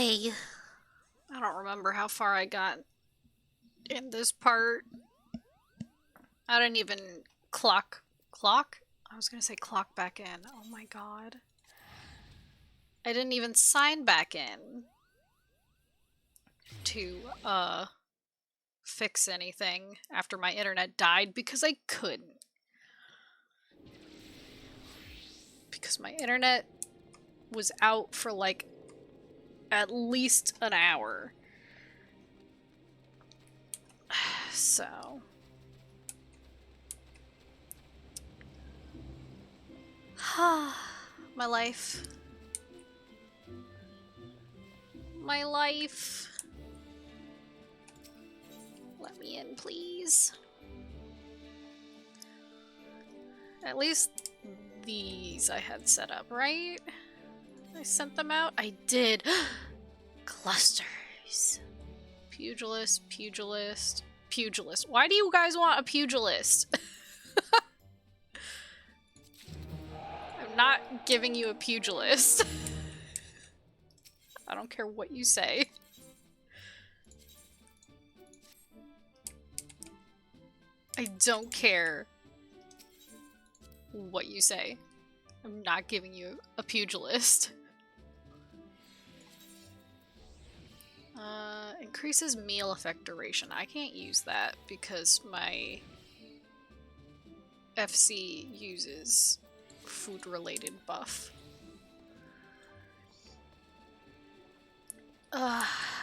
Okay. I don't remember how far I got in this part. I didn't even clock? I was gonna say clock back in. Oh my god. I didn't even sign back in to, fix anything after my internet died because I couldn't. Because my internet was out for like at least an hour. So. My life. My life. Let me in, please. At least these I had set up, right? I sent them out? I did. Clusters. Pugilist, pugilist, pugilist. Why do you guys want a pugilist? I'm not giving you a pugilist. I don't care what you say. I don't care what you say. I'm not giving you a pugilist. Increases meal effect duration. I can't use that because my FC uses food-related buff.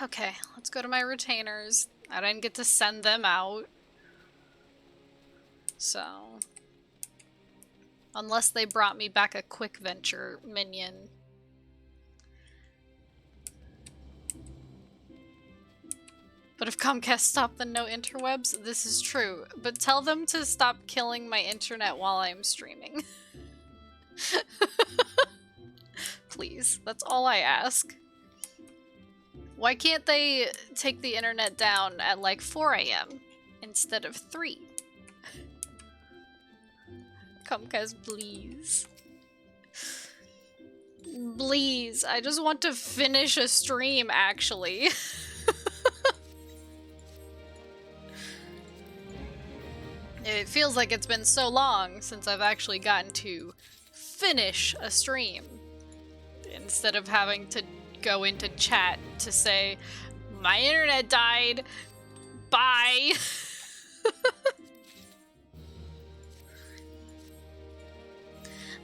Okay, let's go to my retainers. I didn't get to send them out. So... unless they brought me back a quick venture minion. But if Comcast stopped the no interwebs, this is true. But tell them to stop killing my internet while I'm streaming. Please, that's all I ask. Why can't they take the internet down at like 4 AM instead of 3? Comcast, please. Please, I just want to finish a stream, actually. It feels like it's been so long since I've actually gotten to finish a stream. Instead of having to go into chat to say, my internet died, bye!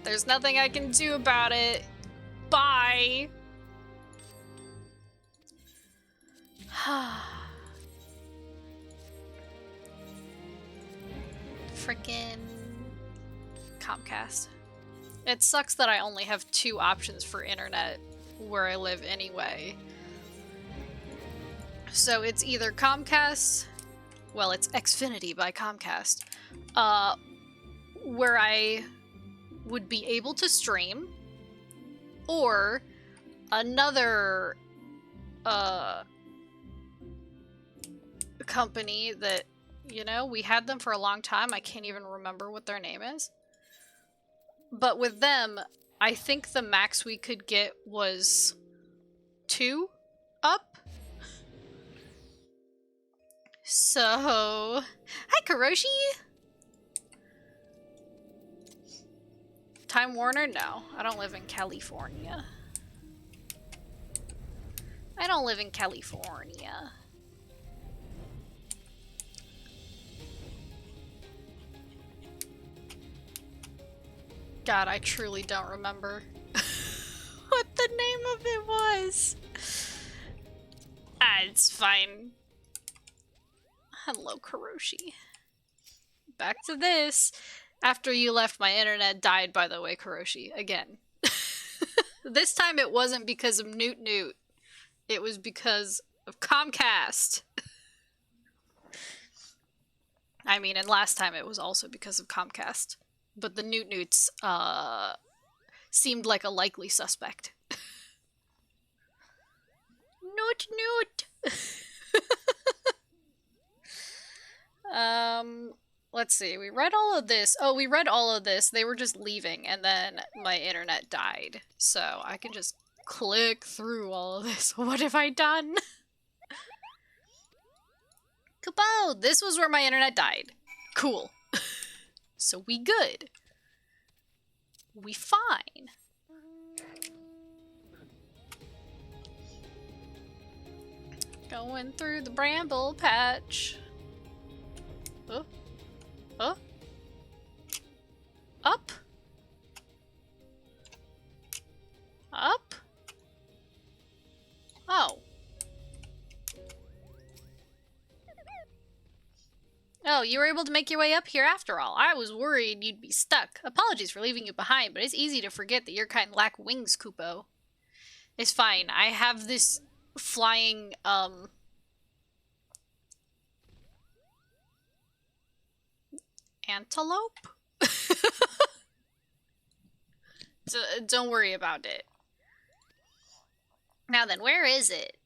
There's nothing I can do about it, bye! Frickin' Comcast. It sucks that I only have 2 options for internet where I live anyway. So it's either Comcast, well, it's Xfinity by Comcast, where I would be able to stream, or another company that, you know, we had them for a long time. I can't even remember what their name is. But with them, I think the max we could get was 2 up. So, hi Karoshi! Time Warner? No, I don't live in California. I don't live in California. God, I truly don't remember what the name of it was. Ah, it's fine. Hello, Karoshi. Back to this. After you left, my internet died, by the way, Karoshi. Again. This time it wasn't because of Newt Newt. It was because of Comcast. I mean, and last time it was also because of Comcast. But the Newt Newts, seemed like a likely suspect. Newt Newt! Let's see, we read all of this. Oh, we read all of this. They were just leaving, and then my internet died. So I can just click through all of this. What have I done? Kupo, this was where my internet died. Cool. So we good. We fine. Going through the bramble patch. Oh. Oh. Up. Up. Oh. Oh, you were able to make your way up here after all. I was worried you'd be stuck. Apologies for leaving you behind, but it's easy to forget that your kind lack wings, Kupo. It's fine. I have this flying, antelope? So, don't worry about it. Now then, where is it?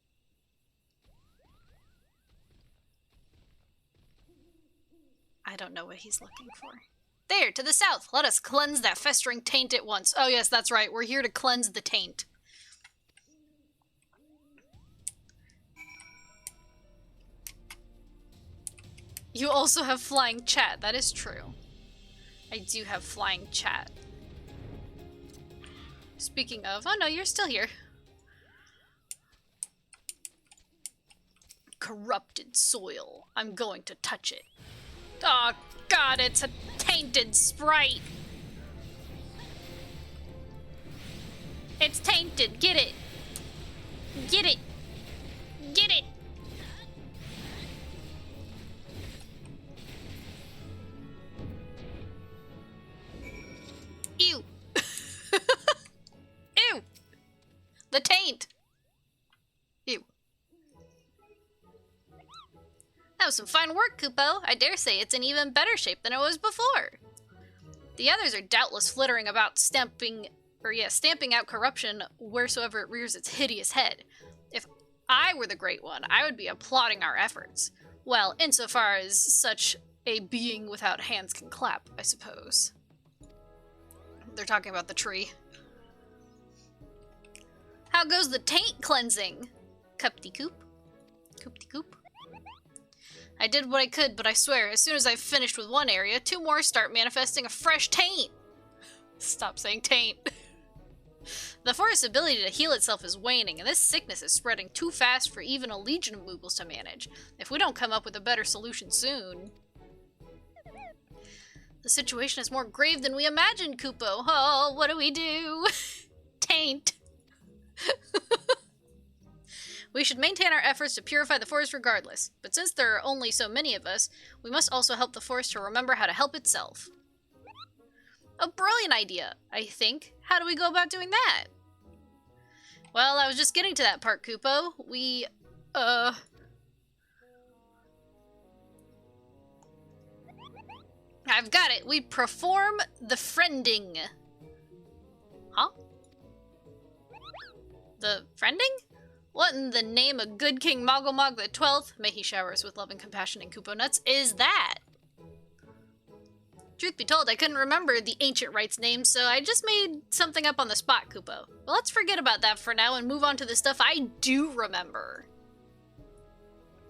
I don't know what he's looking for. There, to the south. Let us cleanse that festering taint at once. Oh yes, that's right. We're here to cleanse the taint. You also have flying chat. That is true. I do have flying chat. Speaking of... Oh no, you're still here. Corrupted soil. I'm going to touch it. Oh god, it's a tainted sprite. It's tainted. Get it. Get it. Get it. Ew. Ew. The taint. Ew. That was some fine work, Kupo. I dare say it's in even better shape than it was before. The others are doubtless flittering about stamping out corruption wheresoever it rears its hideous head. If I were the Great One, I would be applauding our efforts. Well, insofar as such a being without hands can clap, I suppose. They're talking about the tree. How goes the taint cleansing? Cupty-coop? Coop-de-coop? I did what I could, but I swear, as soon as I've finished with one area, 2 more start manifesting a fresh taint. Stop saying taint. The forest's ability to heal itself is waning, and this sickness is spreading too fast for even a legion of Moogles to manage. If we don't come up with a better solution soon... The situation is more grave than we imagined, Kupo. Oh, what do we do? Taint. We should maintain our efforts to purify the forest regardless, but since there are only so many of us, we must also help the forest to remember how to help itself. A brilliant idea, I think. How do we go about doing that? Well, I was just getting to that part, Kupo. I've got it. We perform the friending. Huh? The friending? What in the name of good King Mogglomog the 12th, may he shower us with love and compassion and Kupo nuts, is that? Truth be told, I couldn't remember the ancient rites name, so I just made something up on the spot, Kupo. But let's forget about that for now and move on to the stuff I do remember.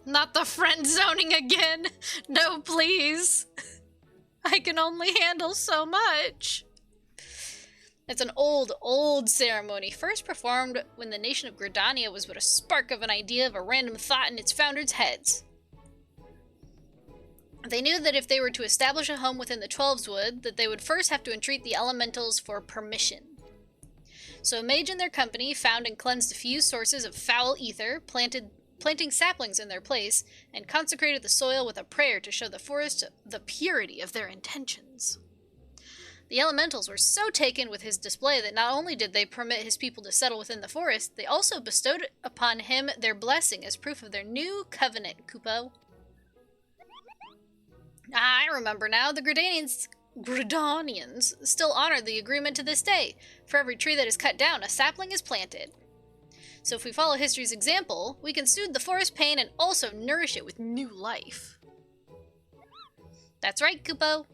Not the friend zoning again. No, please. I can only handle so much. It's an old ceremony, first performed when the nation of Gridania was but a spark of an idea of a random thought in its founders' heads. They knew that if they were to establish a home within the Twelveswood, that they would first have to entreat the elementals for permission. So a mage and their company found and cleansed a few sources of foul ether, planting saplings in their place, and consecrated the soil with a prayer to show the forest the purity of their intentions. The elementals were so taken with his display that not only did they permit his people to settle within the forest, they also bestowed upon him their blessing as proof of their new covenant, Kupo. I remember now, the Gridanians still honor the agreement to this day. For every tree that is cut down, a sapling is planted. So if we follow history's example, we can soothe the forest pain and also nourish it with new life. That's right, Kupo.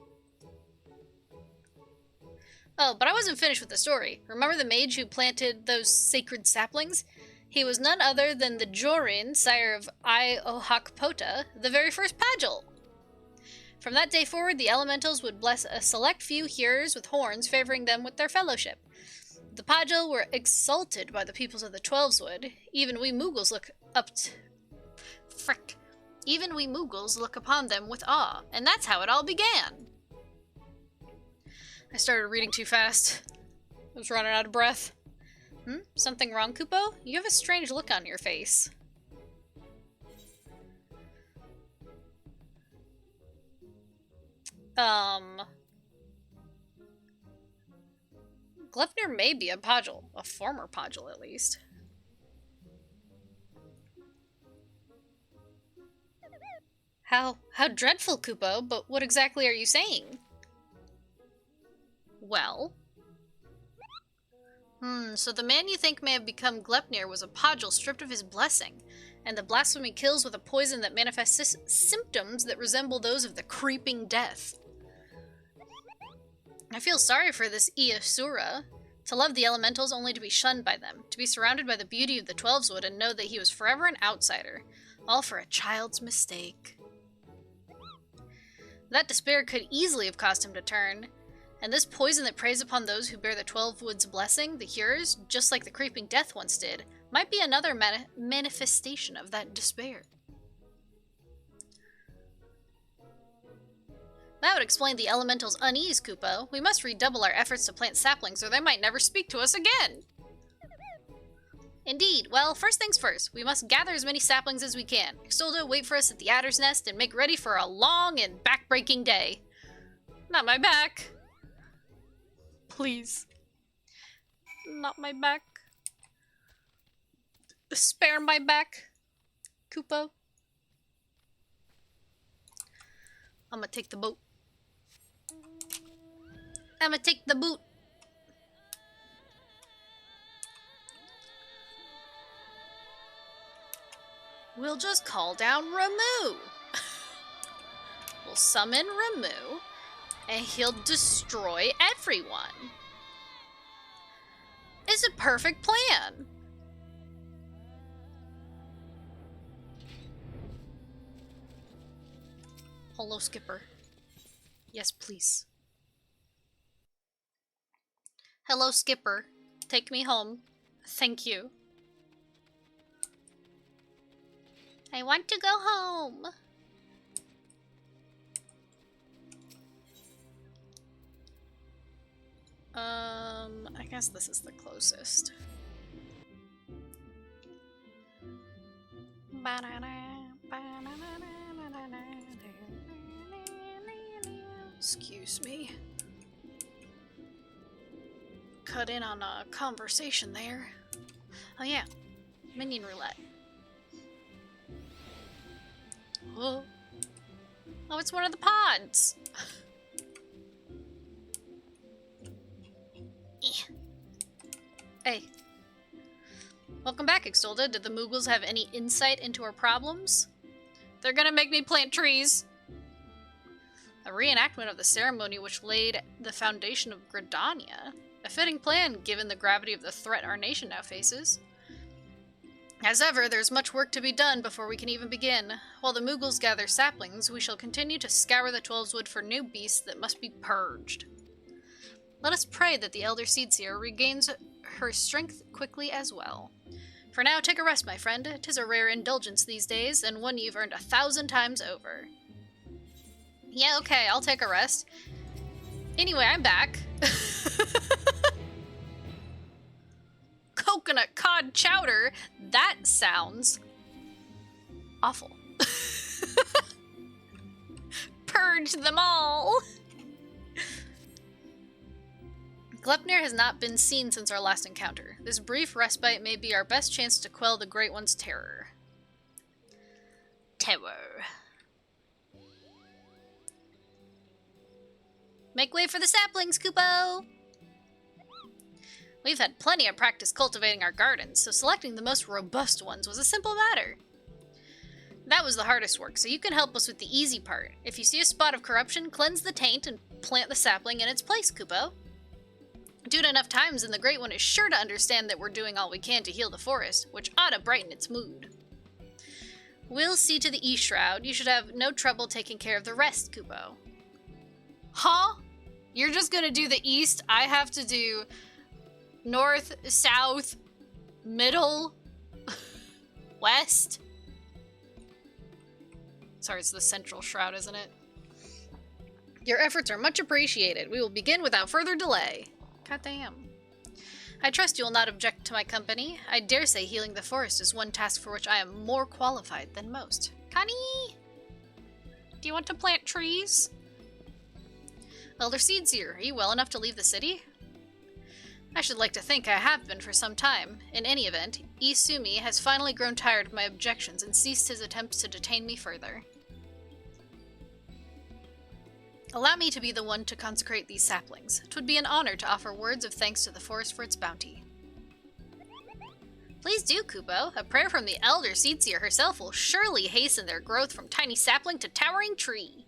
Oh, but I wasn't finished with the story. Remember the mage who planted those sacred saplings? He was none other than the Jorin, sire of Iohakpota, the very first Pagil. From that day forward, the elementals would bless a select few hearers with horns, favoring them with their fellowship. The Pagil were exalted by the peoples of the Twelveswood. Even we Mughals look up to... Frick. Even we Mughals look upon them with awe, and that's how it all began. I started reading too fast. I was running out of breath. Something wrong, Kupo? You have a strange look on your face. Gleipnir may be a Pagil. A former Pagil, at least. How dreadful, Kupo, but what exactly are you saying? Well... so the man you think may have become Gleipnir was a Pagil stripped of his blessing, and the blasphemy kills with a poison that manifests symptoms that resemble those of the creeping death. I feel sorry for this Iasura. To love the elementals only to be shunned by them, to be surrounded by the beauty of the Twelveswood and know that he was forever an outsider, all for a child's mistake. That despair could easily have caused him to turn, and this poison that preys upon those who bear the Twelvewood's blessing, the hearers, just like the creeping death once did, might be another manifestation of that despair. That would explain the elemental's unease, Kupo. We must redouble our efforts to plant saplings, or they might never speak to us again. Indeed. Well, first things first. We must gather as many saplings as we can. Extolda, wait for us at the Adder's Nest, and make ready for a long and back-breaking day. Not my back. Please. Not my back. Spare my back, Kupo. I'm gonna take the boat. I'm gonna take the boot. We'll just call down Ramu. We'll summon Ramu, and he'll destroy everyone. It's a perfect plan. Hello, Skipper. Yes, please. Hello, Skipper. Take me home. Thank you. I want to go home. I guess this is the closest. Excuse me. Cut in on a conversation there. Oh yeah, minion roulette. Oh, it's one of the pods. Hey. Welcome back, Extolda. Did the Mughals have any insight into our problems? They're gonna make me plant trees. A reenactment of the ceremony which laid the foundation of Gridania. A fitting plan, given the gravity of the threat our nation now faces. As ever, there's much work to be done before we can even begin. While the Mughals gather saplings, we shall continue to scour the Twelveswood for new beasts that must be purged. Let us pray that the Elder Seedseer regains her strength quickly as well. For now, take a rest, my friend. 'Tis a rare indulgence these days, and one you've earned 1,000 times over. Yeah, okay, I'll take a rest. Anyway, I'm back. Coconut cod chowder? That sounds awful. Purge them all! Gleipnir has not been seen since our last encounter. This brief respite may be our best chance to quell the Great One's terror. Terror. Make way for the saplings, Kupo! We've had plenty of practice cultivating our gardens, so selecting the most robust ones was a simple matter. That was the hardest work, so you can help us with the easy part. If you see a spot of corruption, cleanse the taint and plant the sapling in its place, Kupo. Do it enough times and the Great One is sure to understand that we're doing all we can to heal the forest, which ought to brighten its mood. We'll see to the E-Shroud. You should have no trouble taking care of the rest, Kupo. Huh? You're just gonna do the east? I have to do north, south, middle, west? Sorry, it's the central shroud, isn't it? Your efforts are much appreciated. We will begin without further delay. God damn. I trust you will not object to my company. I dare say healing the forest is one task for which I am more qualified than most. Connie! Do you want to plant trees? Elder Seedseer, are you well enough to leave the city? I should like to think I have been for some time. In any event, Isumi has finally grown tired of my objections and ceased his attempts to detain me further. Allow me to be the one to consecrate these saplings. 'Twould be an honor to offer words of thanks to the forest for its bounty. Please do, Kupo. A prayer from the Elder Seedseer herself will surely hasten their growth from tiny sapling to towering tree.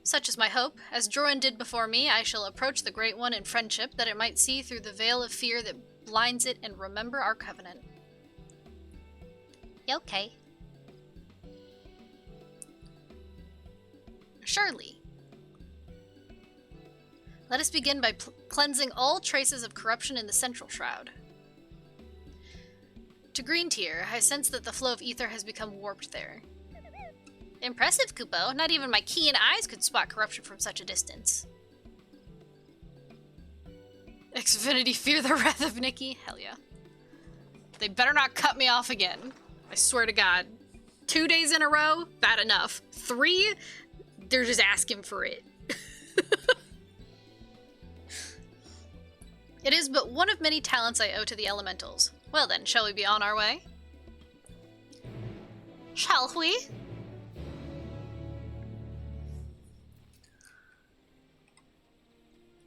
Such is my hope. As Jorun did before me, I shall approach the Great One in friendship, that it might see through the veil of fear that blinds it and remember our covenant. Okay. Surely. Let us begin by cleansing all traces of corruption in the central shroud. To Green Tier, I sense that the flow of ether has become warped there. Impressive, Kupo. Not even my keen eyes could spot corruption from such a distance. Xfinity fear the wrath of Nikki? Hell yeah. They better not cut me off again. I swear to God. 2 days in a row? Bad enough. 3? They're just asking for it. It is but one of many talents I owe to the elementals. Well then, shall we be on our way? Shall we?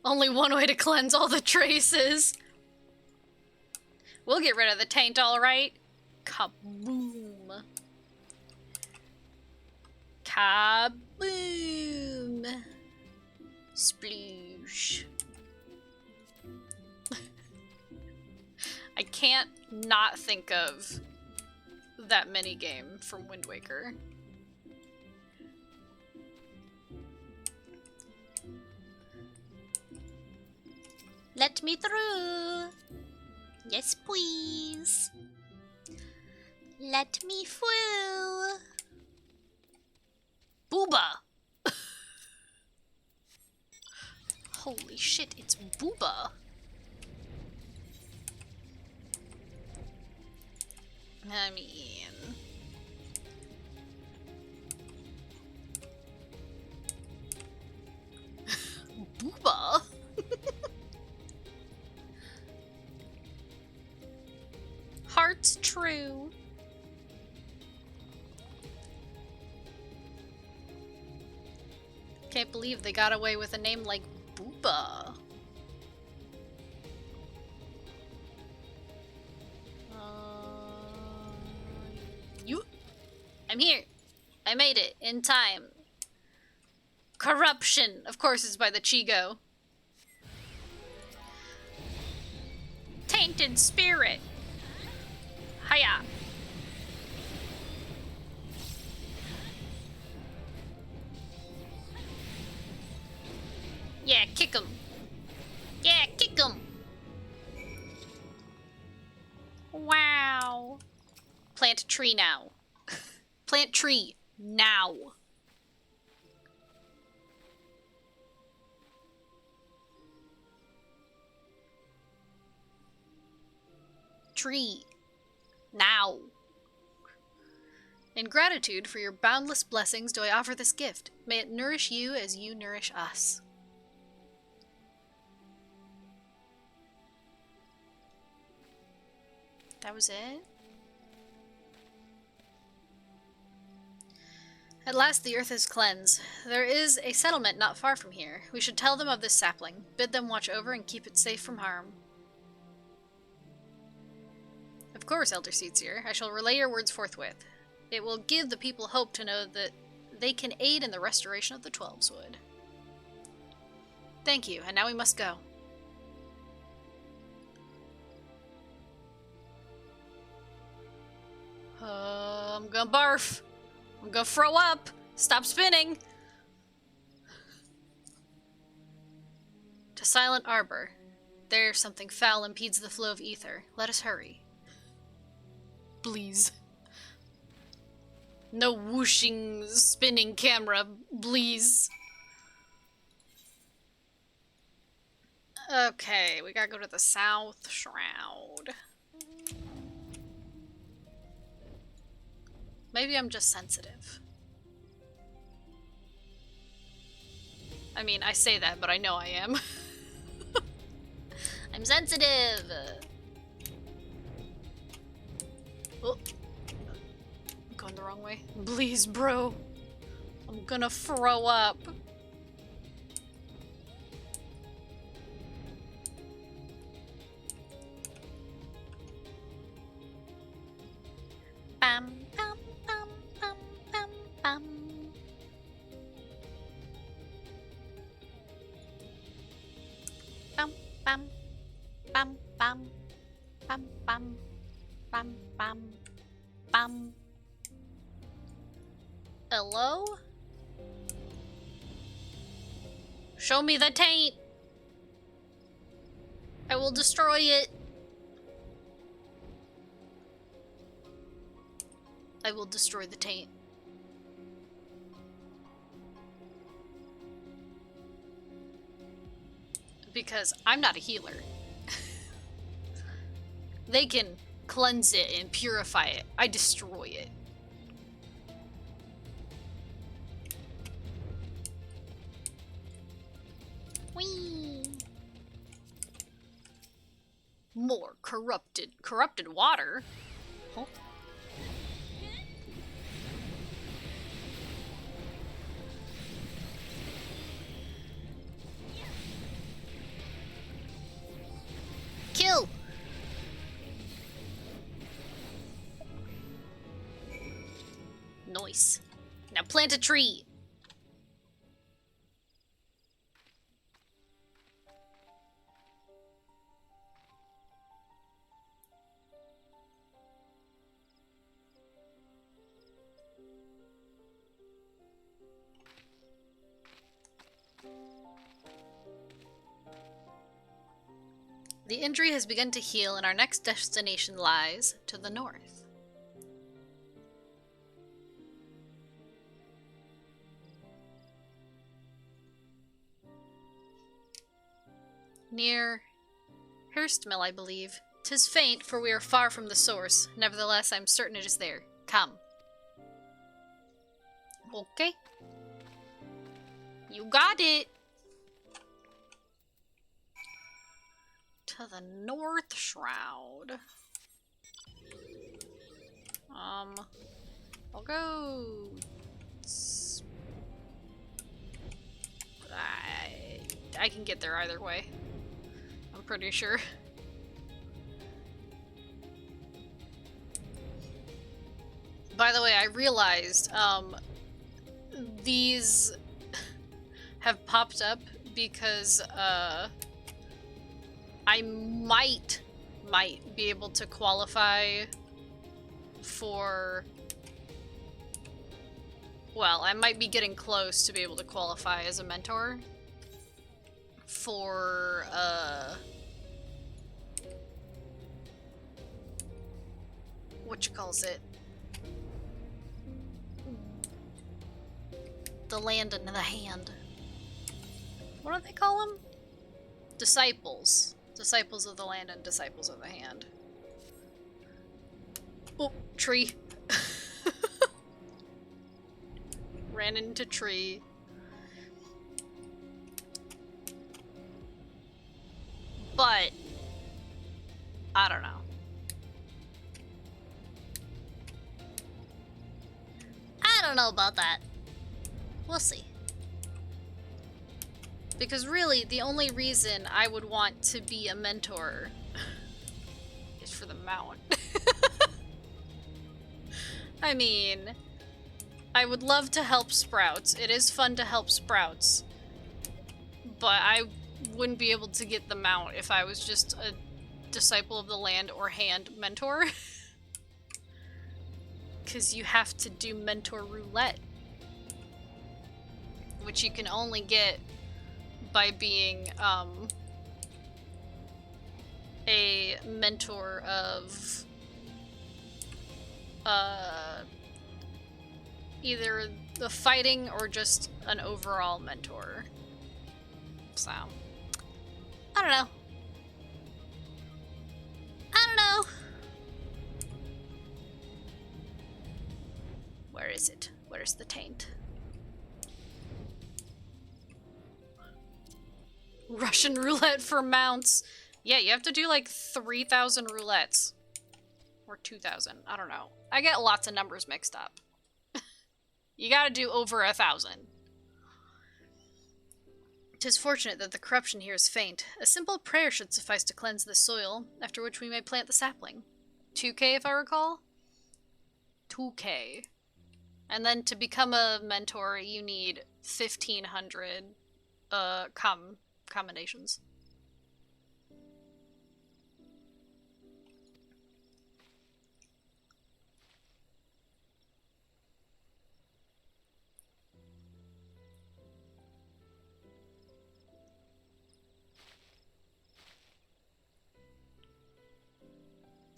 Only one way to cleanse all the traces. We'll get rid of the taint, alright. Kaboom. Kaboom. Sploosh. I can't not think of that minigame from Wind Waker. Let me through. Yes, please. Let me through. Booba. Holy shit, it's Booba. I mean... Booba? Heart's true. Can't believe they got away with a name like Booba. I'm here. I made it in time. Corruption. Of course it's by the Chigo. Tainted spirit. Hiya. Yeah, kick him. Yeah, kick him. Wow. Plant a tree now. Plant tree now. Tree now. In gratitude for your boundless blessings do I offer this gift. May it nourish you as you nourish us. That was it? At last the earth is cleansed. There is a settlement not far from here. We should tell them of this sapling, bid them watch over and keep it safe from harm. Of course, Elder Seedseer. I shall relay your words forthwith. It will give the people hope to know that they can aid in the restoration of the Twelves Wood. Thank you, and now we must go. I'm gonna barf. I'm gonna throw up. Stop spinning. To Silent Arbor. There, something foul impedes the flow of ether. Let us hurry. Please. No whooshing, spinning camera, please. Okay, we gotta go to the South Shroud. Maybe I'm just sensitive. I mean, I say that, but I know I am. I'm sensitive! Oh. I'm going the wrong way. Please, bro. I'm gonna throw up. Bam, bam, bam, bam, bam, bam. Bam, bam, bam, bam, bam, bam, bam, bam, bam. Hello? Show me the taint! I will destroy it! I will destroy the taint. Because I'm not a healer. They can cleanse it and purify it. I destroy it. Whee! More corrupted water? Huh? Kill! Nice. Now plant a tree. The injury has begun to heal, and our next destination lies to the north. Near Hurstmill, I believe. 'Tis faint, for we are far from the source. Nevertheless, I'm certain it is there. Come. Okay. You got it! To the North Shroud. I'll go... I can get there either way. I'm pretty sure. By the way, I realized, these have popped up because, I might be able to qualify for... Well, I might be getting close to be able to qualify as a mentor for, whatchamacallit? The land in the hand. What do they call them? Disciples. Disciples of the land and disciples of the hand. Oh, tree. Ran into tree. But I don't know. I don't know about that. We'll see. Because really, the only reason I would want to be a mentor is for the mount. I mean, I would love to help Sprouts. It is fun to help Sprouts. but I wouldn't be able to get the mount if I was just a disciple of the land or hand mentor. Because you have to do mentor roulette, which you can only get by being a mentor of either the fighting or just an overall mentor. So, I don't know. I don't know. Where is it? Where's the taint? Russian roulette for mounts. Yeah, you have to do like 3,000 roulettes. Or 2,000. I don't know. I get lots of numbers mixed up. You gotta do over 1,000. 'Tis fortunate that the corruption here is faint. A simple prayer should suffice to cleanse the soil, after which we may plant the sapling. 2k if I recall? 2k. And then to become a mentor, you need 1,500 combinations.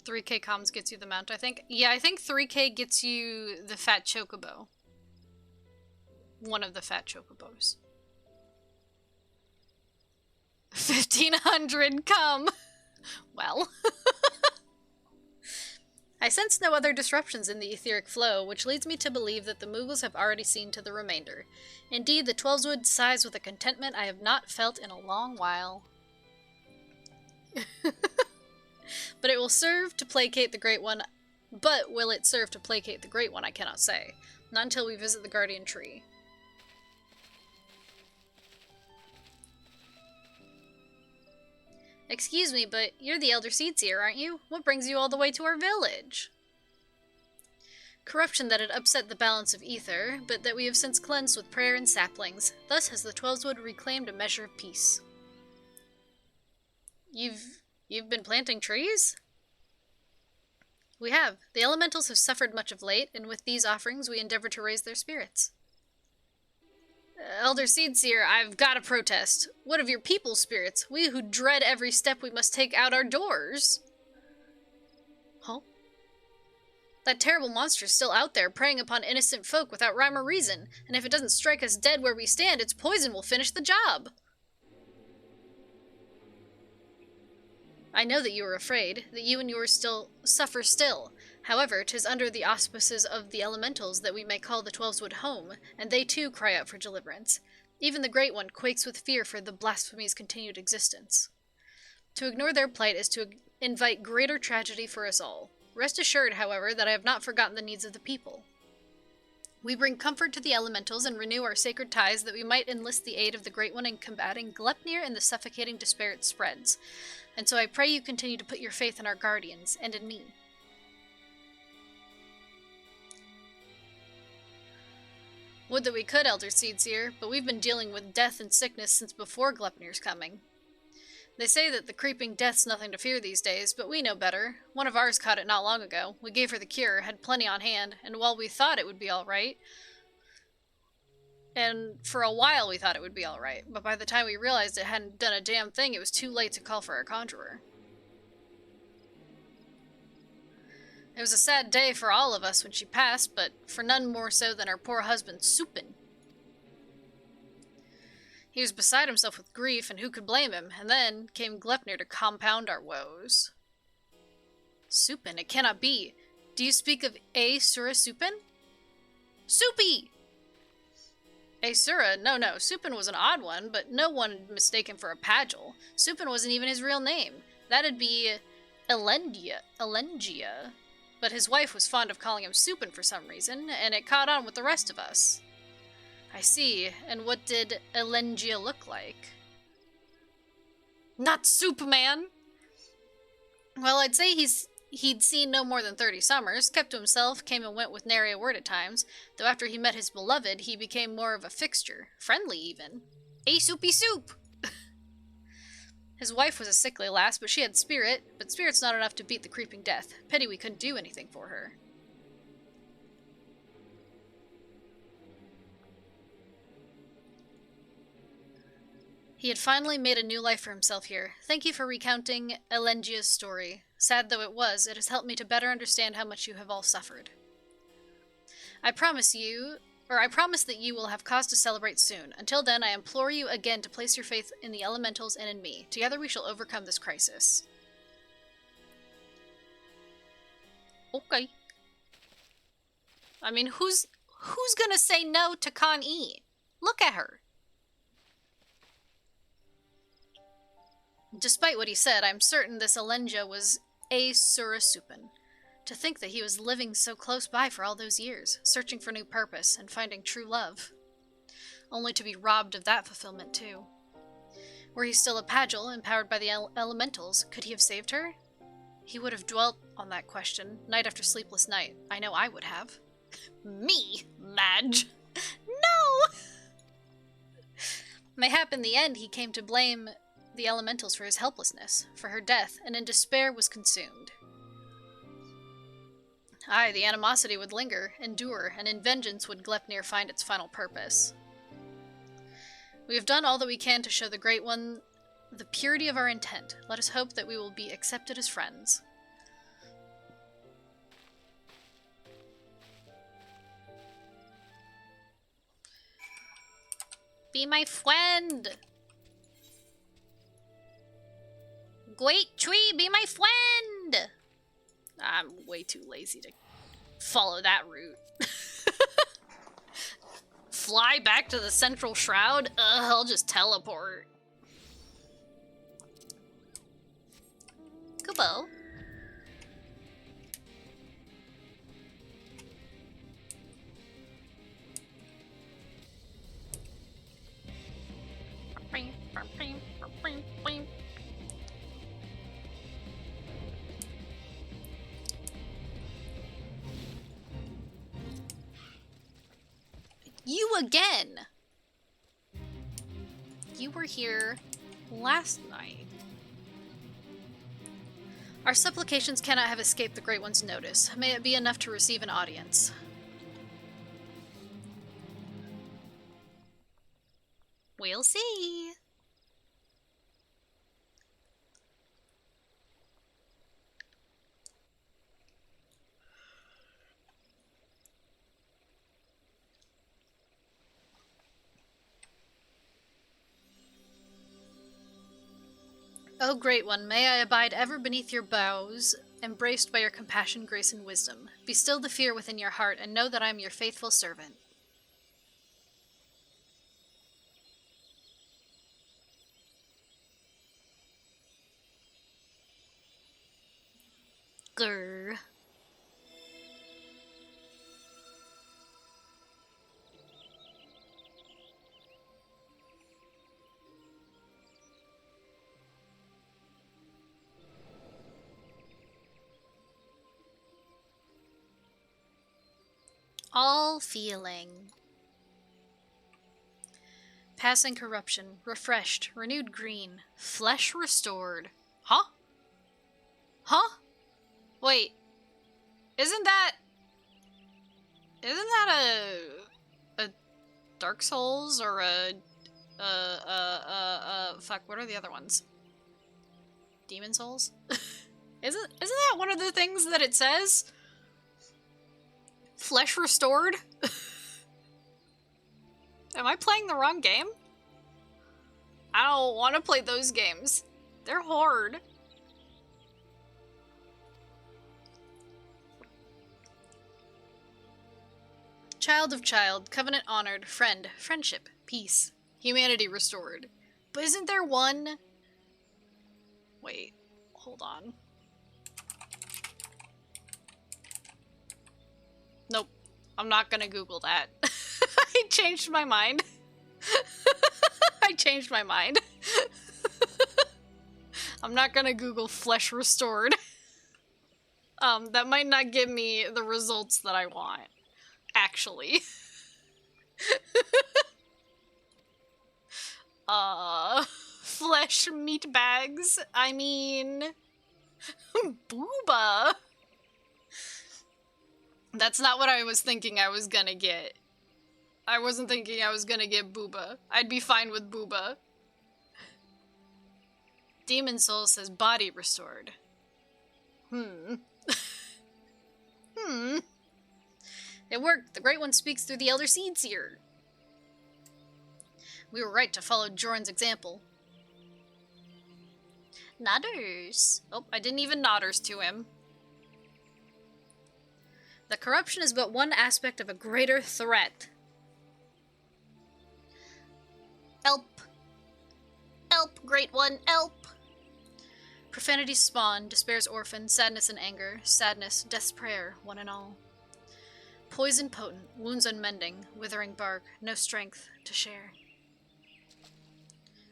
$3k comms gets you the mount, I think. Yeah, I think 3k gets you the fat chocobo. One of the fat chocobos. 1,500 come! Well. I sense no other disruptions in the etheric flow, which leads me to believe that the Moogles have already seen to the remainder. Indeed, the Twelveswood sighs with a contentment I have not felt in a long while. But it will serve to placate the Great One. But will it serve to placate the Great One, I cannot say. Not until we visit the Guardian Tree. Excuse me, but you're the Elder Seedseer, aren't you? What brings you all the way to our village? Corruption that had upset the balance of ether, but that we have since cleansed with prayer and saplings. Thus has the Twelveswood reclaimed a measure of peace. You've been planting trees? We have. The elementals have suffered much of late, and with these offerings we endeavor to raise their spirits. Elder Seedseer, I've got to protest. What of your people's spirits? We who dread every step we must take out our doors. Huh? That terrible monster's still out there, preying upon innocent folk without rhyme or reason, and if it doesn't strike us dead where we stand, its poison will finish the job. I know that you are afraid, that you and yours still suffer still. However, 'tis under the auspices of the elementals that we may call the Twelveswood home, and they too cry out for deliverance. Even the Great One quakes with fear for the blasphemy's continued existence. To ignore their plight is to invite greater tragedy for us all. Rest assured, however, that I have not forgotten the needs of the people. We bring comfort to the elementals and renew our sacred ties that we might enlist the aid of the Great One in combating Glepnir and the suffocating despair it spreads. And so I pray you continue to put your faith in our guardians, and in me. Would that we could, Elder Seedseer, but we've been dealing with death and sickness since before Glepnir's coming. They say that the creeping death's nothing to fear these days, but we know better. One of ours caught it not long ago. We gave her the cure, had plenty on hand, and while we thought it would be alright, and for a while we thought it would be alright, but by the time we realized it hadn't done a damn thing, it was too late to call for a conjurer. It was a sad day for all of us when she passed, but for none more so than our poor husband, Supin. He was beside himself with grief, and who could blame him? And then came Glepnir to compound our woes. Supin, it cannot be. Do you speak of Sura Supin? Soupy! Sura? No, Supin was an odd one, but no one mistake him for a Pagel. Supin wasn't even his real name. That'd be Elengia. But his wife was fond of calling him Supin for some reason, and it caught on with the rest of us. I see. And what did Elengia look like? Not Superman! Well, I'd say he'd seen no more than 30 summers, kept to himself, came and went with nary a word at times, though after he met his beloved, he became more of a fixture, friendly even. Soupy soup! His wife was a sickly lass, but she had spirit. But spirit's not enough to beat the creeping death. Pity we couldn't do anything for her. He had finally made a new life for himself here. Thank you for recounting Elengia's story. Sad though it was, it has helped me to better understand how much you have all suffered. I promise that you will have cause to celebrate soon. Until then, I implore you again to place your faith in the elementals and in me. Together we shall overcome this crisis. Okay. I mean, who's gonna say no to Kan E? Look at her. Despite what he said, I'm certain this Elengia was a Surasupin. To think that he was living so close by for all those years, searching for new purpose and finding true love. Only to be robbed of that fulfillment, too. Were he still a Pagel, empowered by the elementals, could he have saved her? He would have dwelt on that question, night after sleepless night. I know I would have. Me, Madge! No! Mayhap in the end he came to blame the elementals for his helplessness, for her death, and in despair was consumed. Aye, the animosity would linger, endure, and in vengeance would Gleipnir find its final purpose. We have done all that we can to show the Great One the purity of our intent. Let us hope that we will be accepted as friends. Be my friend! Great tree, be my friend! I'm way too lazy to follow that route. Fly back to the central shroud? I'll just teleport. Kubo. You again! You were here last night. Our supplications cannot have escaped the Great One's notice. May it be enough to receive an audience. We'll see. O Great One, may I abide ever beneath your boughs, embraced by your compassion, grace, and wisdom. Be still the fear within your heart, and know that I am your faithful servant. Grr. All feeling. Passing corruption, refreshed, renewed green, flesh restored. Huh? Huh? Wait. Isn't that a Dark Souls or fuck, what are the other ones? Demon Souls? Isn't that one of the things that it says? Flesh restored? Am I playing the wrong game? I don't want to play those games. They're hard. Child of child, covenant honored, friend, friendship, peace, humanity restored. But isn't there one? Wait, hold on. Nope, I'm not gonna Google that. I changed my mind. I changed my mind. I'm not gonna Google flesh restored. That might not give me the results that I want. Actually. Flesh meat bags. I mean... Booba. That's not what I was thinking I was gonna get. I wasn't thinking I was gonna get Booba. I'd be fine with Booba. Demon Soul says body restored. It worked. The Great One speaks through the Elder Seed Seer. We were right to follow Jorun's example. Nodders. Oh, I didn't even nodders to him. The corruption is but one aspect of a greater threat. Help. Help, Great One, help. Profanity's spawn, despair's orphan, sadness and anger, sadness, death's prayer, one and all. Poison potent, wounds unmending, withering bark, no strength to share.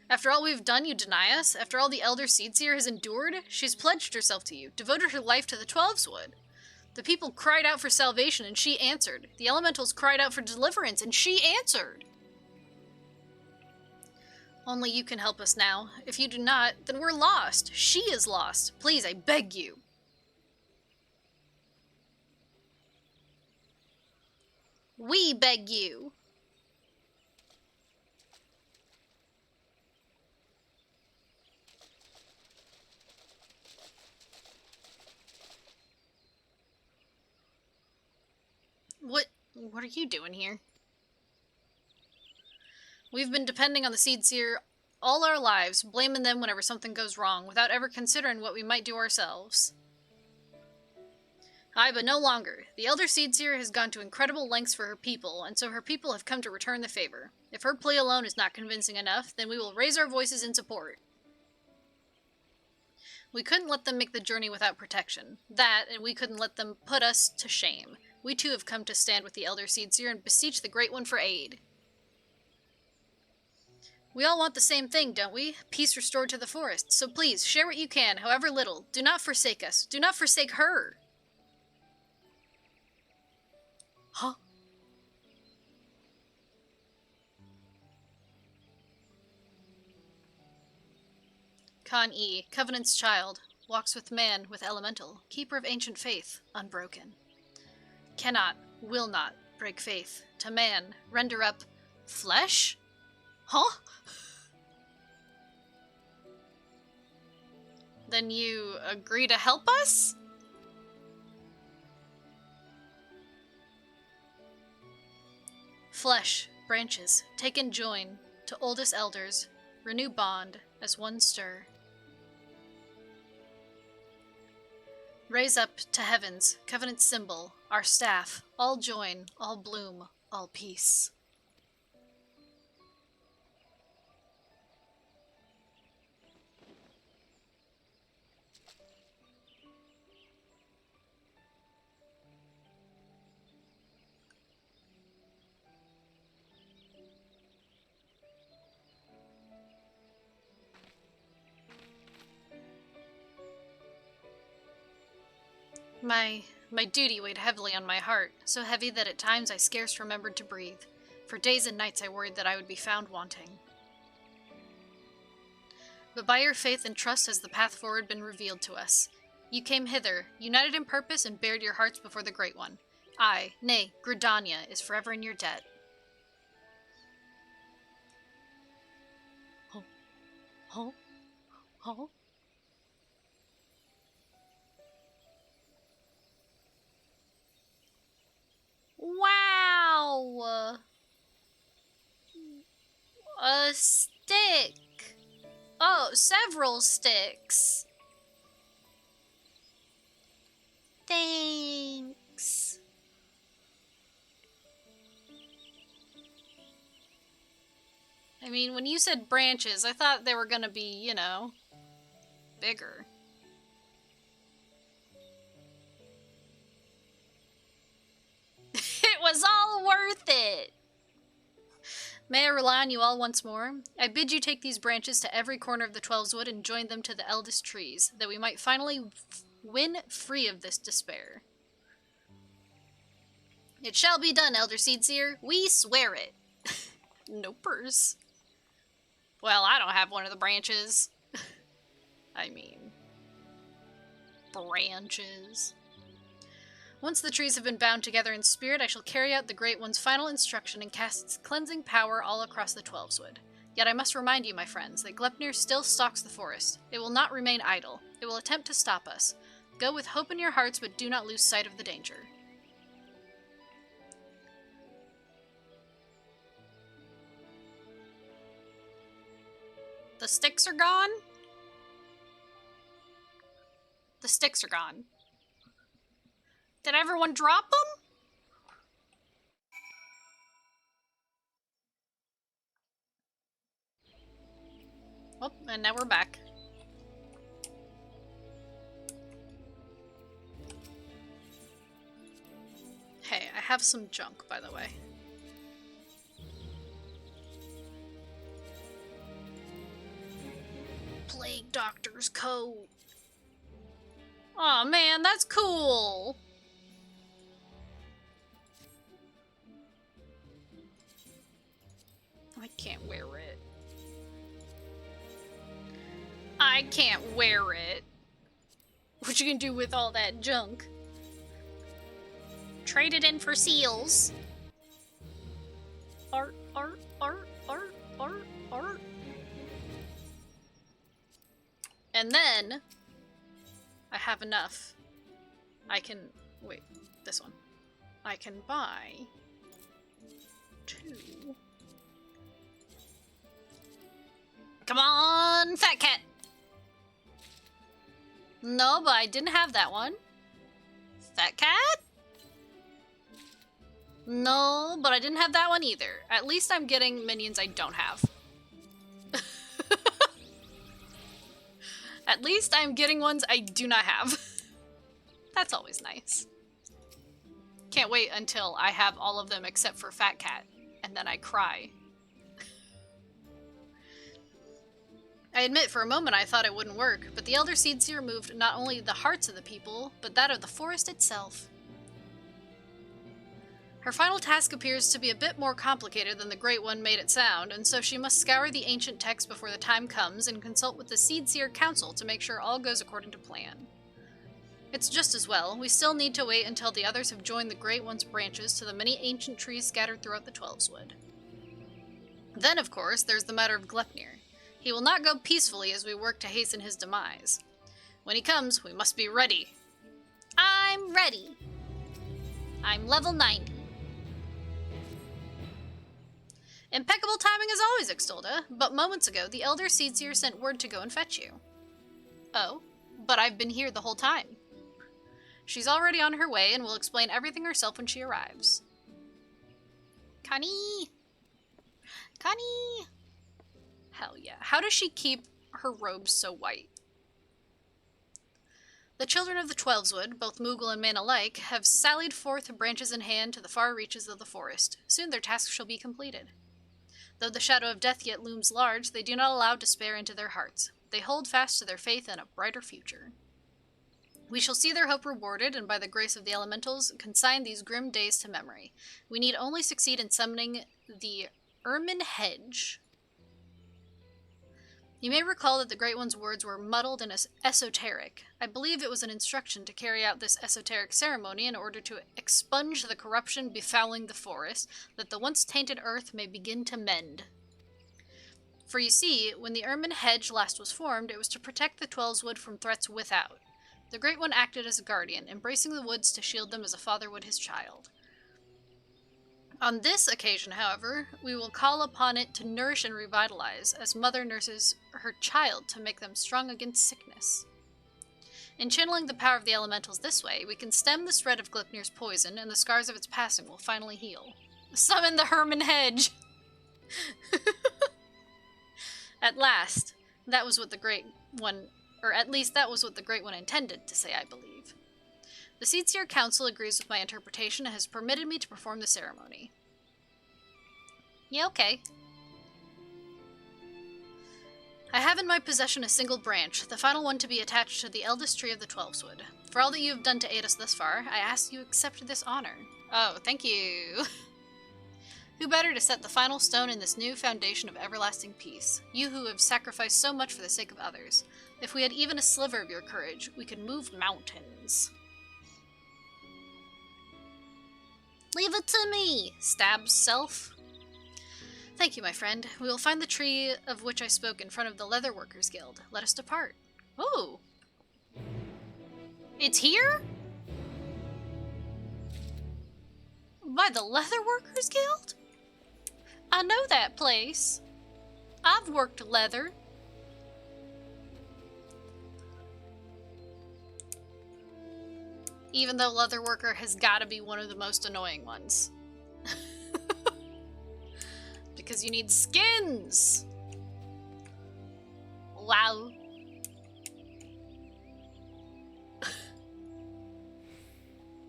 After all we've done, you deny us? After all the Elder Seedseer has endured? She's pledged herself to you, devoted her life to the 12's The people cried out for salvation, and she answered. The elementals cried out for deliverance, and she answered. Only you can help us now. If you do not, then we're lost. She is lost. Please, I beg you. We beg you. What are you doing here? We've been depending on the Seedseer all our lives, blaming them whenever something goes wrong, without ever considering what we might do ourselves. Aye, but no longer. The Elder Seedseer has gone to incredible lengths for her people, and so her people have come to return the favor. If her plea alone is not convincing enough, then we will raise our voices in support. We couldn't let them make the journey without protection. That, and we couldn't let them put us to shame. We too have come to stand with the Elder Seedseer and beseech the Great One for aid. We all want the same thing, don't we? Peace restored to the forest. So please, share what you can, however little. Do not forsake us. Do not forsake her. Huh? Khan E, Covenant's child, walks with man, with elemental, keeper of ancient faith, unbroken. Cannot, will not, break faith. To man, render up flesh? Huh? Then you agree to help us? Flesh, branches, take and join, to oldest elders, renew bond, as one stir. Raise up to heavens, covenant symbol, our staff, all join, all bloom, all peace. My duty weighed heavily on my heart, so heavy that at times I scarce remembered to breathe. For days and nights I worried that I would be found wanting. But by your faith and trust has the path forward been revealed to us. You came hither, united in purpose, and bared your hearts before the Great One. I, nay, Gridania, is forever in your debt. Oh. Wow! A stick! Oh, several sticks! Thanks! I mean, when you said branches, I thought they were gonna be, you know, bigger. It was all worth it! May I rely on you all once more? I bid you take these branches to every corner of the 12's wood and join them to the eldest trees, that we might finally win free of this despair. It shall be done, Elder Seedseer. We swear it. Nopers. Well, I don't have one of the branches. I mean, branches. Once the trees have been bound together in spirit, I shall carry out the Great One's final instruction and cast its cleansing power all across the Twelveswood. Yet I must remind you, my friends, that Gleipnir still stalks the forest. It will not remain idle. It will attempt to stop us. Go with hope in your hearts, but do not lose sight of the danger. The sticks are gone? The sticks are gone. Did everyone drop them? Oh, and now we're back. Hey, I have some junk, by the way. Plague Doctor's coat. Aw, man, that's cool! I can't wear it. I can't wear it. What you gonna do with all that junk? Trade it in for seals. Art, art, art, art, art, art. And then I have enough. I can, wait, this one. I can buy 2. Come on, Fat Cat! No, but I didn't have that one. Fat Cat? No, but I didn't have that one either. At least I'm getting minions I don't have. At least I'm getting ones I do not have. That's always nice. Can't wait until I have all of them except for Fat Cat, and then I cry. I admit for a moment I thought it wouldn't work, but the Elder Seedseer moved not only the hearts of the people, but that of the forest itself. Her final task appears to be a bit more complicated than the Great One made it sound, and so she must scour the ancient text before the time comes and consult with the Seedseer Council to make sure all goes according to plan. It's just as well. We still need to wait until the others have joined the Great One's branches to the many ancient trees scattered throughout the Twelveswood. Then, of course, there's the matter of Gleipnir. He will not go peacefully as we work to hasten his demise. When he comes, we must be ready. I'm ready. I'm level 90. Impeccable timing as always, Extolda, but moments ago the Elder Seedseer sent word to go and fetch you. Oh, but I've been here the whole time. She's already on her way and will explain everything herself when she arrives. Connie! Connie! Hell yeah. How does she keep her robes so white? The children of the Twelveswood, both Moogle and man alike, have sallied forth branches in hand to the far reaches of the forest. Soon their task shall be completed. Though the shadow of death yet looms large, they do not allow despair into their hearts. They hold fast to their faith in a brighter future. We shall see their hope rewarded, and by the grace of the elementals, consign these grim days to memory. We need only succeed in summoning the Ermine Hedge. You may recall that the Great One's words were muddled and esoteric. I believe it was an instruction to carry out this esoteric ceremony in order to expunge the corruption befouling the forest, that the once tainted earth may begin to mend. For you see, when the Ermine Hedge last was formed, it was to protect the Twelveswood from threats without. The Great One acted as a guardian, embracing the woods to shield them as a father would his child. On this occasion, however, we will call upon it to nourish and revitalize, as mother nurses her child to make them strong against sickness. In channeling the power of the elementals this way, we can stem the spread of Gleipnir's poison, and the scars of its passing will finally heal. Summon the Ermine Hedge! At last, that was what the Great One, or at least that was what the Great One intended to say, I believe. The Seedseer Council agrees with my interpretation and has permitted me to perform the ceremony. Yeah, okay. I have in my possession a single branch, the final one to be attached to the eldest tree of the Twelveswood. For all that you have done to aid us thus far, I ask you accept this honor. Oh, thank you. Who better to set the final stone in this new foundation of everlasting peace? You who have sacrificed so much for the sake of others. If we had even a sliver of your courage, we could move mountains. Leave it to me, stabs self. Thank you, my friend. We will find the tree of which I spoke in front of the Leather Workers Guild. Let us depart. Oh! It's here? By the Leather Workers Guild? I know that place. I've worked leather. Even though leather worker has got to be one of the most annoying ones. Because you need skins! Wow.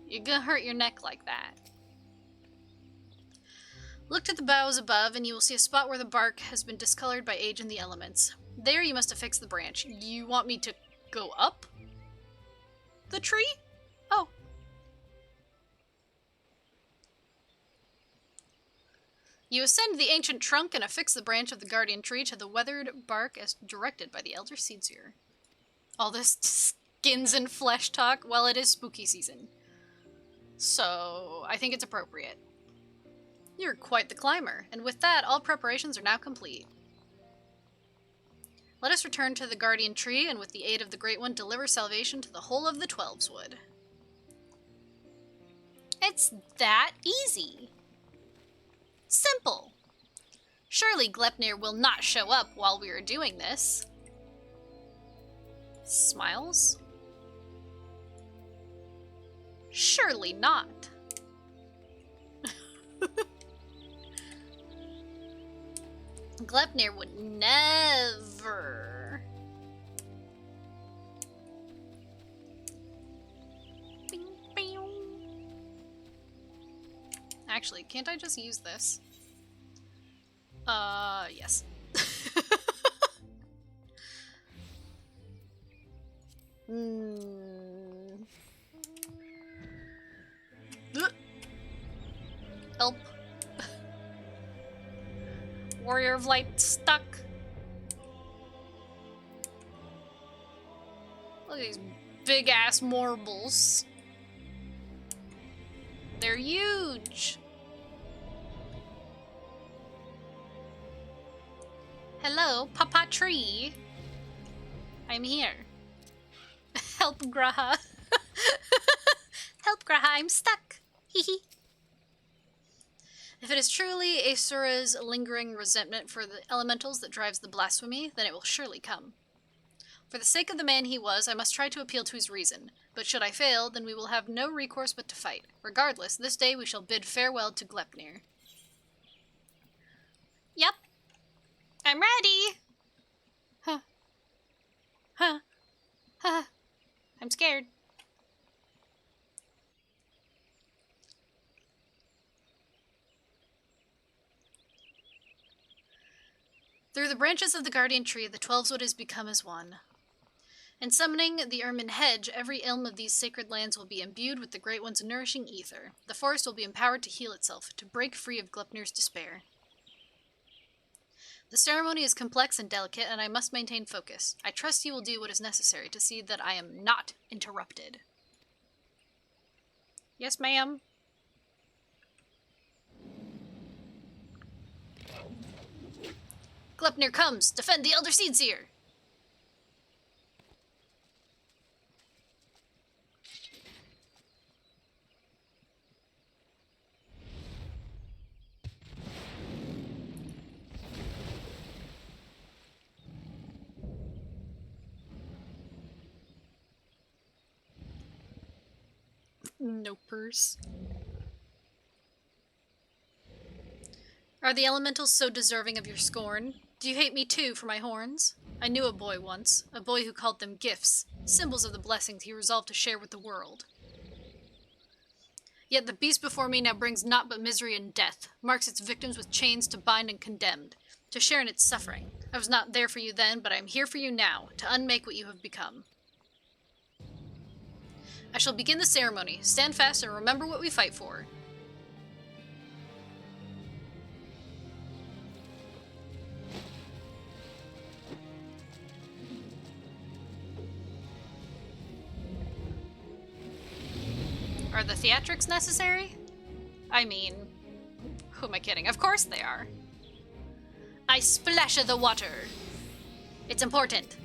You're gonna hurt your neck like that. Look to the boughs above and you will see a spot where the bark has been discolored by age and the elements. There you must affix the branch. You want me to go up the tree? Oh. You ascend the ancient trunk and affix the branch of the guardian tree to the weathered bark as directed by the elder seedseer. All this skins and flesh talk, well, it is spooky season. So, I think it's appropriate. You're quite the climber, and with that, all preparations are now complete. Let us return to the guardian tree, and with the aid of the Great One, deliver salvation to the whole of the Twelveswood. It's that easy. Simple. Surely Glepnir will not show up while we are doing this. Smiles? Surely not. Glepnir would never. Bing, bing. Actually, can't I just use this? Yes. Help. Warrior of Light stuck. Look at these big ass marbles. They're huge. Hello, Papa Tree. I'm here. Help, Graha. Help, Graha, I'm stuck. Hehe. If it is truly Asura's lingering resentment for the elementals that drives the blasphemy, then it will surely come. For the sake of the man he was, I must try to appeal to his reason. But should I fail, then we will have no recourse but to fight. Regardless, this day we shall bid farewell to Glepnir. Yep. I'm ready! Huh. Huh. Huh. I'm scared. Through the branches of the guardian tree, the Twelveswood has become as one. In summoning the ermine hedge, every elm of these sacred lands will be imbued with the Great One's nourishing ether. The forest will be empowered to heal itself, to break free of Glepnir's despair. The ceremony is complex and delicate, and I must maintain focus. I trust you will do what is necessary to see that I am not interrupted. Yes, ma'am. Glepnir comes! Defend the Elder Seedseer! No purse. Are the elementals so deserving of your scorn? Do you hate me too for my horns? I knew a boy once, a boy who called them gifts, symbols of the blessings he resolved to share with the world. Yet the beast before me now brings naught but misery and death, marks its victims with chains to bind and condemned, to share in its suffering. I was not there for you then, but I am here for you now, to unmake what you have become. I shall begin the ceremony. Stand fast and remember what we fight for. Are the theatrics necessary? I mean, who am I kidding? Of course they are. I splash the water. It's important.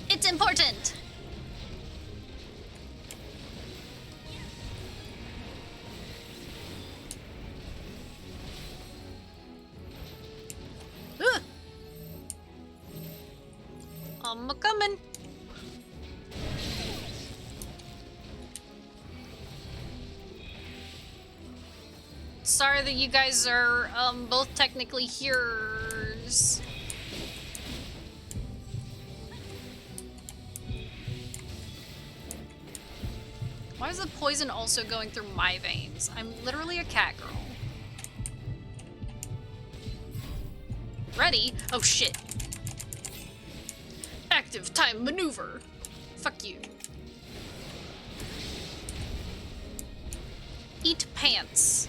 It's important. I'm a-coming. Sorry that you guys are both technically healers. Why is the poison also going through my veins? I'm literally a cat girl. Ready? Oh shit. Active time maneuver. Fuck you. Eat pants.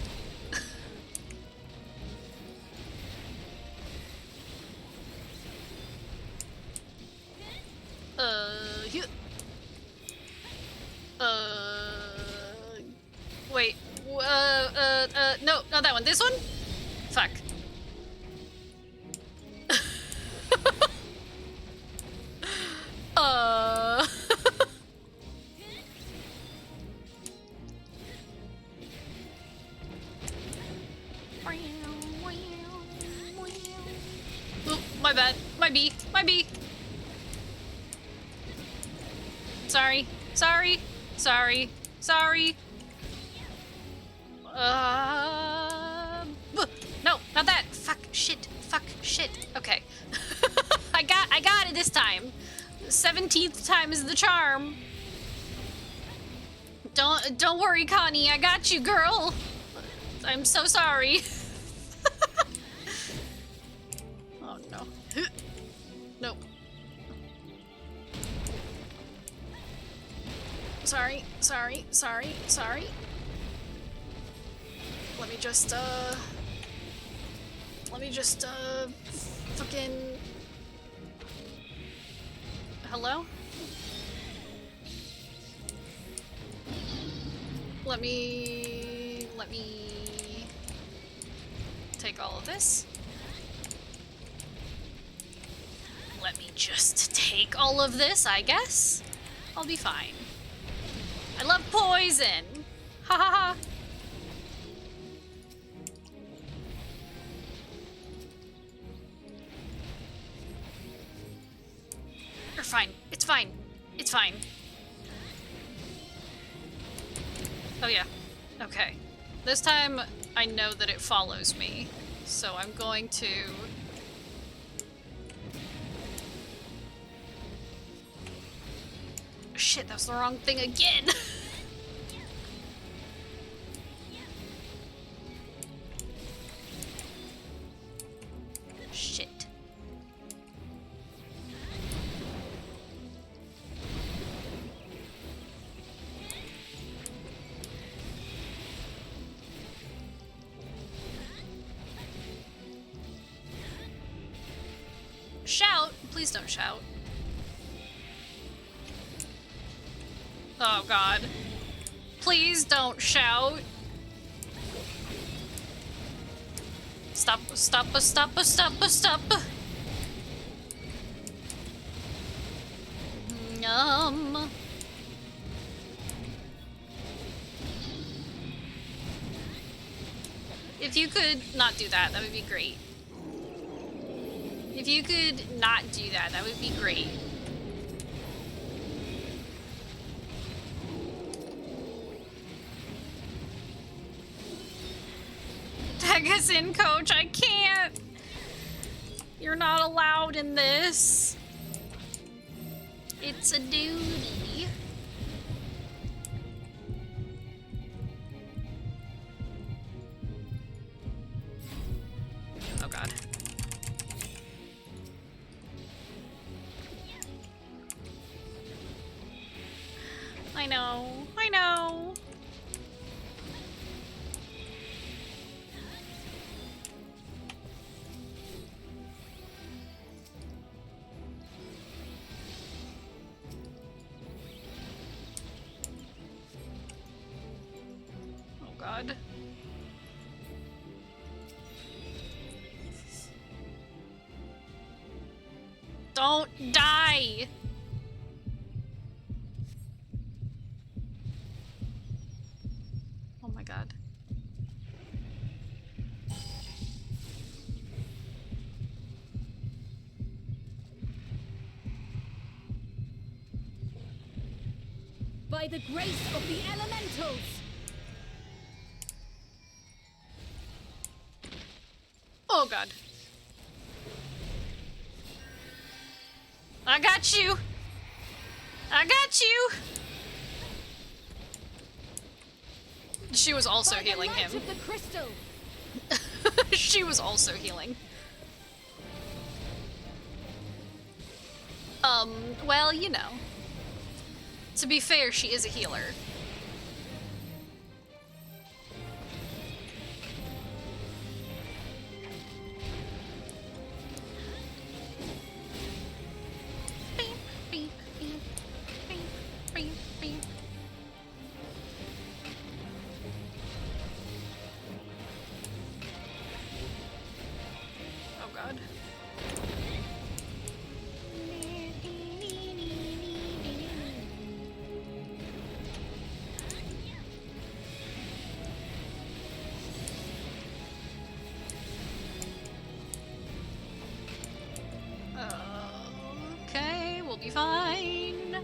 Here. Wait. No, not that one. This one? Fuck. Oh, my bad. My B. My B. Sorry. Sorry. Sorry. Sorry. No, not that. Fuck. Shit. Fuck. Shit. Okay. I got it this time. 17th time is the charm. Don't worry, Connie. I got you, girl. I'm so sorry. Oh no. Nope. Sorry, sorry, sorry, sorry. Let me just, fucking... Hello? Let me take all of this. Let me just take all of this, I guess. I'll be fine. I love poison! Ha ha ha! You're fine. It's fine. It's fine. Oh yeah. Okay. This time I know that it follows me, so I'm going to... Shit, that was the wrong thing again! Shit. Shout! Please don't shout. Oh god. Please don't shout. Stop, stop, stop, stop, stop. Yum. If you could not do that, that would be great. If you could not do that, that would be great. Tag us in, coach. I can't. You're not allowed in this. It's a duty. Oh god. I know. I know. god. Don't die! Oh my god. By the grace of the elementals! Oh god. I got you! I got you! She was also healing him. Of the crystal. She was also healing. Well, you know. To be fair, she is a healer. Oh god. Okay, we'll be fine.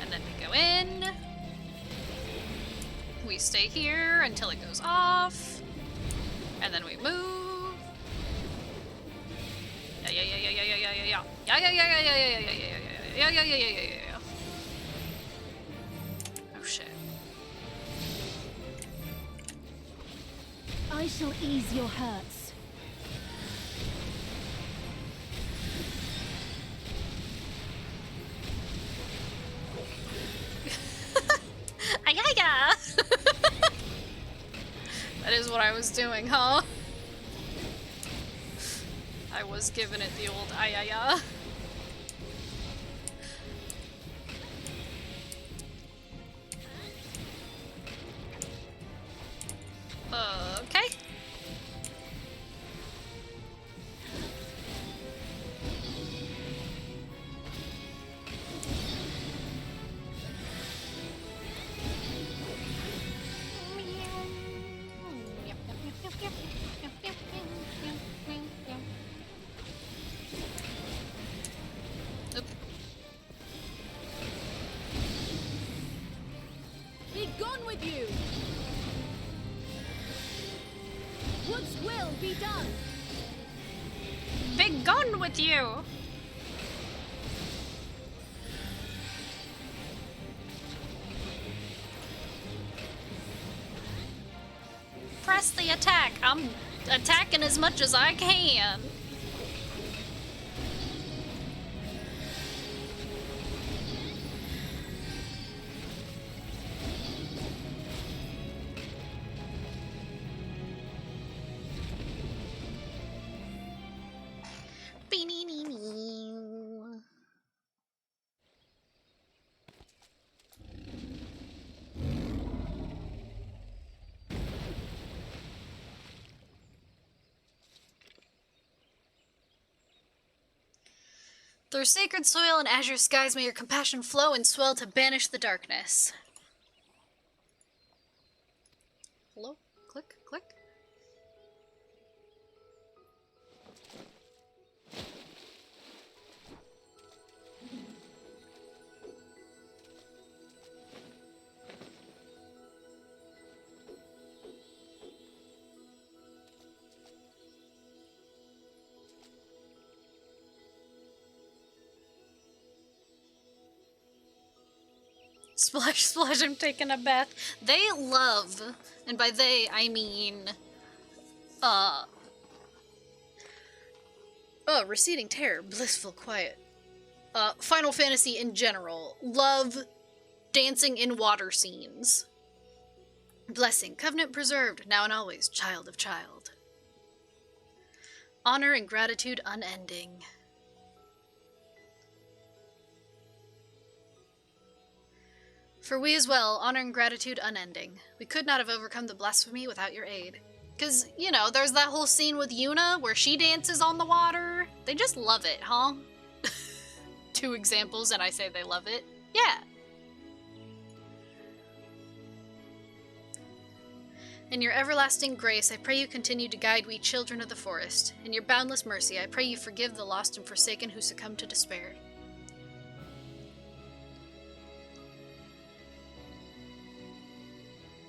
And then we go in. We stay here until it goes off. And then we move. Yeah. Oh shit. I shall ease your hurts. Ayaya! That is what I was doing, huh? I was giving it the old ayaya. Okay. Oop. Be gone with you! What's will be done? Be gone with you! Press the attack. I'm attacking as much as I can. Through sacred soil and azure skies may your compassion flow and swell to banish the darkness. Hello? Click, click. Splash, splash, I'm taking a bath. They love, and by they, I mean, receding terror, blissful quiet. Final Fantasy in general, love dancing in water scenes. Blessing, covenant preserved, now and always, child of child. Honor and gratitude unending. For we as well, honor and gratitude unending. We could not have overcome the blasphemy without your aid. Because, you know, there's that whole scene with Yuna where she dances on the water. They just love it, huh? 2 examples and I say they love it. Yeah. In your everlasting grace, I pray you continue to guide we children of the forest. In your boundless mercy, I pray you forgive the lost and forsaken who succumb to despair.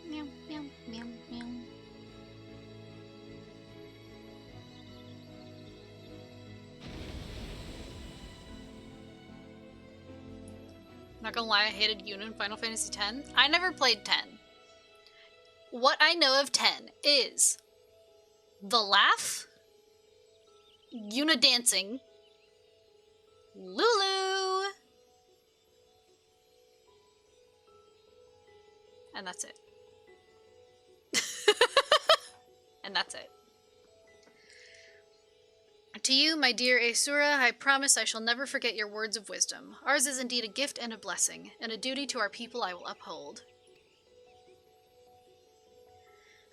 Meow, meow, meow, meow. Not gonna lie, I hated Yuna in Final Fantasy X. I never played 10. What I know of 10 is the laugh, Yuna dancing, Lulu, and that's it. And that's it. To you, my dear Asura, I promise I shall never forget your words of wisdom. Ours is indeed a gift and a blessing, and a duty to our people I will uphold.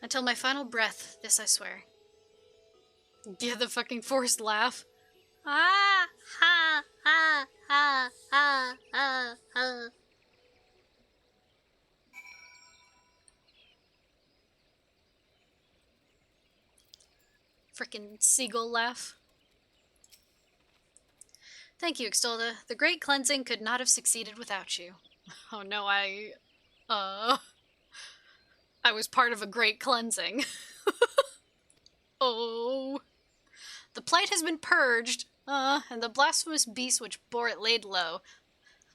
Until my final breath, this I swear. Yeah, the fucking forced laugh. Ah, ha, ha, ha, ha, ha, ha. Frickin' seagull laugh. Thank you, Extolda. The great cleansing could not have succeeded without you. Oh no, I was part of a great cleansing. Oh. The plight has been purged, and the blasphemous beast which bore it laid low.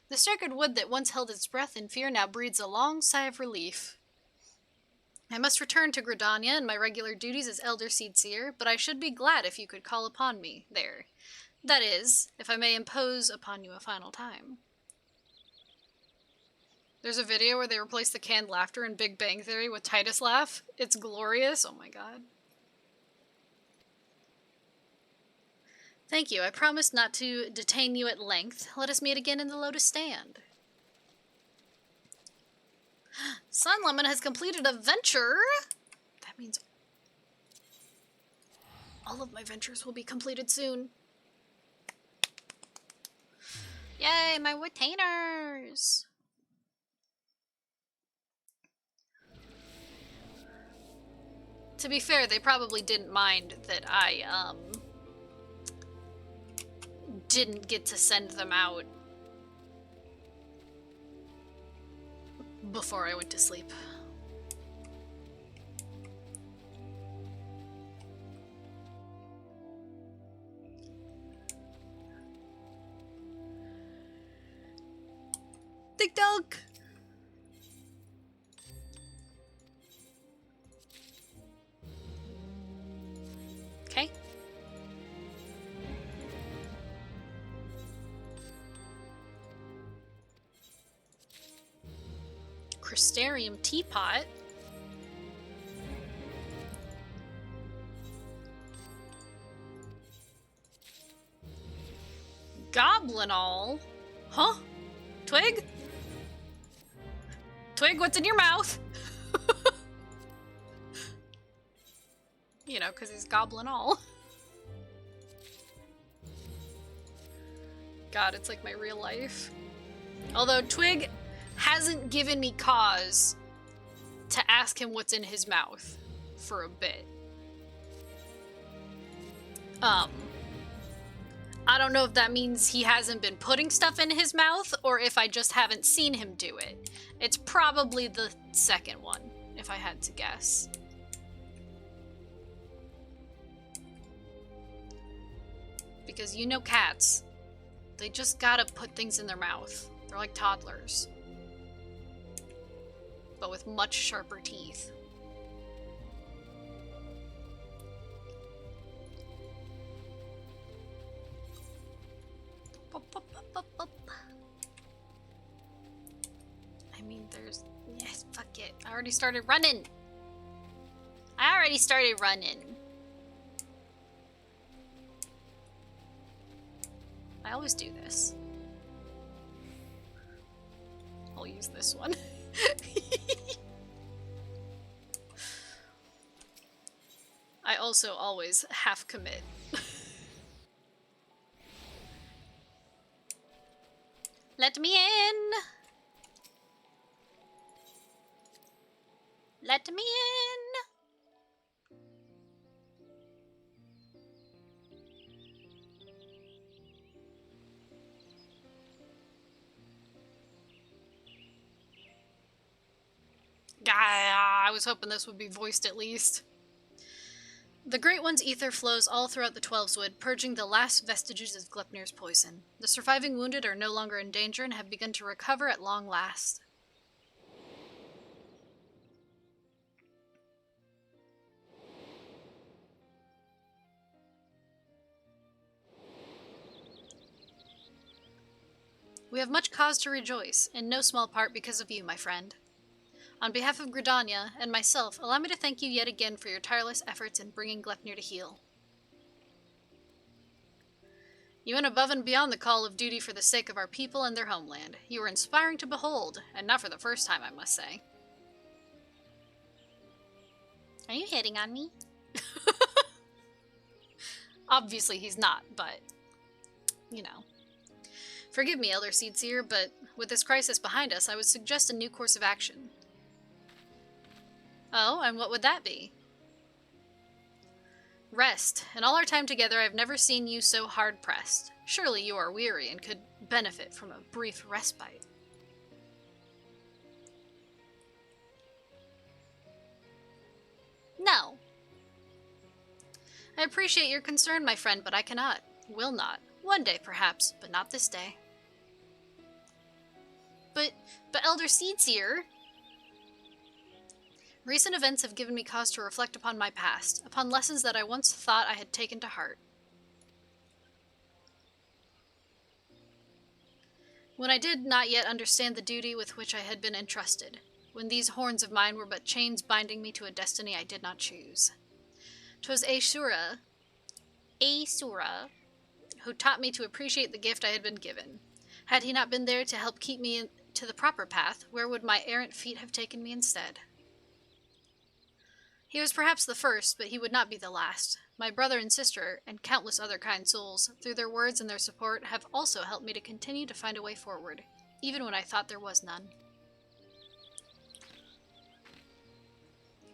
The sacred wood that once held its breath in fear now breathes a long sigh of relief. I must return to Gridania and my regular duties as Elder Seedseer, but I should be glad if you could call upon me there. That is, if I may impose upon you a final time. There's a video where they replace the canned laughter in Big Bang Theory with Titus laugh. It's glorious. Oh my god. Thank you. I promise not to detain you at length. Let us meet again in the Lotus Stand. Sun Lemon has completed a venture. That means all of my ventures will be completed soon. Yay, my retainers! To be fair, they probably didn't mind that I, didn't get to send them out before I went to sleep. Tick tock! Okay. Crystarium teapot. Goblinol. Huh? Twig? Twig, what's in your mouth? You know, because he's Goblinol. God, it's like my real life. Although Twig hasn't given me cause to ask him what's in his mouth for a bit. I don't know if that means he hasn't been putting stuff in his mouth or if I just haven't seen him do it. It's probably the second one, if I had to guess. Because you know cats, they just gotta put things in their mouth. They're like toddlers, but with much sharper teeth. I mean, there's... Yes, fuck it. I already started running. I always do this. I'll use use this one. I also always half commit. Let me in! Let me in! I was hoping this would be voiced at least. The Great One's ether flows all throughout the Twelveswood, purging the last vestiges of Gleipnir's poison. The surviving wounded are no longer in danger and have begun to recover at long last. We have much cause to rejoice, in no small part because of you, my friend. On behalf of Gridania and myself, allow me to thank you yet again for your tireless efforts in bringing Gleipnir to heal. You went above and beyond the call of duty for the sake of our people and their homeland. You were inspiring to behold, and not for the first time, I must say. Are you hitting on me? Obviously he's not, but, you know. Forgive me, Elder Seedseer, but with this crisis behind us, I would suggest a new course of action. Oh, and what would that be? Rest. In all our time together, I've never seen you so hard-pressed. Surely you are weary and could benefit from a brief respite. No. I appreciate your concern, my friend, but I cannot. Will not. One day, perhaps, but not this day. But Elder Seedseer... Recent events have given me cause to reflect upon my past, upon lessons that I once thought I had taken to heart. When I did not yet understand the duty with which I had been entrusted, when these horns of mine were but chains binding me to a destiny I did not choose. 'Twas Asura, who taught me to appreciate the gift I had been given. Had he not been there to help keep me to the proper path, where would my errant feet have taken me instead? He was perhaps the first, but he would not be the last. My brother and sister, and countless other kind souls, through their words and their support, have also helped me to continue to find a way forward, even when I thought there was none.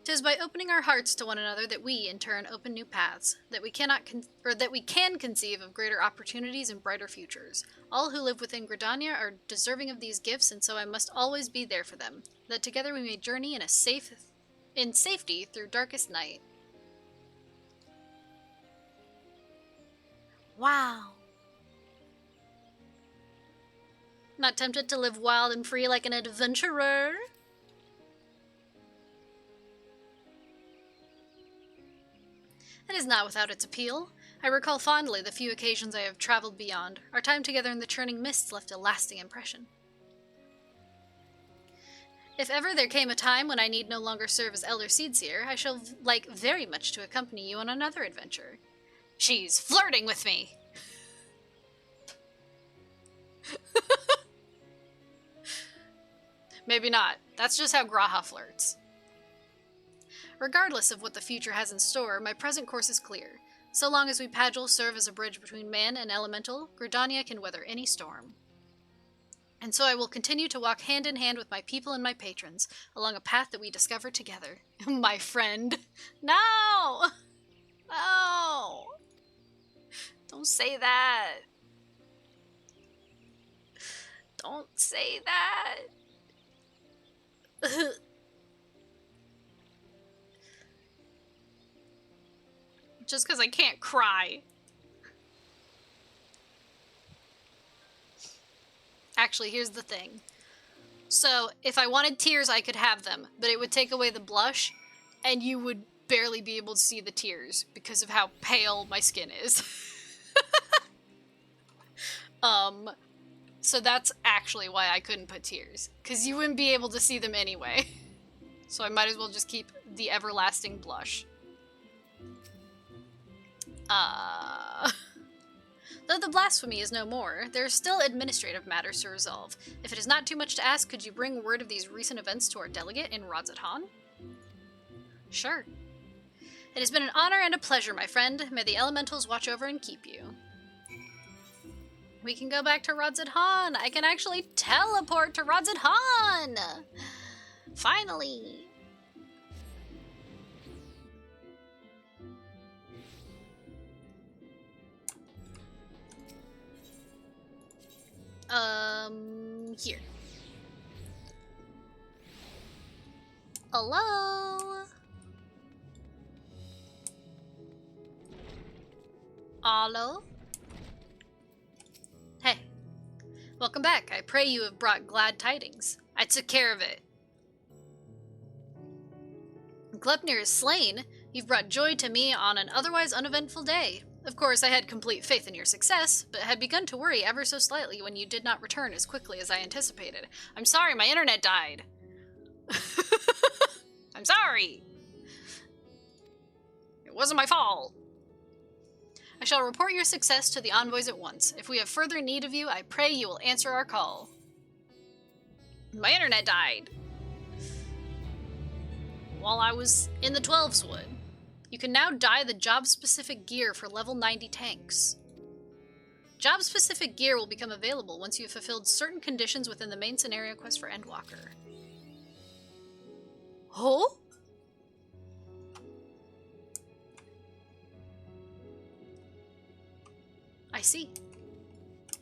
'Tis by opening our hearts to one another that we, in turn, open new paths, that we can conceive of greater opportunities and brighter futures. All who live within Gridania are deserving of these gifts, and so I must always be there for them, that together we may journey in safety through darkest night. Wow. Not tempted to live wild and free like an adventurer? It is not without its appeal. I recall fondly the few occasions I have traveled beyond. Our time together in the churning mists left a lasting impression. If ever there came a time when I need no longer serve as Elder Seedseer, I shall like very much to accompany you on another adventure. She's flirting with me! Maybe not. That's just how Graha flirts. Regardless of what the future has in store, my present course is clear. So long as we Pagel serve as a bridge between man and elemental, Gridania can weather any storm. And so I will continue to walk hand in hand with my people and my patrons, along a path that we discover together. My friend. No! No! Don't say that. Don't say that. Just because I can't cry. Actually, here's the thing. So, if I wanted tears, I could have them, but it would take away the blush, and you would barely be able to see the tears because of how pale my skin is. So that's actually why I couldn't put tears, because you wouldn't be able to see them anyway. So I might as well just keep the everlasting blush. Though the blasphemy is no more, there are still administrative matters to resolve. If it is not too much to ask, could you bring word of these recent events to our delegate in Rodzathan? Sure. It has been an honor and a pleasure, my friend. May the elementals watch over and keep you. We can go back to Rodzathan. I can actually teleport to Rodzathan! Finally! Here. Hello? Hello? Hey. Welcome back. I pray you have brought glad tidings. I took care of it. Glepnir is slain. You've brought joy to me on an otherwise uneventful day. Of course, I had complete faith in your success, but had begun to worry ever so slightly when you did not return as quickly as I anticipated. I'm sorry, my internet died. I'm sorry. It wasn't my fault. I shall report your success to the envoys at once. If we have further need of you, I pray you will answer our call. My internet died while I was in the 12's Wood. You can now dye the job-specific gear for level 90 tanks. Job-specific gear will become available once you have fulfilled certain conditions within the main scenario quest for Endwalker. Oh? I see.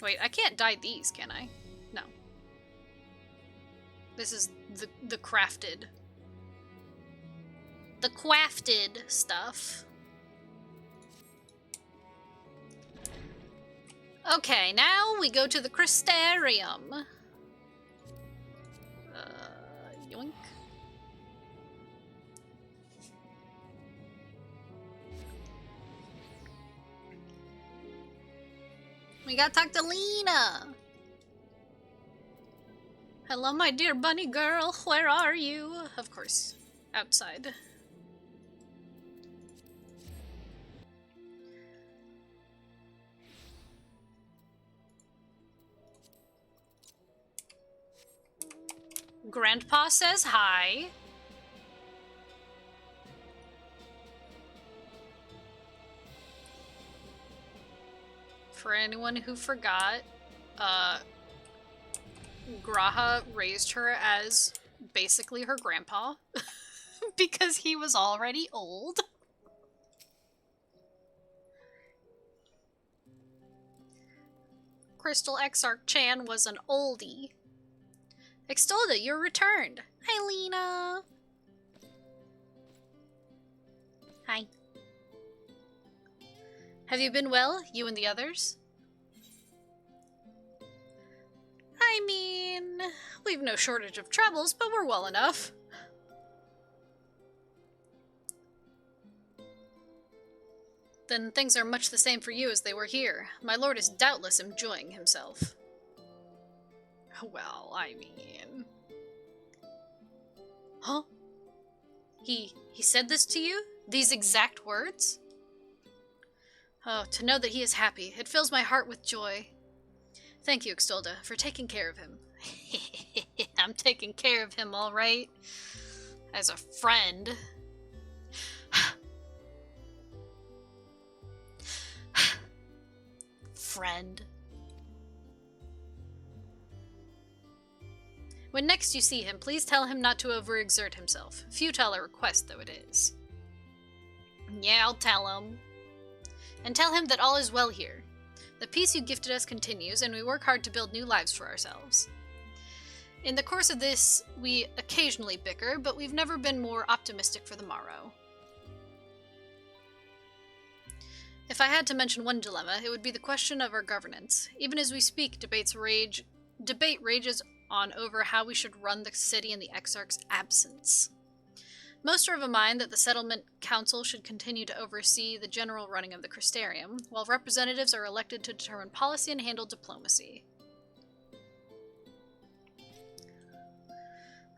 Wait, I can't dye these, can I? No. This is the crafted. The crafted stuff. Okay, now we go to the Crystarium. Yoink. We gotta talk to Lena. Hello, my dear bunny girl. Where are you? Of course, outside. Grandpa says hi. For anyone who forgot, Graha raised her as basically her grandpa because he was already old. Crystal Exarch Chan was an oldie. Extolda, you're returned. Hi, Lena. Hi. Have you been well, you and the others? I mean, we've no shortage of troubles, but we're well enough. Then things are much the same for you as they were here. My lord is doubtless enjoying himself. Well, I mean... Huh? He said this to you? These exact words? Oh, to know that he is happy. It fills my heart with joy. Thank you, Extolda, for taking care of him. I'm taking care of him, all right. As a friend. Friend. When next you see him, please tell him not to overexert himself. Futile a request though it is. Yeah, I'll tell him. And tell him that all is well here. The peace you gifted us continues, and we work hard to build new lives for ourselves. In the course of this, we occasionally bicker, but we've never been more optimistic for the morrow. If I had to mention one dilemma, it would be the question of our governance. Even as we speak, debate rages on over how we should run the city in the Exarch's absence. Most are of a mind that the Settlement Council should continue to oversee the general running of the Crystarium, while representatives are elected to determine policy and handle diplomacy.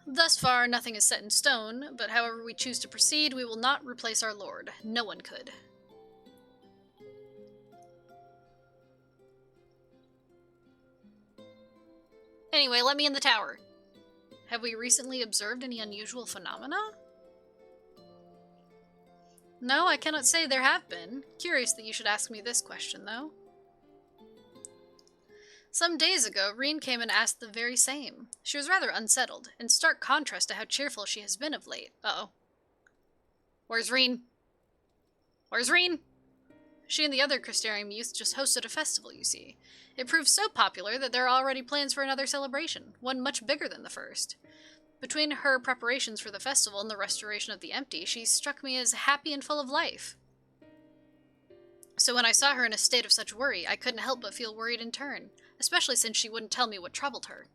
Thus far, nothing is set in stone, but however we choose to proceed, we will not replace our lord. No one could. Anyway, let me in the tower. Have we recently observed any unusual phenomena? No, I cannot say there have been. Curious that you should ask me this question, though. Some days ago, Reen came and asked the very same. She was rather unsettled, in stark contrast to how cheerful she has been of late. Uh-oh. Where's Reen? Where's Reen? She and the other Crystarium youth just hosted a festival, you see. It proved so popular that there are already plans for another celebration, one much bigger than the first. Between her preparations for the festival and the restoration of the empty, she struck me as happy and full of life. So when I saw her in a state of such worry, I couldn't help but feel worried in turn, especially since she wouldn't tell me what troubled her.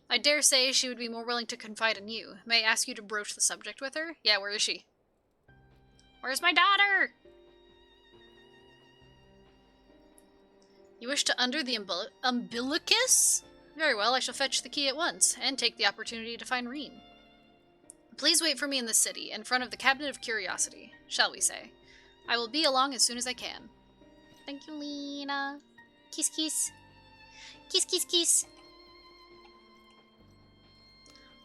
I dare say she would be more willing to confide in you. May I ask you to broach the subject with her? Yeah, where is she? Where's my daughter? You wish to undo the umbilicus? Very well, I shall fetch the key at once, and take the opportunity to find Reen. Please wait for me in the city, in front of the Cabinet of Curiosity, shall we say. I will be along as soon as I can. Thank you, Lena. Kiss, kiss. Kiss, kiss, kiss.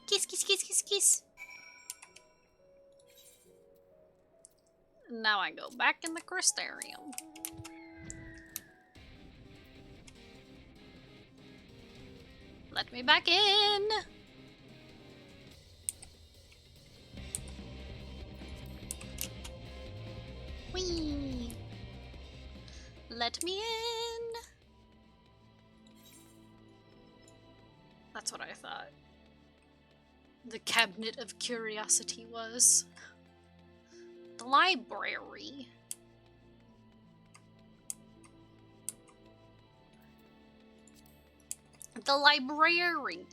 Kiss, kiss, kiss, kiss, kiss. Now I go back in the Crystarium. Let me back in! Whee! Let me in! That's what I thought. The Cabinet of Curiosity was. The library. The library.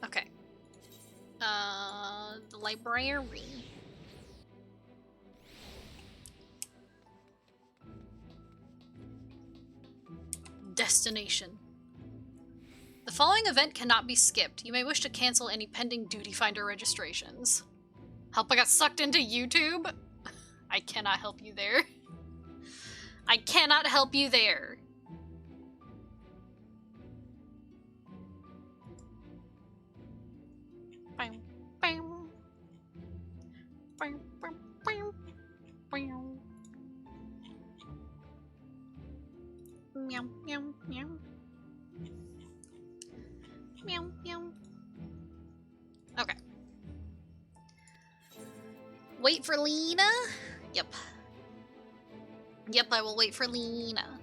Okay. The library. Destination. The following event cannot be skipped. You may wish to cancel any pending Duty Finder registrations. Help, I got sucked into YouTube? I cannot help you there. I cannot help you there. Bam, bam. Bam, bam, bam, bam. Meow, meow, meow. Meow, meow. Okay. Wait for Lena? Yep. Yep, I will wait for Lena.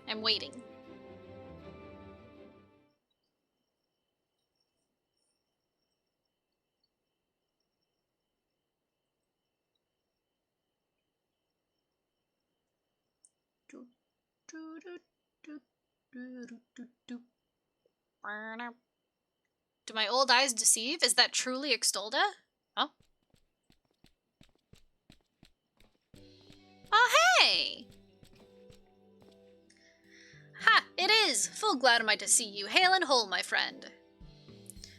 I'm waiting. Do my old eyes deceive? Is that truly Extolda? Oh. Oh, hey! Ha! It is! Full glad am I to see you, hale and whole, my friend.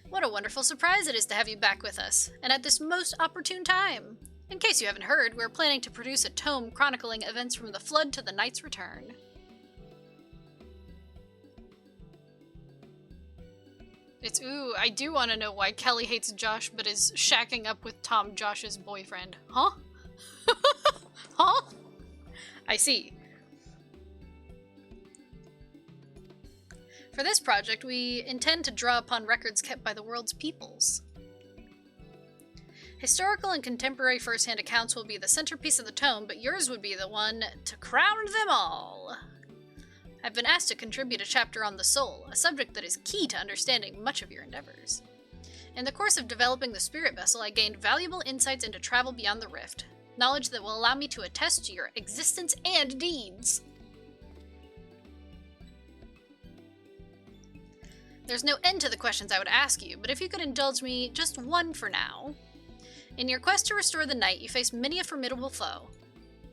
What a wonderful surprise it is to have you back with us, and at this most opportune time. In case you haven't heard, we're planning to produce a tome chronicling events from the Flood to the Knight's Return. It's, ooh, I do want to know why Kelly hates Josh but is shacking up with Tom, Josh's boyfriend. Huh? Huh? I see. For this project, we intend to draw upon records kept by the world's peoples. Historical and contemporary first-hand accounts will be the centerpiece of the tome, but yours would be the one to crown them all. I've been asked to contribute a chapter on the soul, a subject that is key to understanding much of your endeavors. In the course of developing the spirit vessel, I gained valuable insights into travel beyond the rift, knowledge that will allow me to attest to your existence and deeds. There's no end to the questions I would ask you, but if you could indulge me just one for now. In your quest to restore the night, you face many a formidable foe.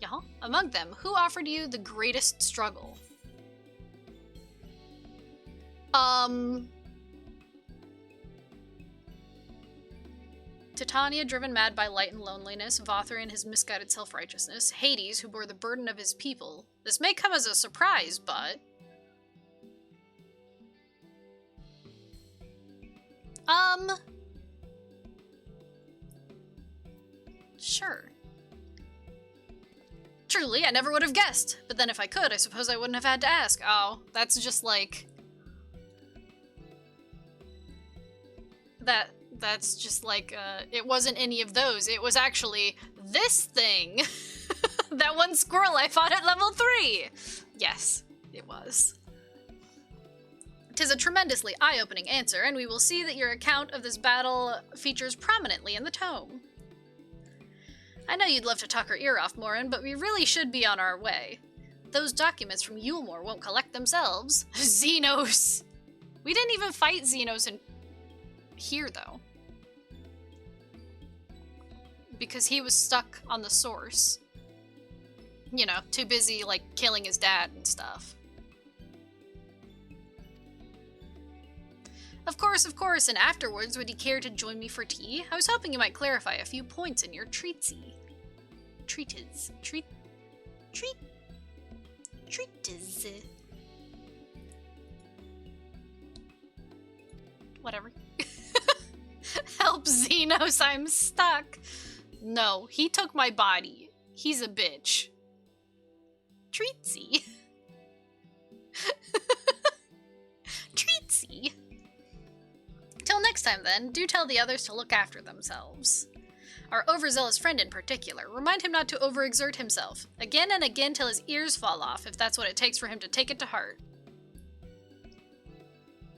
Yeah? Among them, who offered you the greatest struggle? Titania, driven mad by light and loneliness, Vothrian, his misguided self-righteousness, Hades, who bore the burden of his people. This may come as a surprise, but... Sure. Truly, I never would have guessed. But then if I could, I suppose I wouldn't have had to ask. Oh, that's just like... That's just like, it wasn't any of those. It was actually this thing. That one squirrel I fought at level 3. Yes, it was. 'Tis a tremendously eye-opening answer, and we will see that your account of this battle features prominently in the tome. I know you'd love to talk our ear off, Morin, but we really should be on our way. Those documents from Yulmore won't collect themselves. Xenos! We didn't even fight Xenos in here, though. Because he was stuck on the source. You know, too busy, like, killing his dad and stuff. Of course, and afterwards, would you care to join me for tea? I was hoping you might clarify a few points in your treatise. Whatever. Help, Xenos, I'm stuck. No, he took my body. He's a bitch. Treatsy. Treatsy. Till next time, then, do tell the others to look after themselves. Our overzealous friend in particular, remind him not to overexert himself, again and again till his ears fall off, if that's what it takes for him to take it to heart.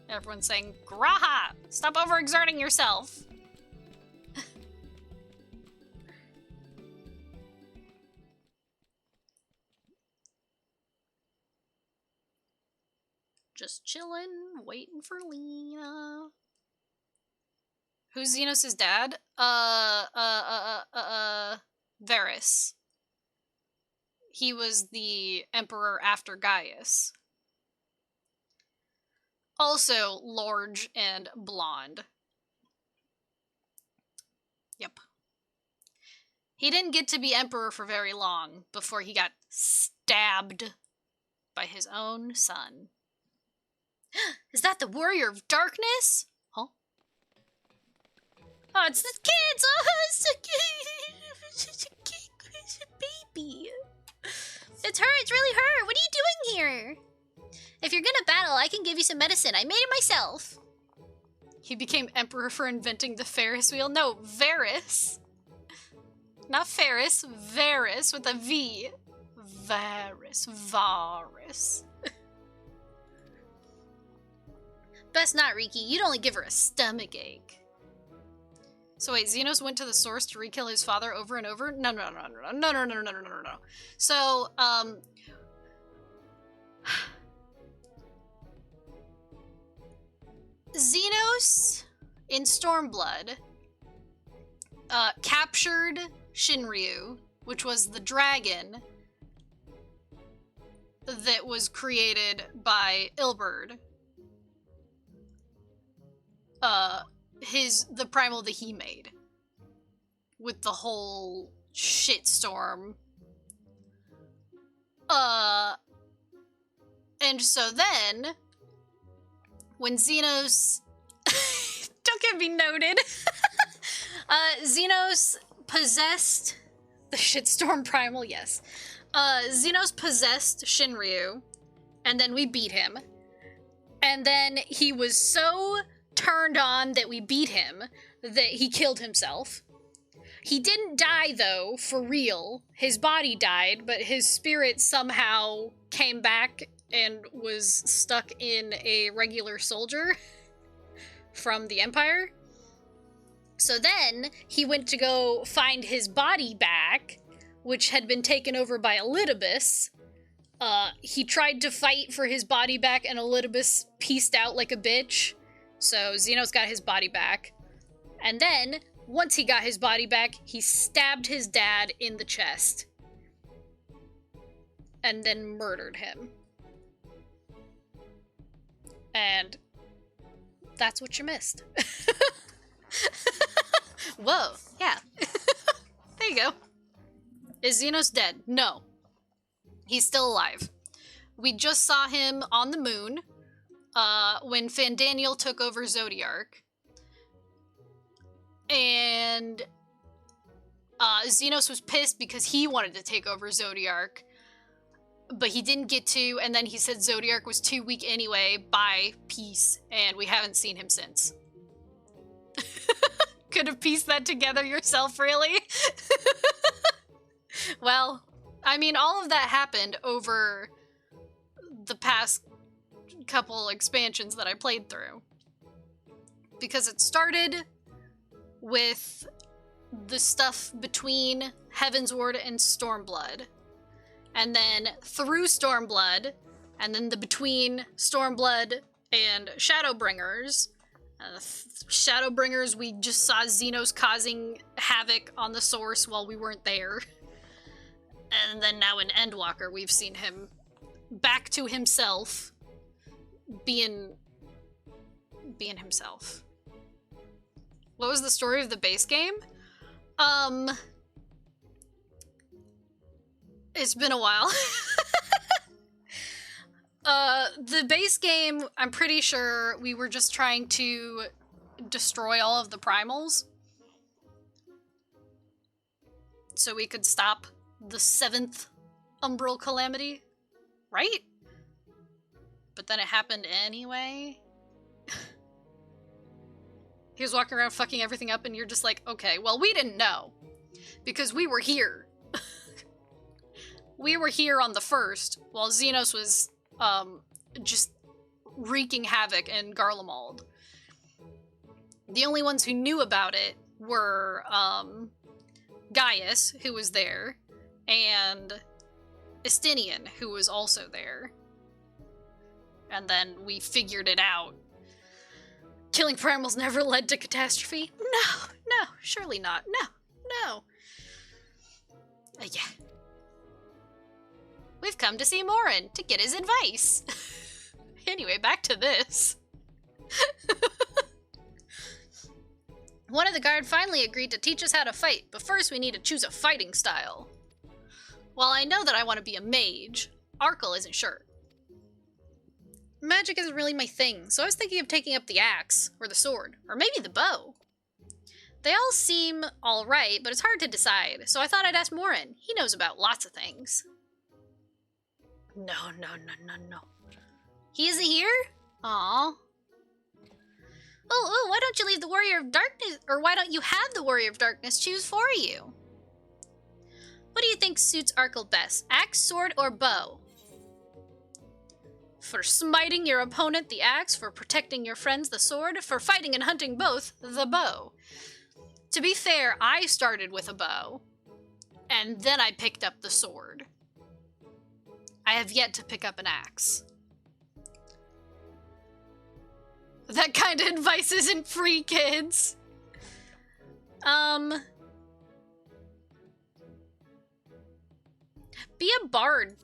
Everyone's saying, Graha! Stop overexerting yourself! Just chillin', waiting for Lena. Who's Xenos' dad? Varys. He was the emperor after Gaius. Also large and blonde. Yep. He didn't get to be emperor for very long before he got stabbed by his own son. Is that the Warrior of Darkness? Huh? Oh, it's the kids! Oh, it's a baby. It's her, it's really her. What are you doing here? If you're gonna battle, I can give you some medicine. I made it myself. He became emperor for inventing the Ferris wheel. No, Varys. Not Ferris, Varys with a V. Varys. Best not, Riki. You'd only give her a stomachache. So wait, Xenos went to the source to re-kill his father over and over? No. So, Xenos in Stormblood captured Shinryu, which was the dragon that was created by Ilberd. The primal that he made. With the whole shitstorm. And so then, when Xenos... Don't get me noted. Xenos possessed... The shitstorm primal, yes. Xenos possessed Shinryu, and then we beat him. And then he was so turned on that we beat him that he killed himself. He didn't die, though, for real. His body died, but his spirit somehow came back and was stuck in a regular soldier from the Empire. So then he went to go find his body back, which had been taken over by Elidibus. He tried to fight for his body back, and Elidibus pieced out like a bitch. So Xenos got his body back. And then, once he got his body back, he stabbed his dad in the chest. And then murdered him. And that's what you missed. Whoa, yeah. There you go. Is Xenos dead? No. He's still alive. We just saw him on the moon when Fandaniel took over Zodiark. And Xenos was pissed because he wanted to take over Zodiark, but he didn't get to, and then he said Zodiark was too weak anyway. Bye, peace. And we haven't seen him since. Could have pieced that together yourself, really? Well, I mean, all of that happened over the past couple expansions that I played through. Because it started with the stuff between Heavensward and Stormblood. And then through Stormblood, and then the between Stormblood and Shadowbringers. Shadowbringers, we just saw Xenos causing havoc on the Source while we weren't there. And then now in Endwalker, we've seen him back to himself, being himself. What was the story of the base game? It's been a while. The base game, I'm pretty sure we were just trying to destroy all of the primals so we could stop the 7th Umbral Calamity, right? But then it happened anyway. He was walking around fucking everything up and you're just like, okay, well, we didn't know. Because we were here. We were here on the 1st, while Xenos was, just wreaking havoc in Garlemald. The only ones who knew about it were, Gaius, who was there, and Estinian, who was also there. And then we figured it out. Killing primals never led to catastrophe? No, surely not. No. Yeah. We've come to see Morin to get his advice. Anyway, back to this. One of the guard finally agreed to teach us how to fight, but first we need to choose a fighting style. While I know that I want to be a mage, Arkle isn't sure. Magic isn't really my thing, so I was thinking of taking up the axe, or the sword, or maybe the bow. They all seem alright, but it's hard to decide, so I thought I'd ask Morin. He knows about lots of things. No. He isn't here? Aww. Oh, why don't you leave the Warrior of Darkness, or why don't you have the Warrior of Darkness choose for you? What do you think suits Arkle best? Axe, sword, or bow? For smiting your opponent, the axe. For protecting your friends, the sword. For fighting and hunting both, the bow. To be fair, I started with a bow, and then I picked up the sword. I have yet to pick up an axe. That kind of advice isn't free, kids. Be a bard.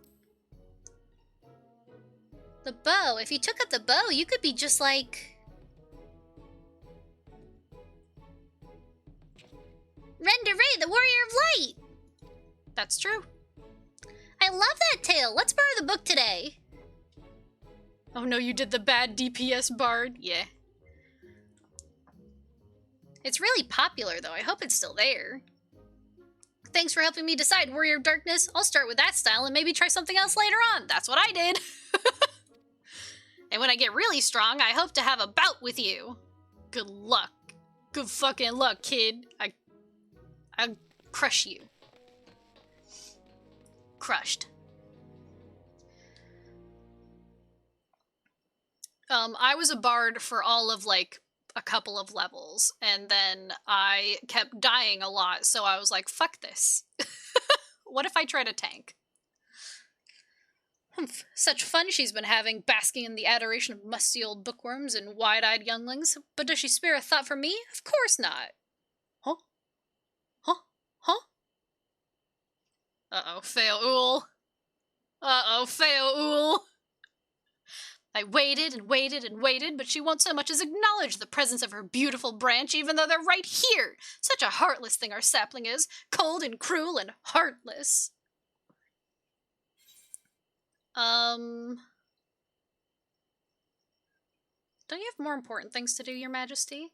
The bow. If you took up the bow, you could be just like... Renderay, the Warrior of Light! That's true. I love that tale. Let's borrow the book today. Oh no, you did the bad DPS bard. Yeah. It's really popular, though. I hope it's still there. Thanks for helping me decide, Warrior of Darkness. I'll start with that style and maybe try something else later on. That's what I did. And when I get really strong, I hope to have a bout with you. Good luck. Good fucking luck, kid. I'll crush you. Crushed. I was a bard for all of, like, a couple of levels, and then I kept dying a lot, so I was like, fuck this. What if I try to tank? Humph, such fun she's been having, basking in the adoration of musty old bookworms and wide-eyed younglings, but does she spare a thought for me? Of course not. Huh? Uh-oh, fail ool. I waited and waited and waited, but she won't so much as acknowledge the presence of her beautiful branch, even though they're right here. Such a heartless thing our sapling is. Cold and cruel and heartless. Don't you have more important things to do, Your Majesty?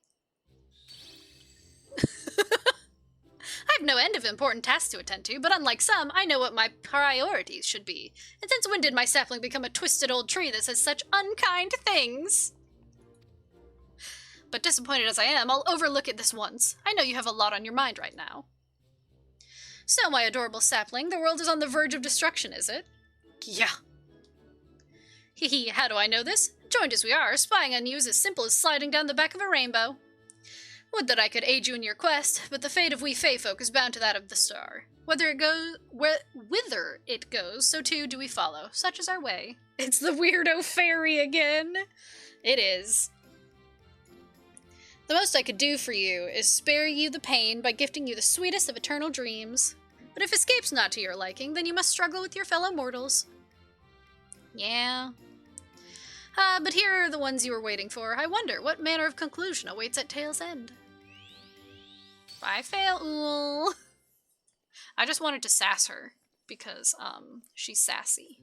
I have no end of important tasks to attend to, but unlike some, I know what my priorities should be. And since when did my sapling become a twisted old tree that says such unkind things? But disappointed as I am, I'll overlook it this once. I know you have a lot on your mind right now. So, my adorable sapling, the world is on the verge of destruction, is it? Yeah. Hee, how do I know this? Joined as we are, spying on you is as simple as sliding down the back of a rainbow. Would that I could aid you in your quest, but the fate of we Fae folk is bound to that of the star. Whither it goes, so too do we follow. Such is our way. It's the weirdo fairy again. It is. The most I could do for you is spare you the pain by gifting you the sweetest of eternal dreams. But if escape's not to your liking, then you must struggle with your fellow mortals. Yeah. But here are the ones you were waiting for. I wonder what manner of conclusion awaits at Tale's End. Bye, Fail. I just wanted to sass her because, she's sassy.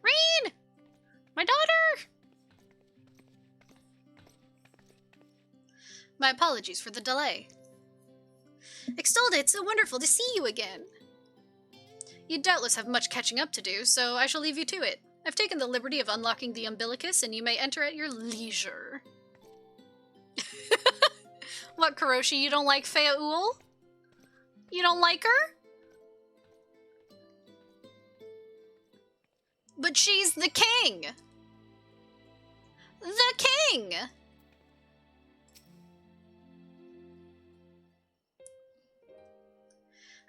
Reen! My daughter! My apologies for the delay. Extolda, it's so wonderful to see you again. You doubtless have much catching up to do, so I shall leave you to it. I've taken the liberty of unlocking the umbilicus, and you may enter at your leisure. What, Kuroshi, you don't like Fayaul? You don't like her? But she's the king! The king!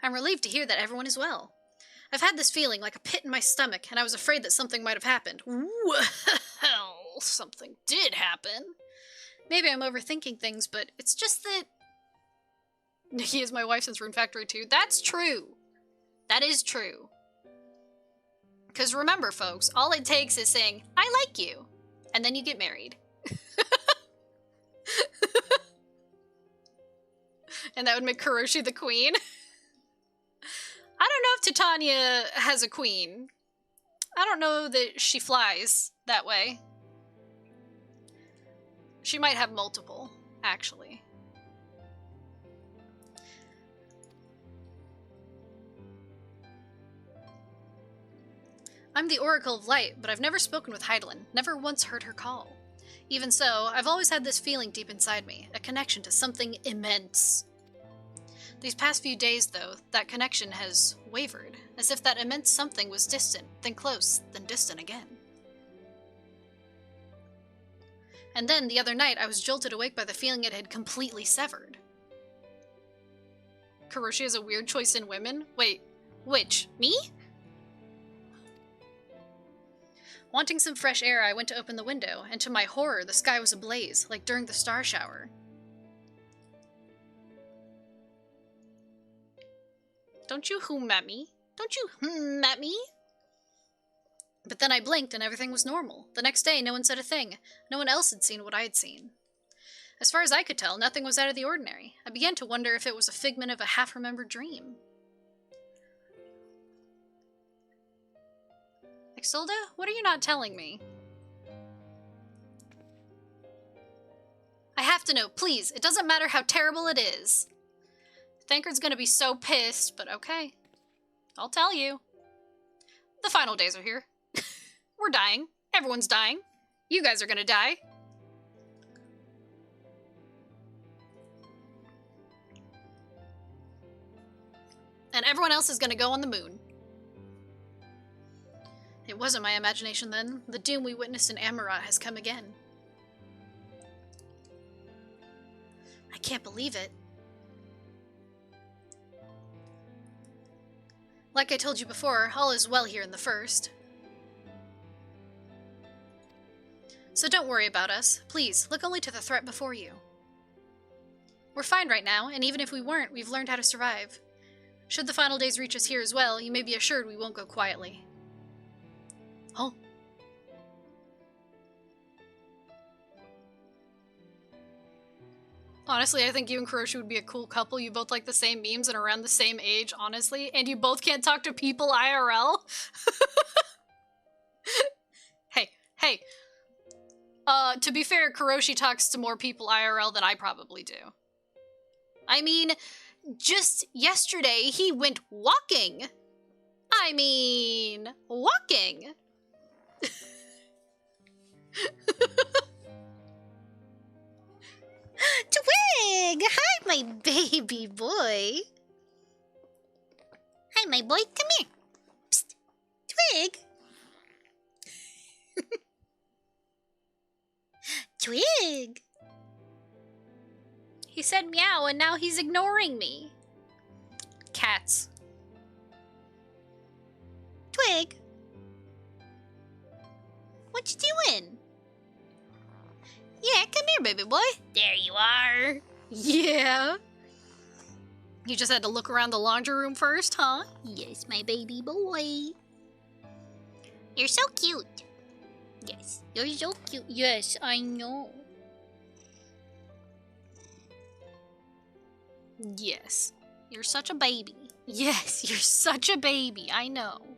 I'm relieved to hear that everyone is well. I've had this feeling like a pit in my stomach, and I was afraid that something might have happened. Well, something did happen. Maybe I'm overthinking things, but it's just that... Nikki is my wife since Rune Factory 2. That's true. That is true. Because remember, folks, all it takes is saying, I like you, and then you get married. And that would make Kuroshi the queen. I don't know if Titania has a queen. I don't know that she flies that way. She might have multiple, actually. I'm the Oracle of Light, but I've never spoken with Heidelin, never once heard her call. Even so, I've always had this feeling deep inside me, a connection to something immense. These past few days, though, that connection has wavered, as if that immense something was distant, then close, then distant again. And then, the other night, I was jolted awake by the feeling it had completely severed. Kuroshi has a weird choice in women? Wait, which? Me? Wanting some fresh air, I went to open the window, and to my horror, the sky was ablaze, like during the star shower. Don't you whom at me? Don't you at me? But then I blinked and everything was normal. The next day, no one said a thing. No one else had seen what I had seen. As far as I could tell, nothing was out of the ordinary. I began to wonder if it was a figment of a half-remembered dream. Exilda, what are you not telling me? I have to know, please. It doesn't matter how terrible it is. Thancred's gonna be so pissed, but okay. I'll tell you. The final days are here. We're dying. Everyone's dying. You guys are gonna die. And everyone else is gonna go on the moon. It wasn't my imagination then. The doom we witnessed in Amarat has come again. I can't believe it. Like I told you before, all is well here in the first. So don't worry about us. Please, look only to the threat before you. We're fine right now, and even if we weren't, we've learned how to survive. Should the final days reach us here as well, you may be assured we won't go quietly. Oh. Honestly, I think you and Kuroshi would be a cool couple. You both like the same memes and around the same age, honestly. And you both can't talk to people IRL. Hey. To be fair, Kuroshi talks to more people IRL than I probably do. I mean, just yesterday, he went walking. I mean, walking. Twig! Hi, my baby boy. Hi, my boy. Come here. Psst. Twig. Twig. He said meow and now he's ignoring me. Cats. Twig. What you doing? Yeah, come here, baby boy. There you are. Yeah. You just had to look around the laundry room first, huh? Yes, my baby boy. You're so cute. Yes, you're so cute. Yes, I know. Yes, you're such a baby. Yes, you're such a baby. I know.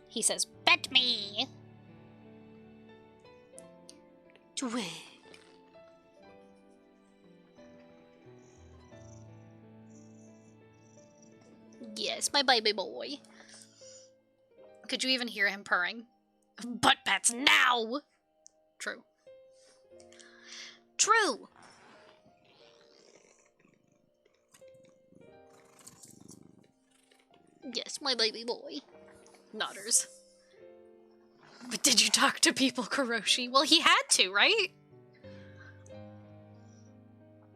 He says, pet me. Twig. Yes, my baby boy. Could you even hear him purring? Butt pats now! True. True! Yes, my baby boy. Nodders. But did you talk to people, Kuroshi? Well, he had to, right?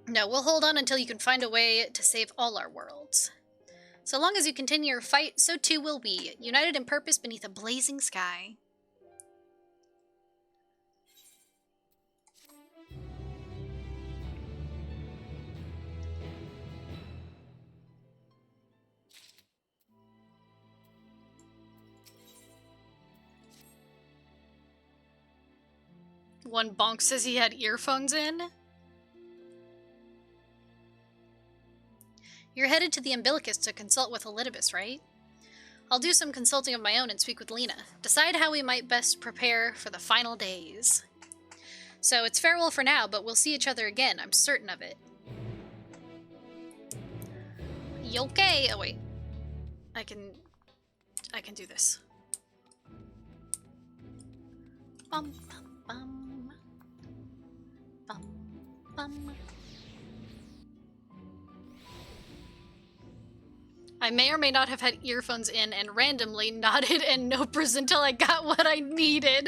No, we'll hold on until you can find a way to save all our worlds. So long as you continue your fight, so too will we, united in purpose beneath a blazing sky. One bonk says he had earphones in. You're headed to the umbilicus to consult with Elidibus, right? I'll do some consulting of my own and speak with Lena. Decide how we might best prepare for the final days. So it's farewell for now, but we'll see each other again, I'm certain of it. You okay? Oh wait. I can do this. Bum bum bum. Bum bum. I may or may not have had earphones in and randomly nodded and nopers until I got what I needed.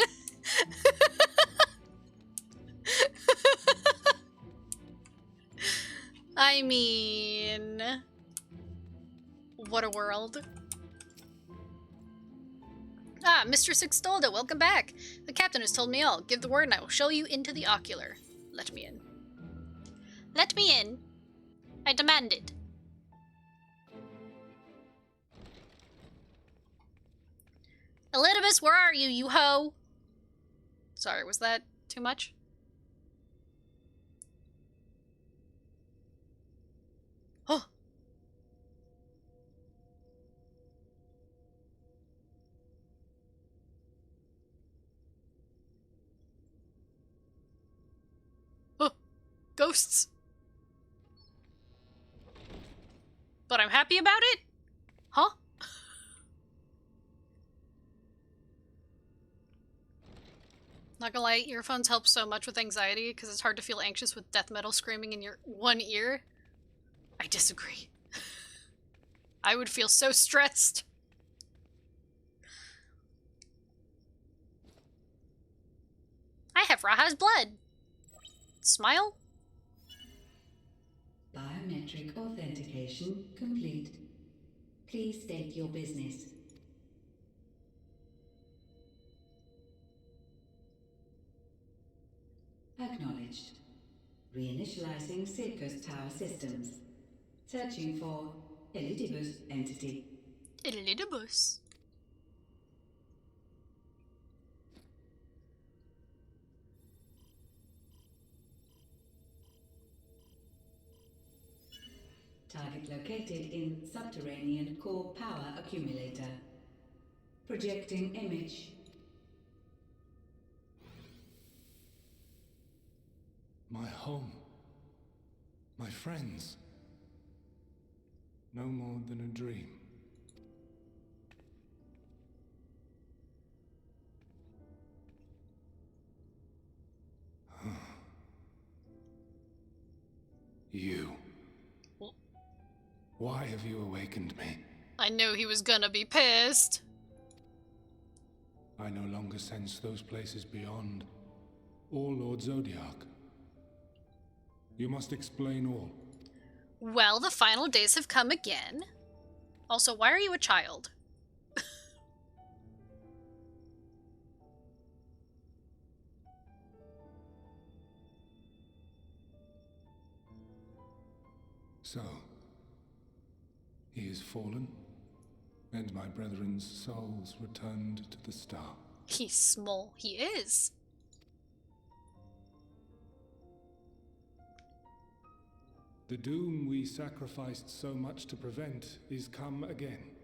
I mean... what a world. Ah, Mr. Sixtolda, welcome back. The captain has told me all. Give the word and I will show you into the ocular. Let me in. Let me in. I demand it. Elidibus, where are you, you hoe? Sorry, was that too much? Oh. Oh. Ghosts. But I'm happy about it? Huh? Not gonna lie, earphones help so much with anxiety because it's hard to feel anxious with death metal screaming in your one ear. I disagree. I would feel so stressed. I have Raha's blood. Smile? Biometric authentication complete. Please state your business. Acknowledged. Reinitializing Circus Tower systems. Searching for Elidibus entity. Elidibus. site located in subterranean core power accumulator. Projecting image. My home. My friends. No more than a dream. You. Why have you awakened me? I knew he was gonna be pissed. I no longer sense those places beyond, or Lord Zodiac. You must explain all. Well, the final days have come again. Also, why are you a child? So, he is fallen, and my brethren's souls returned to the star. He's small. He is. The doom we sacrificed so much to prevent is come again.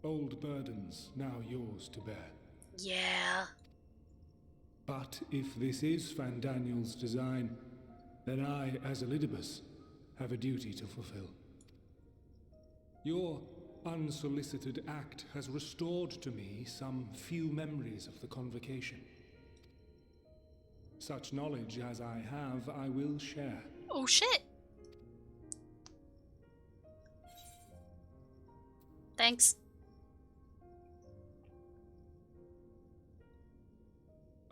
Old burdens now yours to bear. Yeah. But if this is Fandaniel's design, then I, as Elidibus, have a duty to fulfill. Your unsolicited act has restored to me some few memories of the convocation. Such knowledge as I have, I will share. Oh shit. Thanks.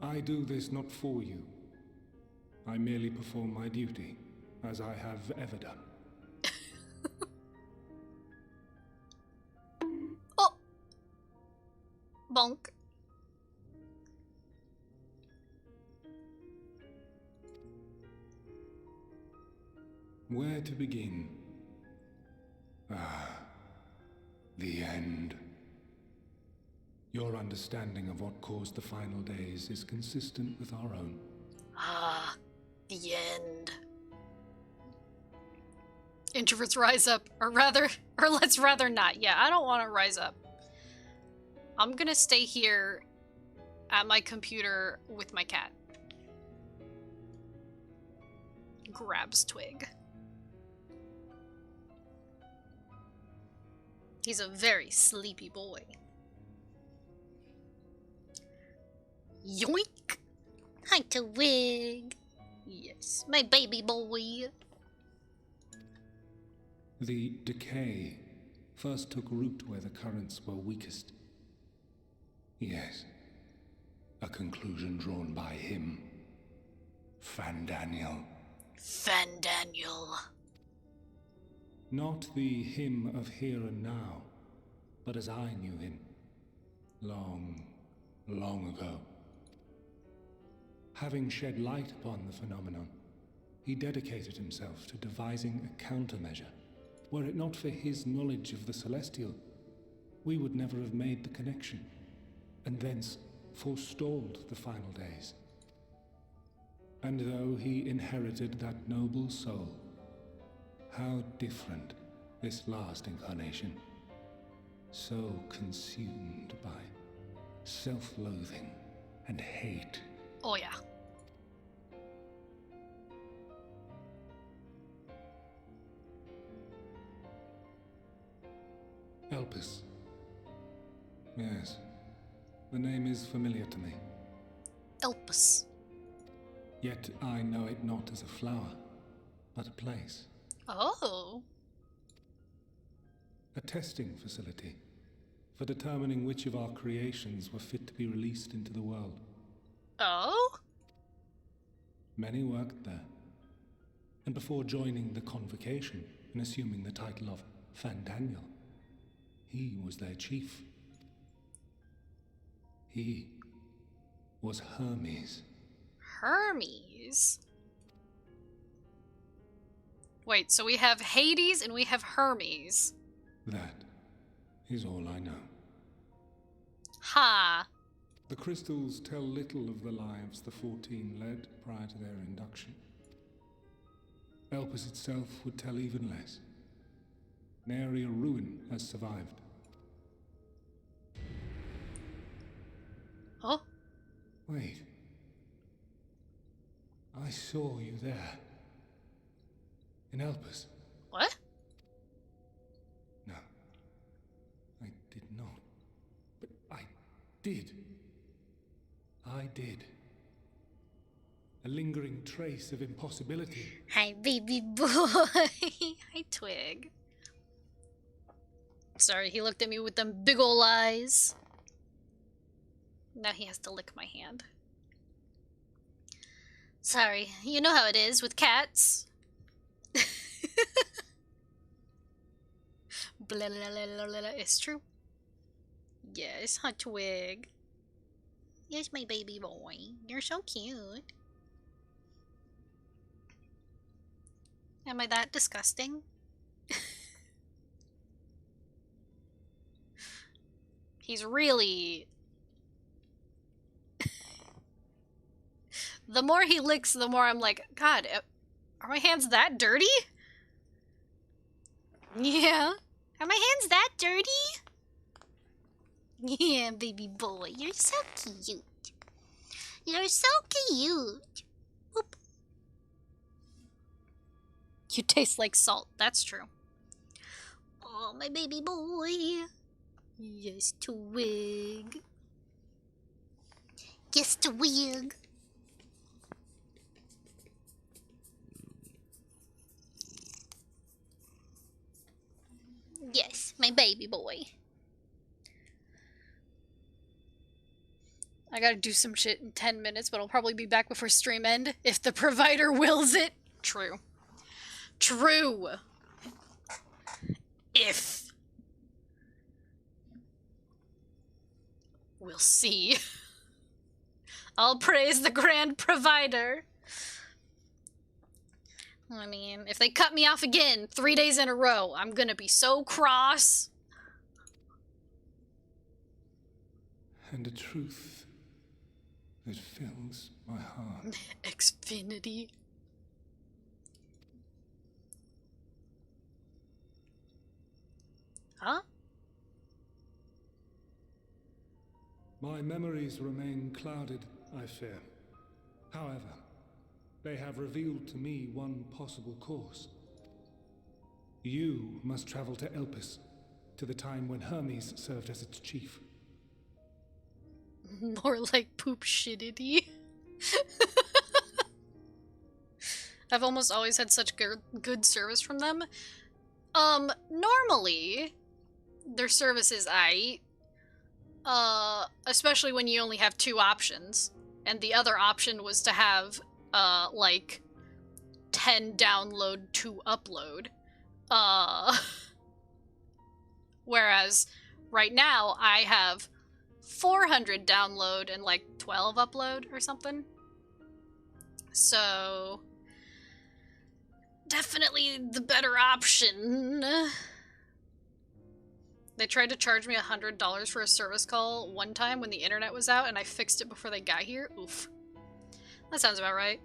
I do this not for you. I merely perform my duty, as I have ever done. Oh! Bonk. Where to begin? The end. Your understanding of what caused the final days is consistent with our own. Ah, the end. Introverts rise up, or let's rather not. Yeah, I don't want to rise up. I'm gonna stay here at my computer with my cat. Grabs twig. He's a very sleepy boy. Yoink! Hi, Twig. Yes, my baby boy. The decay first took root where the currents were weakest. Yes, a conclusion drawn by him, Fandaniel. Fandaniel. Not the him of here and now, but as I knew him, long, long ago. Having shed light upon the phenomenon, he dedicated himself to devising a countermeasure. Were it not for his knowledge of the celestial, we would never have made the connection, and thence forestalled the final days. And though he inherited that noble soul, how different this last incarnation, so consumed by self-loathing and hate. Oh yeah. Elpis. Yes, the name is familiar to me. Elpis. Yet I know it not as a flower, but a place. Oh. A testing facility for determining which of our creations were fit to be released into the world. Oh? Many worked there, and before joining the convocation and assuming the title of Fandaniel, he was their chief. He was Hermes. Hermes? Wait, so we have Hades and we have Hermes. That is all I know. Ha! The crystals tell little of the lives the 14 led prior to their induction. Elpis itself would tell even less. An aerial ruin has survived. Oh? Wait. I saw you there. In Elpis. What? No. I did not. But I did. I did. A lingering trace of impossibility. Hi, baby boy. Hi, Twig. Sorry, he looked at me with them big ol' eyes. Now he has to lick my hand. Sorry, you know how it is with cats. Blah, blah, blah, blah, blah. It's true. Yes, huh, Twig. Yes, my baby boy. You're so cute. Am I that disgusting? He's really... The more he licks, the more I'm like, God, are my hands that dirty? Yeah. Are my hands that dirty? Yeah, baby boy, you're so cute. You're so cute. Oop. You taste like salt, that's true. Oh, my baby boy. Yes, Twig. Yes, Twig. Yes, my baby boy. I gotta do some shit in 10 minutes, but I'll probably be back before stream end if the provider wills it. True. True. If. We'll see. I'll praise the grand provider. I mean, if they cut me off again 3 days in a row, I'm gonna be so cross. And a truth that fills my heart. Xfinity. Huh? My memories remain clouded, I fear. However, they have revealed to me one possible course. You must travel to Elpis, to the time when Hermes served as its chief. More like poop shitty. I've almost always had such good service from them. Normally, their service is aight. Especially when you only have 2 options. And the other option was to have, like, 10 download, 2 upload. Whereas, right now, I have 400 download and, like, 12 upload or something. So... definitely the better option. They tried to charge me $100 for a service call one time when the internet was out, and I fixed it before they got here. Oof. That sounds about right.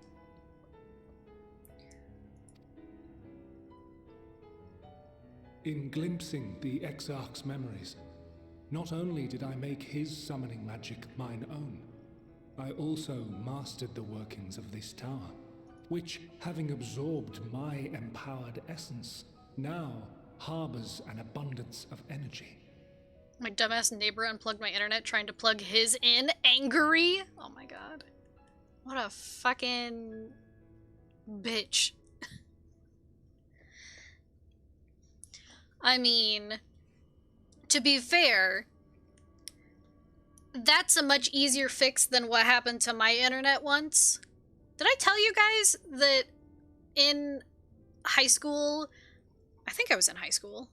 In glimpsing the Exarch's memories, not only did I make his summoning magic mine own, I also mastered the workings of this tower, which, having absorbed my empowered essence, now harbors an abundance of energy. My dumbass neighbor unplugged my internet trying to plug his in. Angry? Oh my god. What a fucking bitch. I mean, to be fair, that's a much easier fix than what happened to my internet once. Did I tell you guys that in high school, I think I was in high school,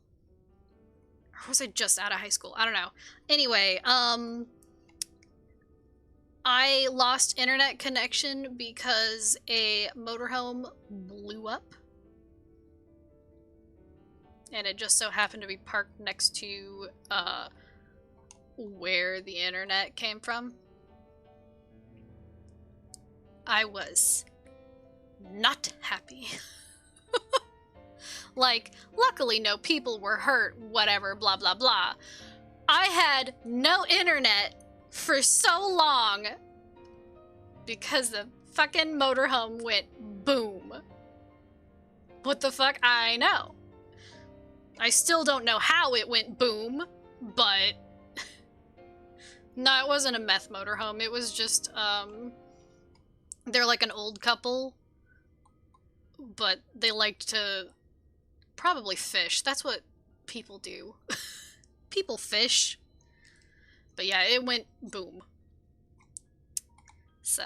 or was I just out of high school? I don't know. Anyway, I lost internet connection because a motorhome blew up. And it just so happened to be parked next to, where the internet came from. I was not happy. Like, luckily no people were hurt, whatever, blah, blah, blah. I had no internet for so long because the fucking motorhome went boom. What the fuck? I know. I still don't know how it went boom, but... No, it wasn't a meth motorhome. It was just, they're like an old couple, but they liked to probably fish. That's what people do. People fish. But yeah, it went boom. So.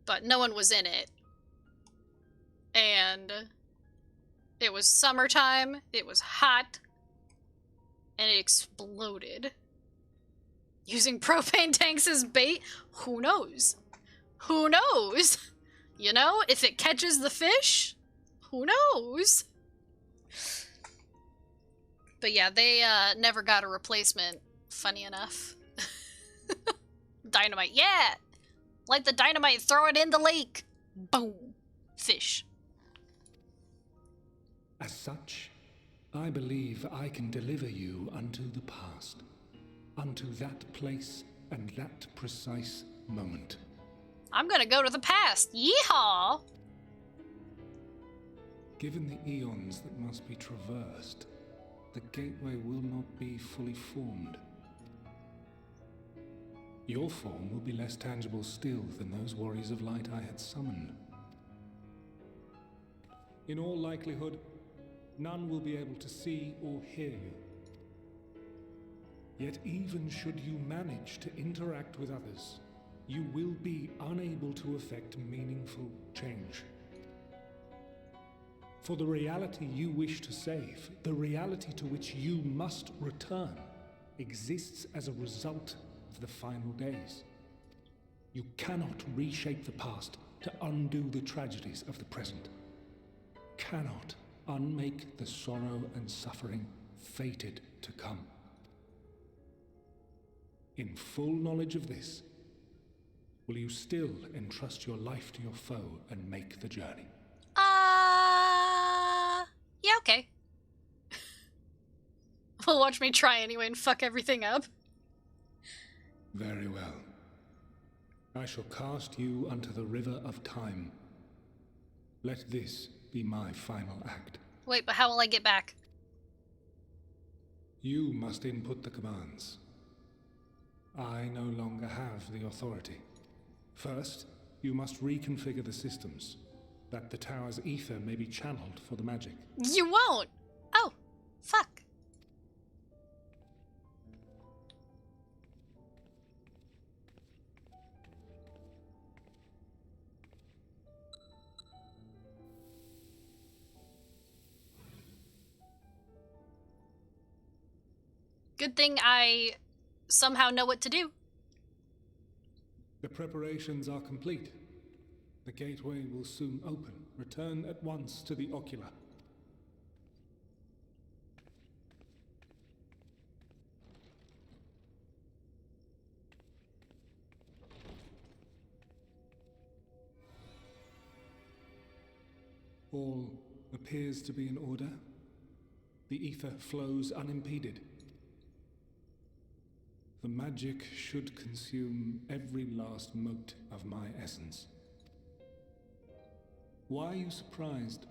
But no one was in it. And it was summertime, it was hot, and it exploded. Using propane tanks as bait? Who knows? Who knows? You know, if it catches the fish, who knows? But yeah, they never got a replacement, funny enough. Dynamite, yeah! Light the dynamite, throw it in the lake! Boom! Fish. As such, I believe I can deliver you unto the past, unto that place and that precise moment. I'm gonna go to the past. Yeehaw! Given the eons that must be traversed, the gateway will not be fully formed. Your form will be less tangible still than those warriors of light I had summoned. In all likelihood, none will be able to see or hear you. Yet even should you manage to interact with others, you will be unable to effect meaningful change. For the reality you wish to save, the reality to which you must return, exists as a result of the final days. You cannot reshape the past to undo the tragedies of the present. Cannot unmake the sorrow and suffering fated to come. In full knowledge of this, will you still entrust your life to your foe and make the journey? Yeah, okay. Well, watch me try anyway and fuck everything up. Very well. I shall cast you unto the river of time. Let this be my final act. Wait, but how will I get back? You must input the commands. I no longer have the authority. First, you must reconfigure the systems, that the tower's ether may be channeled for the magic. You won't! Oh, fuck. Good thing I somehow know what to do. The preparations are complete. The gateway will soon open. Return at once to the ocular. All appears to be in order. The ether flows unimpeded. The magic should consume every last mote of my essence. Why are you surprised?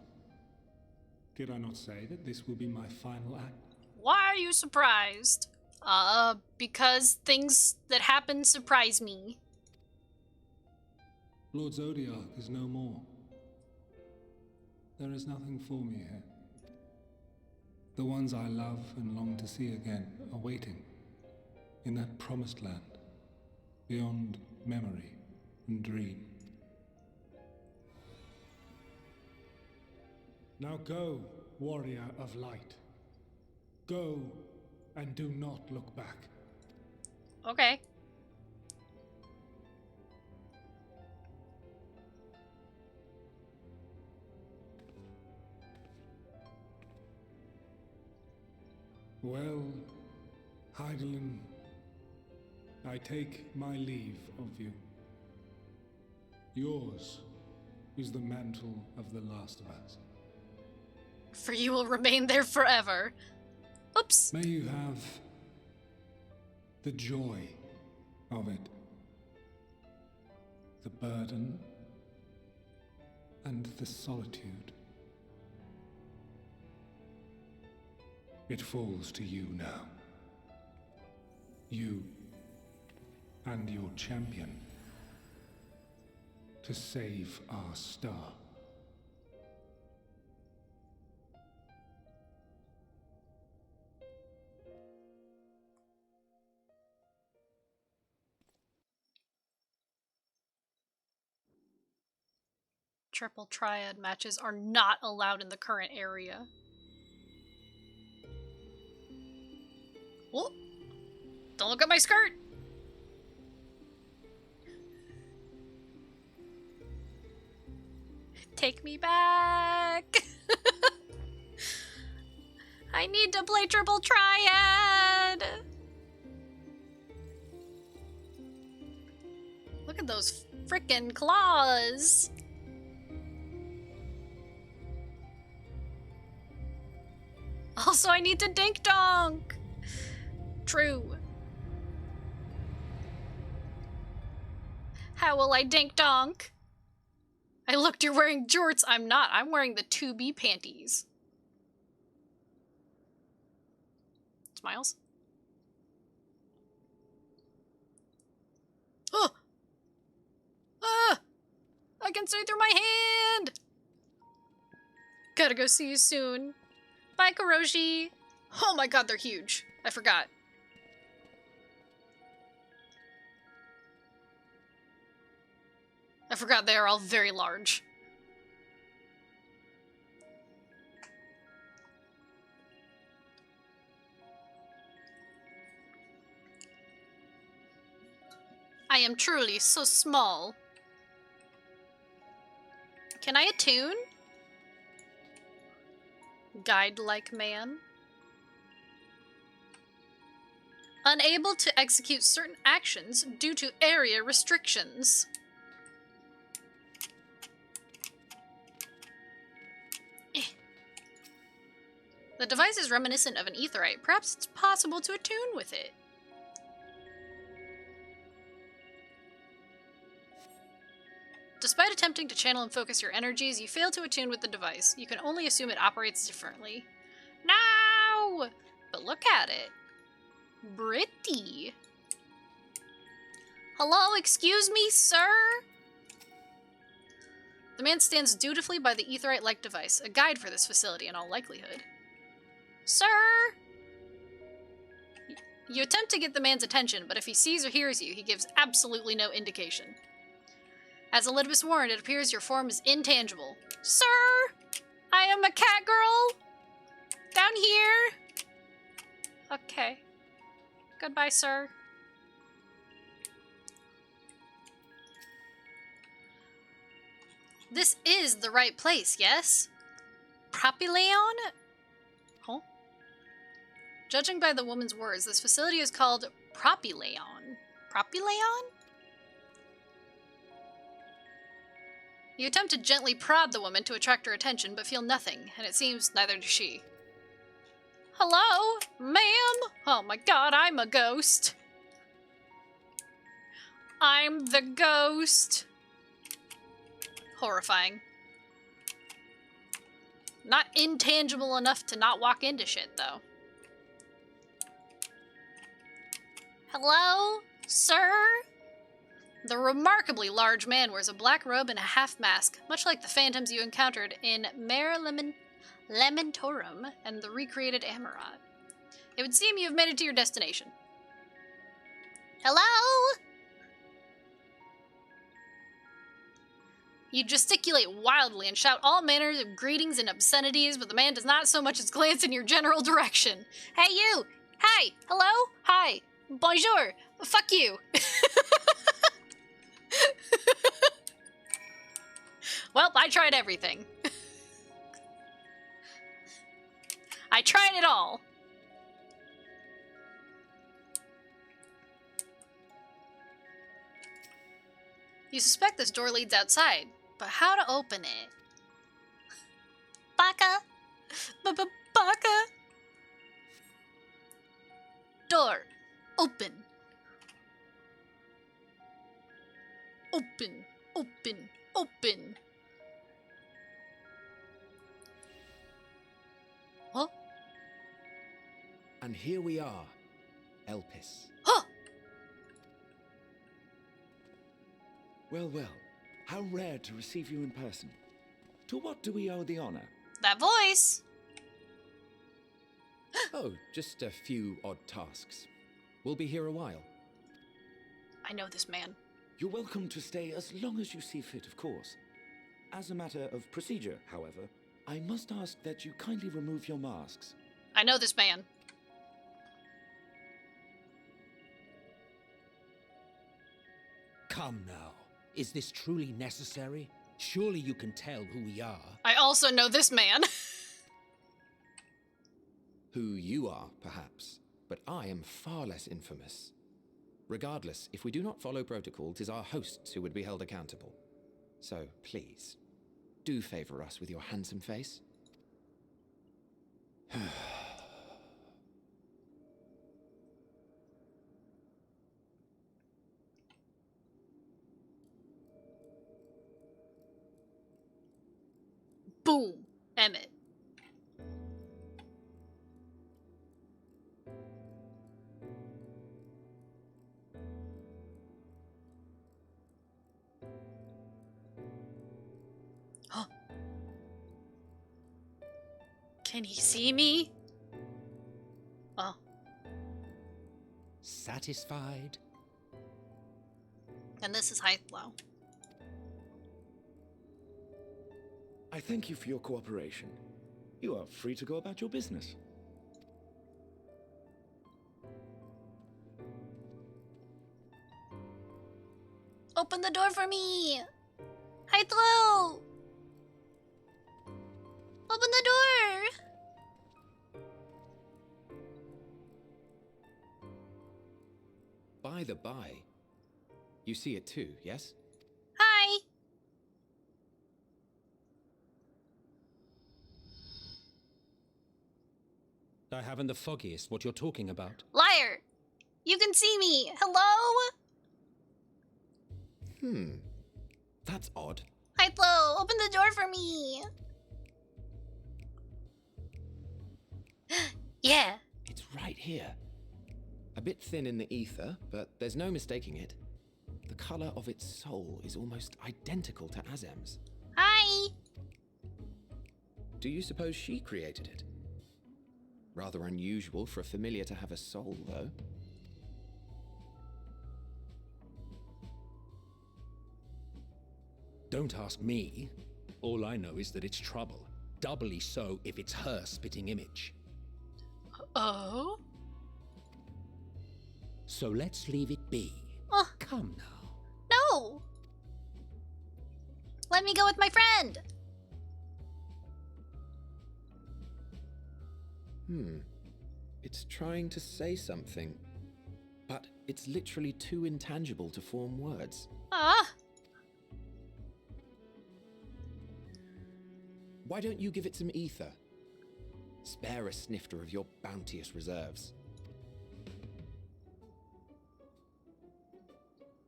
Did I not say that this will be my final act? Why are you surprised? Because things that happen surprise me. Lord Zodiac is no more. There is nothing for me here. The ones I love and long to see again are waiting in that promised land, beyond memory and dream. Now go, warrior of light. Go and do not look back. Okay. Well, Heidelin, I take my leave of you. Yours is the mantle of the last of us. for you will remain there forever. Oops. May you have the joy of it, the burden, and the solitude. It falls to you now. You and your champion to save our star. Triple triad matches are not allowed in the current area. Oh! Don't look at my skirt! Take me back! I need to play triple triad! Look at those frickin' claws! Also, I need to dink donk! True. How will I dink donk? I looked, you're wearing jorts. I'm not. I'm wearing the 2B panties. Smiles? Oh! Ah! I can see through my hand! Gotta go see you soon. Bye, Kuroshi. Oh my god, they're huge. I forgot. I forgot they are all very large. I am truly so small. Can I attune? Guide-like man. Unable to execute certain actions due to area restrictions. The device is reminiscent of an aetheryte. Perhaps it's possible to attune with it. Despite attempting to channel and focus your energies, you fail to attune with the device. You can only assume it operates differently. No! But look at it. Pretty. Hello, excuse me, sir? The man stands dutifully by the aetheryte-like device, a guide for this facility in all likelihood. Sir! You attempt to get the man's attention, but if he sees or hears you, he gives absolutely no indication. As Elidibus warned, it appears your form is intangible. Sir! I am a cat girl! Down here! Okay. Goodbye, sir. This is the right place, yes? Propylaeon? Huh? Judging by the woman's words, this facility is called Propylaeon. Propylaeon? You attempt to gently prod the woman to attract her attention, but feel nothing, and it seems neither does she. Hello, ma'am? Oh my god, I'm a ghost. I'm the ghost. Horrifying. Not intangible enough to not walk into shit, though. Hello, sir? The remarkably large man wears a black robe and a half mask, much like the phantoms you encountered in Mare Lamentorum and the recreated Amarat. It would seem you have made it to your destination. Hello? You gesticulate wildly and shout all manner of greetings and obscenities, but the man does not so much as glance in your general direction. Hey, you! Hi! Hello? Hi! Bonjour! Fuck you! Well, I tried everything. I tried it all. You suspect this door leads outside, but how to open it? Baka! Baka. Door. Open. Open. Open. Open. Huh? And here we are, Elpis. Huh! Well, well, how rare to receive you in person. To what do we owe the honor? That voice. Oh, just a few odd tasks. We'll be here a while. I know this man. You're welcome to stay as long as you see fit, of course. As a matter of procedure, however, I must ask that you kindly remove your masks. I know this man. Come now. Is this truly necessary? Surely you can tell who we are. I also know this man. Who you are, perhaps, but I am far less infamous. Regardless, if we do not follow protocol, 'tis our hosts who would be held accountable. So, please, do favor us with your handsome face. Boom. Emmett. Huh. Can he see me? Oh. Satisfied? And this is Hythlow. I thank you for your cooperation. You are free to go about your business. Open the door for me! Hythlow! Open the door! By the by, you see it too, yes? Hi! I haven't the foggiest what you're talking about. Liar! You can see me! Hello? That's odd. Hythlow, open the door for me! Yeah. It's right here. A bit thin in the ether, but there's no mistaking it. The color of its soul is almost identical to Azem's. Hi! Do you suppose she created it? Rather unusual for a familiar to have a soul, though. Don't ask me. All I know is that it's trouble. Doubly so if it's her spitting image. Oh? So let's leave it be. Oh, Come now. no! Let me go with my friend! It's trying to say something, but it's literally too intangible to form words. Ah! Why don't you give it some ether? Spare a snifter of your bounteous reserves.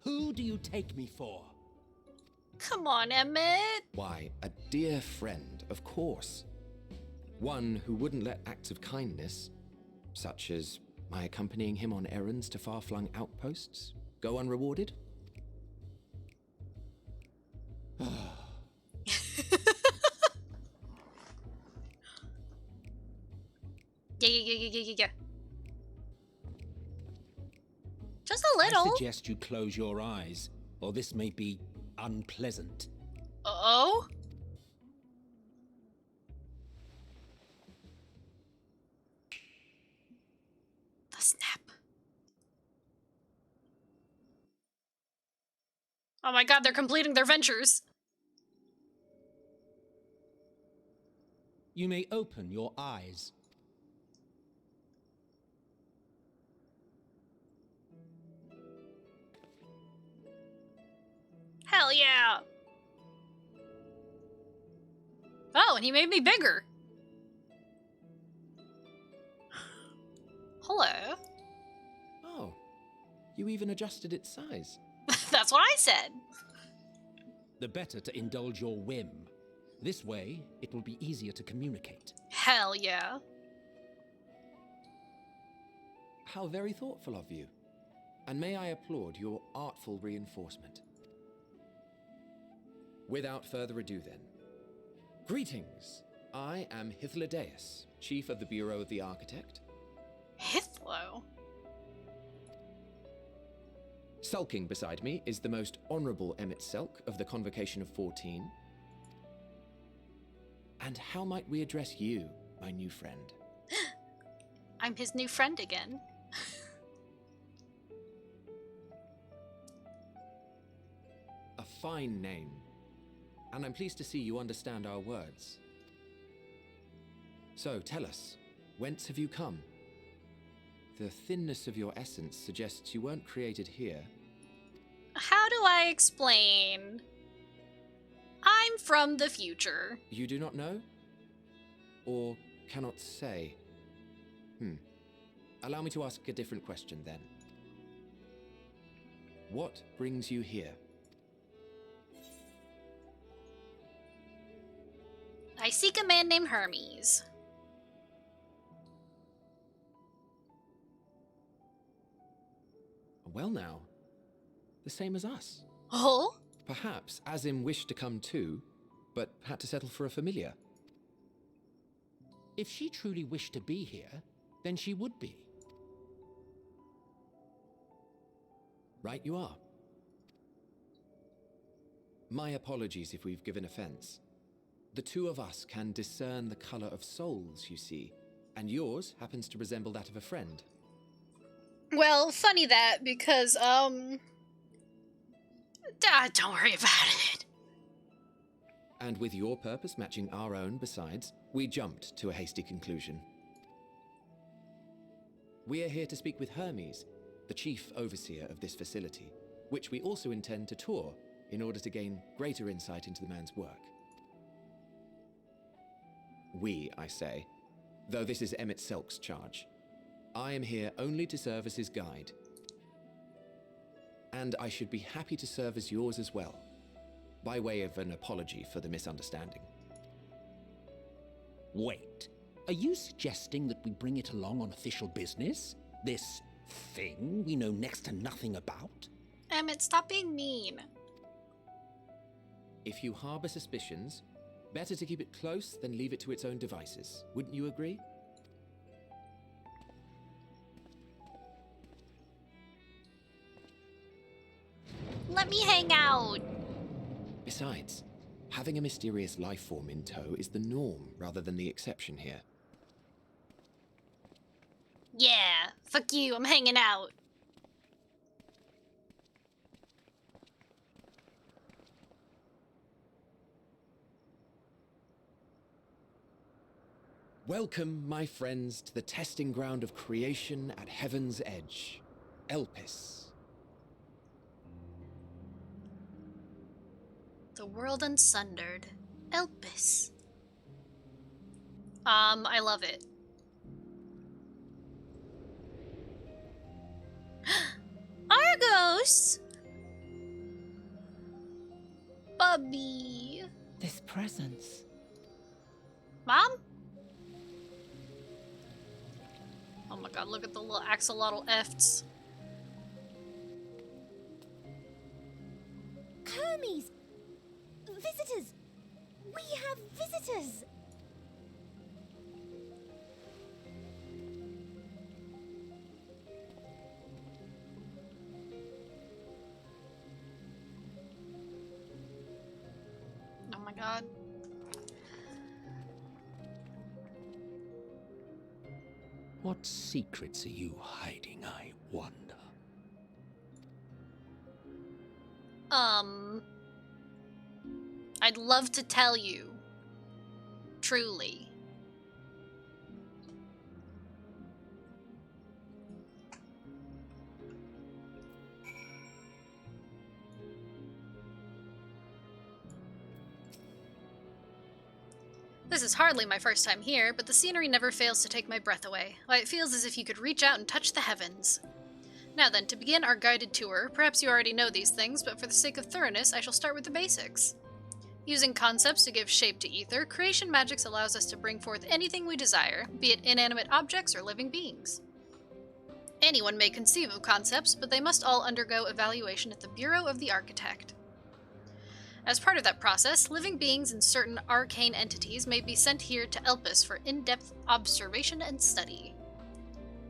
Who do you take me for? Come on, Emmett! Why, a dear friend, of course. One who wouldn't let acts of kindness, such as my accompanying him on errands to far-flung outposts, go unrewarded. Yeah. Just a I little. suggest you close your eyes, or this may be unpleasant. Oh? The snap. Oh my god, they're completing their ventures. You may open your eyes. Hell yeah. Oh, and he made me bigger. Hello. Oh, you even adjusted its size. That's what I said. The better to indulge your whim. This way, it will be easier to communicate. Hell yeah. How very thoughtful of you. And may I applaud your artful reinforcement. Without further ado then. Greetings. I am Hythlodaeus, Chief of the Bureau of the Architect. Hithlo? Sulking beside me is the most honorable Emmett Selk of the Convocation of 14. And how might we address you, my new friend? I'm his new friend again. A fine name. And I'm pleased to see you understand our words. So, tell us, whence have you come? The thinness of your essence suggests you weren't created here. How do I explain? I'm from the future. You do not know? Or cannot say? Allow me to ask a different question then. What brings you here? I seek a man named Hermes. Well now, the same as us. Oh? Perhaps Azim wished to come too, but had to settle for a familiar. If she truly wished to be here, then she would be. Right you are. My apologies if we've given offense. The two of us can discern the color of souls, you see, and yours happens to resemble that of a friend. Well, funny that, because, don't worry about it. And with your purpose matching our own besides, we jumped to a hasty conclusion. We are here to speak with Hermes, the chief overseer of this facility, which we also intend to tour in order to gain greater insight into the man's work. We, I say, though this is Emmett Selk's charge. I am here only to serve as his guide. And I should be happy to serve as yours as well, by way of an apology for the misunderstanding. Wait, are you suggesting that we bring it along on official business? This thing we know next to nothing about? Emmett, stop being mean. If you harbor suspicions, better to keep it close than leave it to its own devices. Wouldn't you agree? Let me hang out. Besides, having a mysterious life form in tow is the norm rather than the exception here. Yeah, fuck you, I'm hanging out. Welcome, my friends, to the testing ground of creation at Heaven's Edge, Elpis. The world unsundered. Elpis. I love it. Argos! Bubby. This presence. Mom? Oh my god, look at the little axolotl efts. Hermes! Visitors! We have visitors! Oh my god. What secrets are you hiding, I wonder? I'd love to tell you. Truly. This is hardly my first time here, but the scenery never fails to take my breath away. Why, it feels as if you could reach out and touch the heavens. Now then, to begin our guided tour, perhaps you already know these things, but for the sake of thoroughness, I shall start with the basics. Using concepts to give shape to ether, creation magics allows us to bring forth anything we desire, be it inanimate objects or living beings. Anyone may conceive of concepts, but they must all undergo evaluation at the Bureau of the Architect. As part of that process, living beings and certain arcane entities may be sent here to Elpis for in-depth observation and study.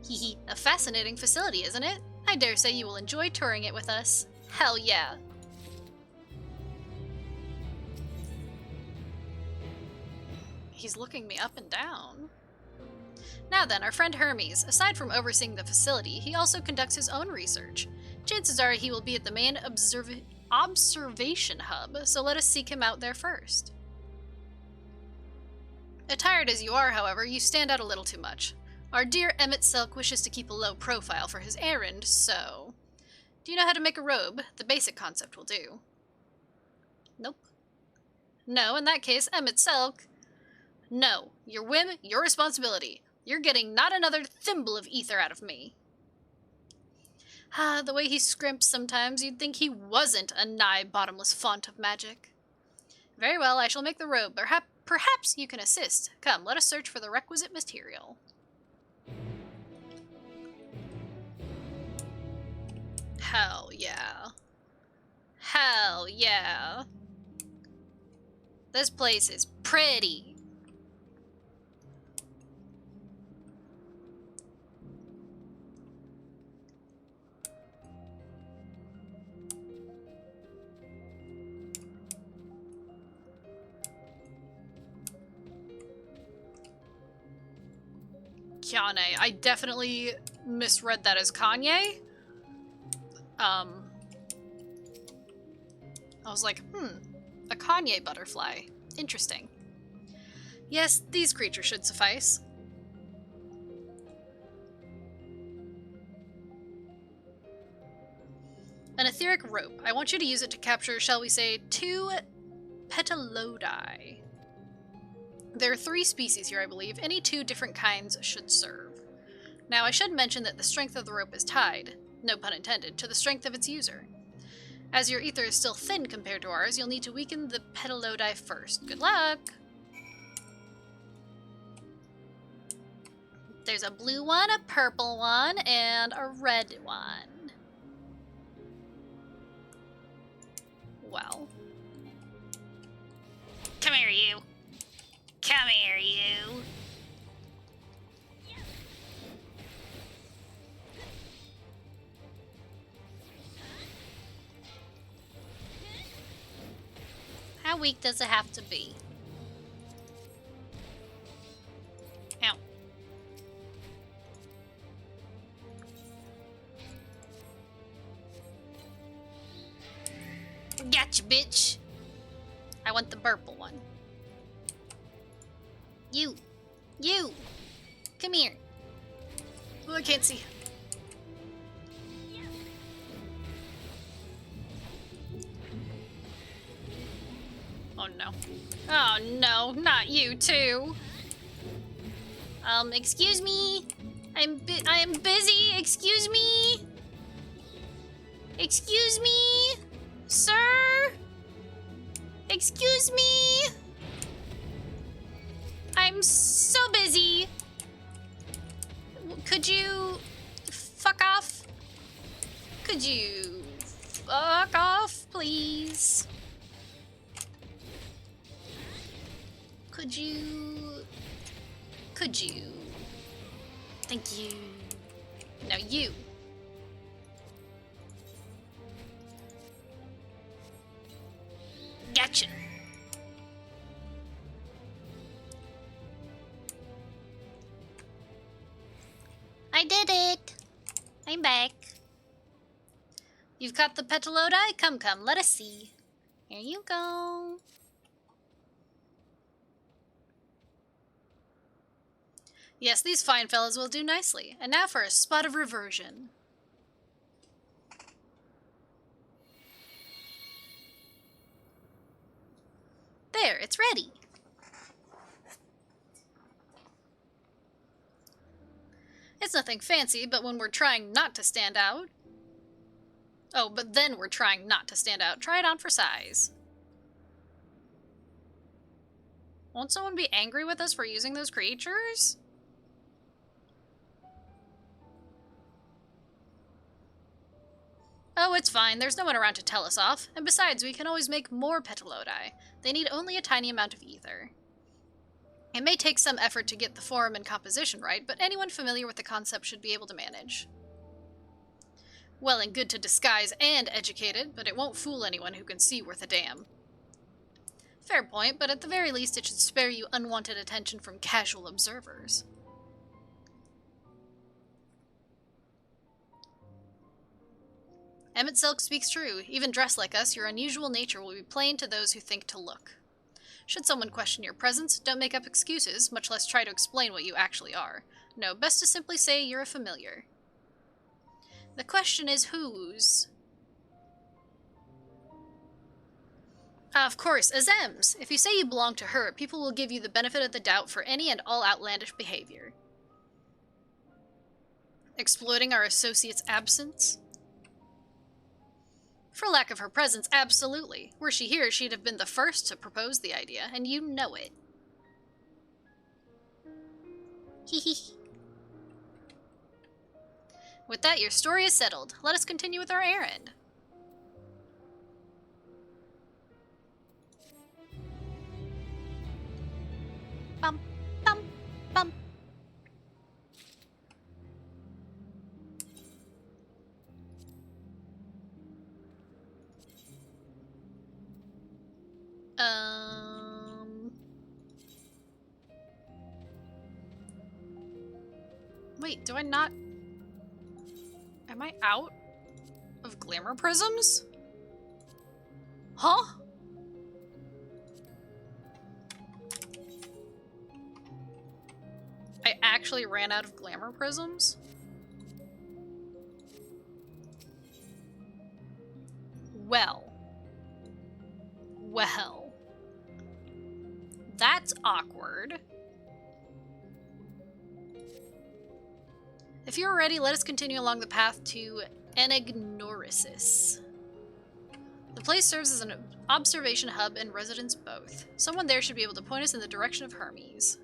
Hehe, a fascinating facility, isn't it? I dare say you will enjoy touring it with us. Hell yeah! He's looking me up and down. Now then, our friend Hermes, aside from overseeing the facility, he also conducts his own research. Chances are he will be at the main observation hub, so let us seek him out there first. Attired as you are, however, you stand out a little too much. Our dear Emmett Selk wishes to keep a low profile for his errand, so... Do you know how to make a robe? The basic concept will do. Nope. No, in that case, Emmett Selk... No, your whim, your responsibility. You're getting not another thimble of ether out of me. Ah, the way he scrimps sometimes, you'd think he wasn't a nigh bottomless font of magic. Very well, I shall make the robe. Perhaps you can assist. Come, let us search for the requisite material. Hell yeah. Hell yeah. This place is pretty. Kanye. I definitely misread that as Kanye. I was like, a Kanye butterfly. Interesting. Yes, these creatures should suffice. An etheric rope. I want you to use it to capture, shall we say, 2 petalodi. There are 3 species here, I believe. Any 2 different kinds should serve. Now, I should mention that the strength of the rope is tied, no pun intended, to the strength of its user. As your ether is still thin compared to ours, you'll need to weaken the petalodi first. Good luck! There's a blue one, a purple one, and a red one. Well. Come here, you! Come here, you! How weak does it have to be? Ow. Gotcha, bitch! I want the purple one. You! You! Come here! Oh, I can't see. Oh no. Oh no, not you too! Excuse me? I am busy, excuse me? Excuse me? Sir? Excuse me? I'm so busy. Could you fuck off? Could you fuck off, please? Could you? Thank you. Now you. Gotcha. I did it! I'm back. You've caught the petalodi? Come, let us see. Here you go. Yes, these fine fellows will do nicely. And now for a spot of reversion. There, it's ready. It's nothing fancy, but when we're trying not to stand out... Oh, but then we're trying not to stand out. Try it on for size. Won't someone be angry with us for using those creatures? Oh, it's fine. There's no one around to tell us off. And besides, we can always make more petalodi. They need only a tiny amount of ether. It may take some effort to get the form and composition right, but anyone familiar with the concept should be able to manage. Well and good to disguise and educate it, but it won't fool anyone who can see worth a damn. Fair point, but at the very least it should spare you unwanted attention from casual observers. Emmett Silk speaks true. Even dressed like us, your unusual nature will be plain to those who think to look. Should someone question your presence, don't make up excuses, much less try to explain what you actually are. No, best to simply say you're a familiar. The question is whose? Of course, Azem's. If you say you belong to her, people will give you the benefit of the doubt for any and all outlandish behavior. Exploiting our associate's absence? For lack of her presence, absolutely. Were she here, she'd have been the first to propose the idea, and you know it. Hee. With that, your story is settled. Let us continue with our errand. Bum, bum, bum. Wait, do I not... Am I out of glamour prisms? Huh? I actually ran out of glamour prisms? Well. That's awkward. If you're ready, let us continue along the path to Anagnorisis. The place serves as an observation hub and residence both. Someone there should be able to point us in the direction of Hermes.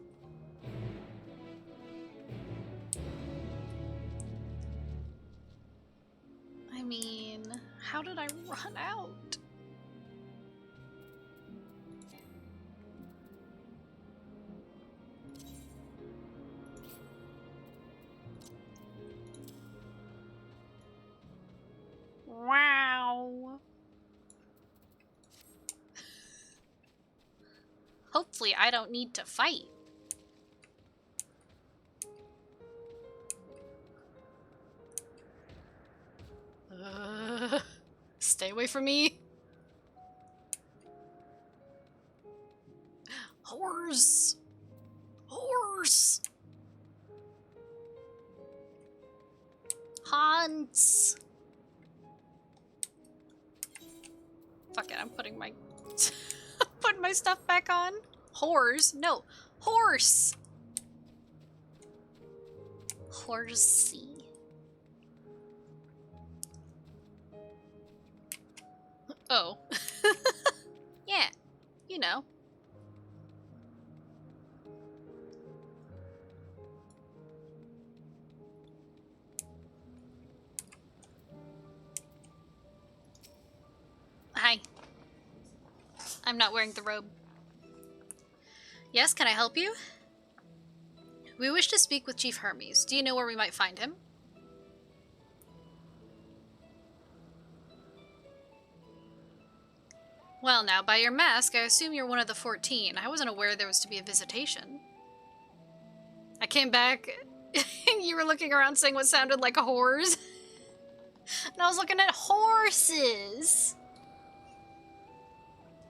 I mean, how did I run out? Wow. Hopefully I don't need to fight. Stay away from me. Horse. Horse. Hans. Fuck it, I'm putting my putting my stuff back on. Horse? No. Horse. Horsey. Oh. Yeah, you know. Hi. I'm not wearing the robe. Yes, can I help you? We wish to speak with Chief Hermes. Do you know where we might find him? Well now, by your mask, I assume you're one of the 14. I wasn't aware there was to be a visitation. I came back, and you were looking around saying what sounded like a horse. And I was looking at horses!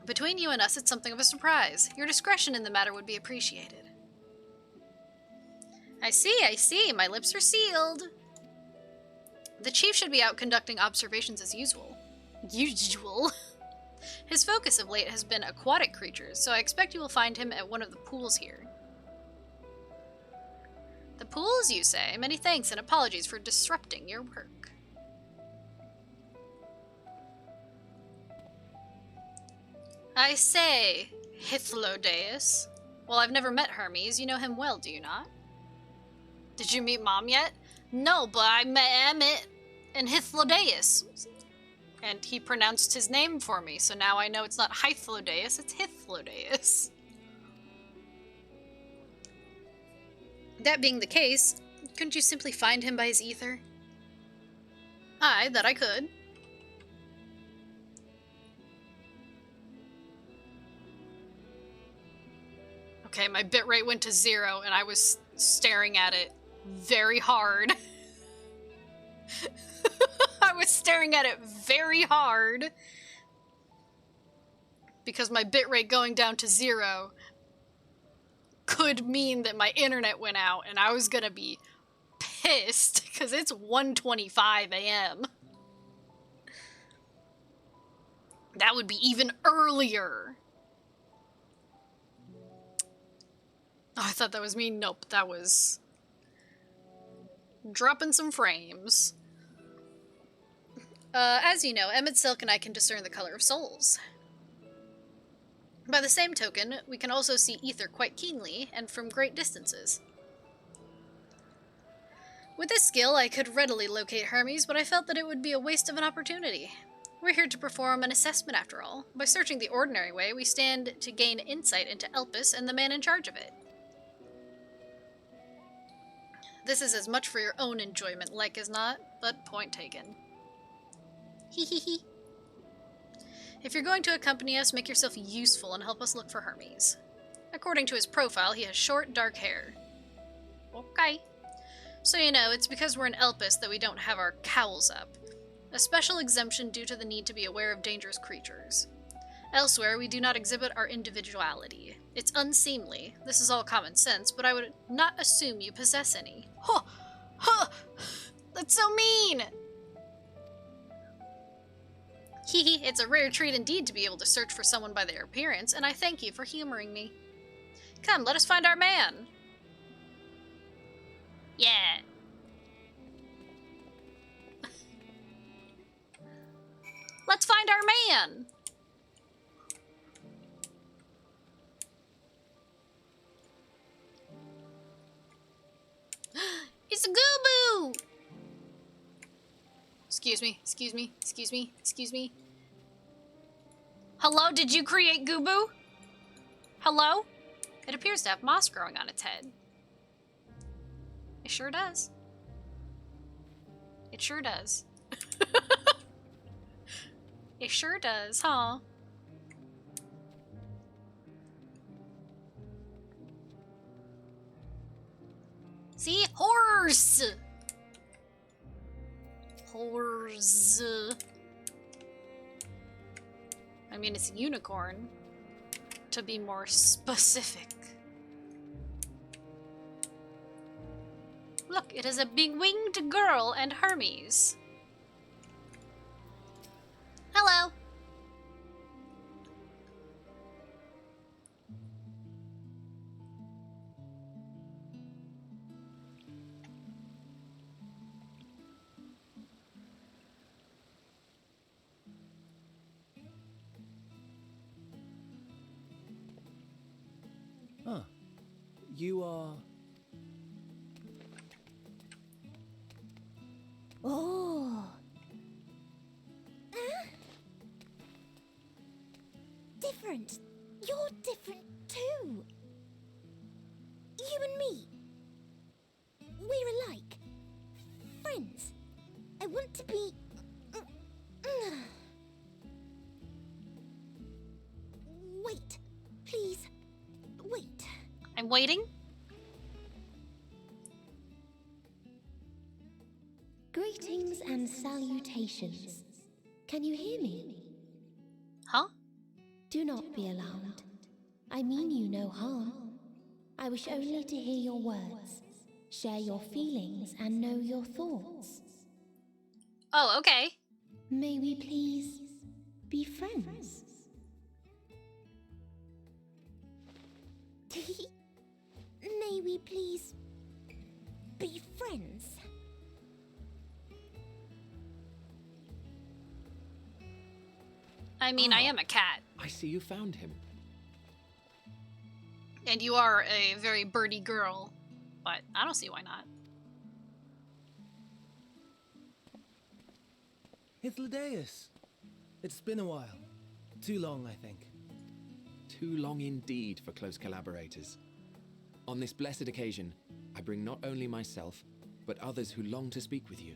Between you and us, it's something of a surprise. Your discretion in the matter would be appreciated. I see. My lips are sealed. The chief should be out conducting observations as usual. His focus of late has been aquatic creatures, so I expect you will find him at one of the pools here. The pools, you say? Many thanks and apologies for disrupting your work. I say, Hythlodaeus. Well, I've never met Hermes. You know him well, do you not? Did you meet Mom yet? No, but I met Emmett and Hythlodaeus. And he pronounced his name for me, so now I know it's not Hythlodaeus, it's Hythlodaeus. That being the case, couldn't you simply find him by his ether? Aye, that I could. Okay, my bitrate went to 0 and I was staring at it very hard. I was staring at it very hard because my bitrate going down to 0 could mean that my internet went out and I was gonna be pissed because it's 1:25 a.m. That would be even earlier. Oh, I thought that was me. Nope, that was dropping some frames. As you know, Emmett Silk and I can discern the color of souls. By the same token, we can also see ether quite keenly and from great distances. With this skill, I could readily locate Hermes, but I felt that it would be a waste of an opportunity. We're here to perform an assessment after all. By searching the ordinary way, we stand to gain insight into Elpis and the man in charge of it. This is as much for your own enjoyment, like as not, but point taken. Hee hee hee. If you're going to accompany us, make yourself useful and help us look for Hermes. According to his profile, he has short, dark hair. Okay. So you know, it's because we're in Elpis that we don't have our cowls up. A special exemption due to the need to be aware of dangerous creatures. Elsewhere, we do not exhibit our individuality. It's unseemly. This is all common sense, but I would not assume you possess any. Huh! Huh! That's so mean! Hehe, it's a rare treat indeed to be able to search for someone by their appearance, and I thank you for humoring me. Come, let us find our man. Yeah. Let's find our man! It's a Goobboo! Excuse me, excuse me, excuse me, excuse me. Hello, did you create Goobboo? Hello? It appears to have moss growing on its head. It sure does. It sure does. It sure does, huh? See? Horse! Horse. I mean, it's a unicorn, to be more specific. Look, it is a big winged girl and Hermes. Hello. Ah, you are... Oh. Different. You're different too. You and me. We're alike. Friends. I want to be... Wait. Please. Wait. I'm waiting. Greetings and salutations. Can you hear me? Huh? Do not be alarmed. I mean you no harm. I wish only to hear your words, share your feelings, and know your thoughts. Oh, okay. May we please be friends? May we please I mean, I am a cat. I see you found him. And you are a very birdy girl. But I don't see why not. Hythlodaeus. It's been a while. Too long, I think. Too long indeed for close collaborators. On this blessed occasion, I bring not only myself, but others who long to speak with you.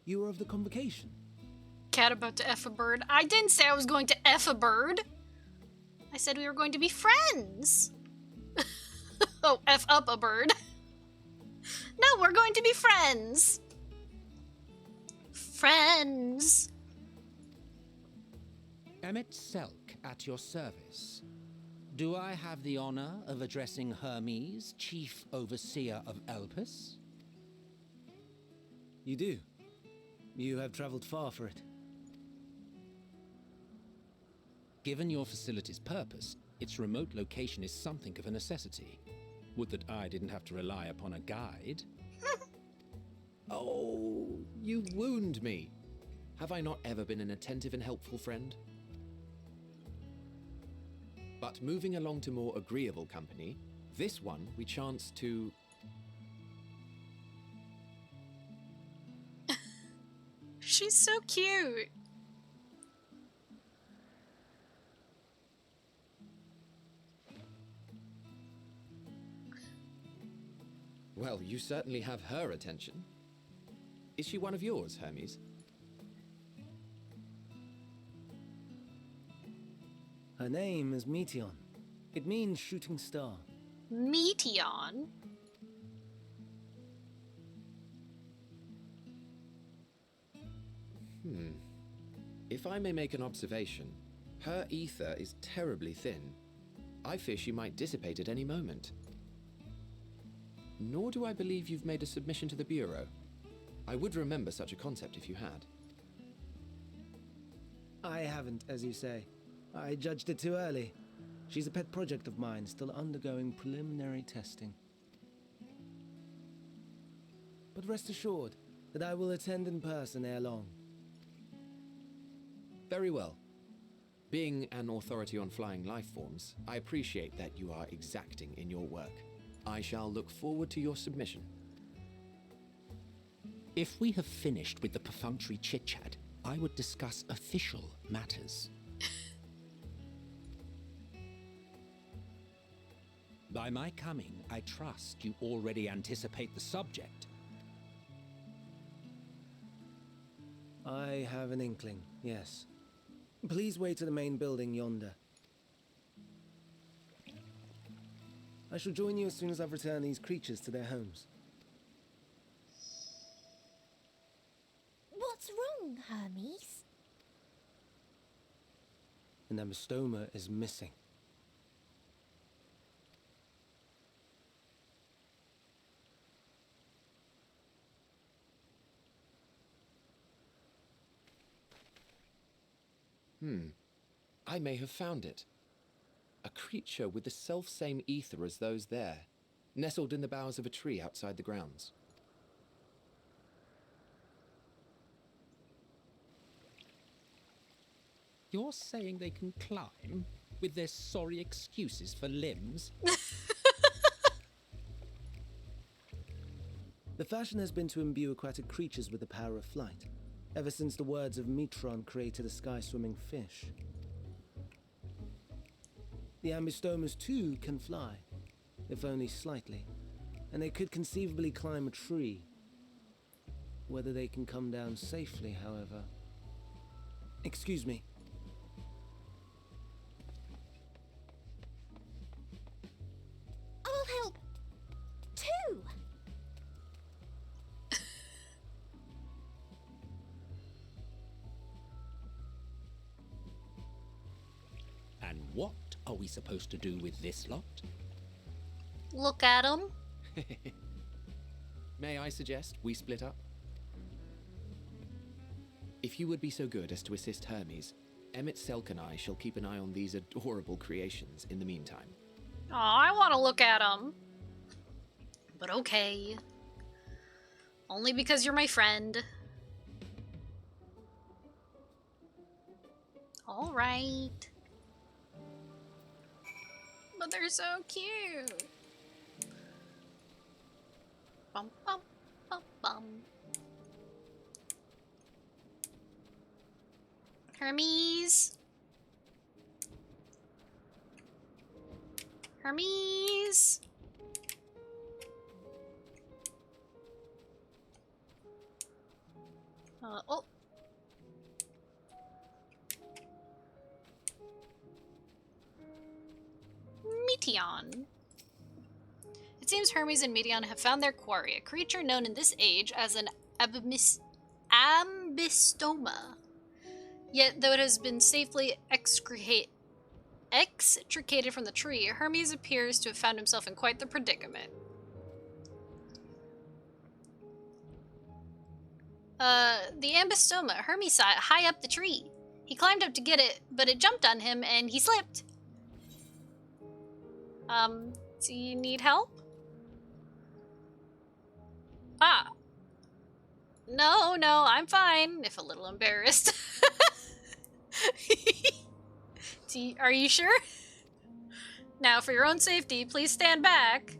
You were of the convocation. Cat about to F a bird. I didn't say I was going to F a bird. I said we were going to be friends. Oh, F up a bird. No, we're going to be friends. Friends. Emmett Selk at your service. Do I have the honor of addressing Hermes, Chief Overseer of Elpis? You do. You have traveled far for it. Given your facility's purpose, its remote location is something of a necessity. Would that I didn't have to rely upon a guide. Oh, you wound me. Have I not ever been an attentive and helpful friend? But moving along to more agreeable company, this one we chance to... She's so cute. Well, you certainly have her attention. Is she one of yours, Hermes? Her name is Meteon. It means shooting star. Meteon. If I may make an observation, her ether is terribly thin. I fear she might dissipate at any moment. Nor do I believe you've made a submission to the Bureau. I would remember such a concept if you had. I haven't, as you say. I judged it too early. She's a pet project of mine, still undergoing preliminary testing. But rest assured that I will attend in person ere long. Very well. Being an authority on flying life forms, I appreciate that you are exacting in your work. I shall look forward to your submission. If we have finished with the perfunctory chit-chat, I would discuss official matters. By my coming, I trust you already anticipate the subject. I have an inkling, yes. Please wait to the main building yonder. I shall join you as soon as I've returned these creatures to their homes. What's wrong, Hermes? An amistoma is missing. I may have found it. A creature with the self-same ether as those there, nestled in the boughs of a tree outside the grounds. You're saying they can climb with their sorry excuses for limbs? The fashion has been to imbue aquatic creatures with the power of flight, ever since the words of Metron created a sky-swimming fish. The ambistomas too can fly, if only slightly, and they could conceivably climb a tree. Whether they can come down safely, however... Excuse me. I'll help too. And what are we supposed to do with this lot? Look at him. May I suggest we split up? If you would be so good as to assist Hermes, Emmett Selk and I shall keep an eye on these adorable creations in the meantime. Aw, I want to look at them. But okay. Only because you're my friend. Alright. But they're so cute. Bum bum bum bum. Hermes. Hermes. Oh. Meteon. It seems Hermes and Meteon have found their quarry, a creature known in this age as an ambystoma. Yet, though it has been safely extricated from the tree, Hermes appears to have found himself in quite the predicament. The ambystoma. Hermes saw it high up the tree. He climbed up to get it, but it jumped on him and he slipped. Do you need help? Ah. No, I'm fine, if a little embarrassed. Are you sure? Now, for your own safety, please stand back.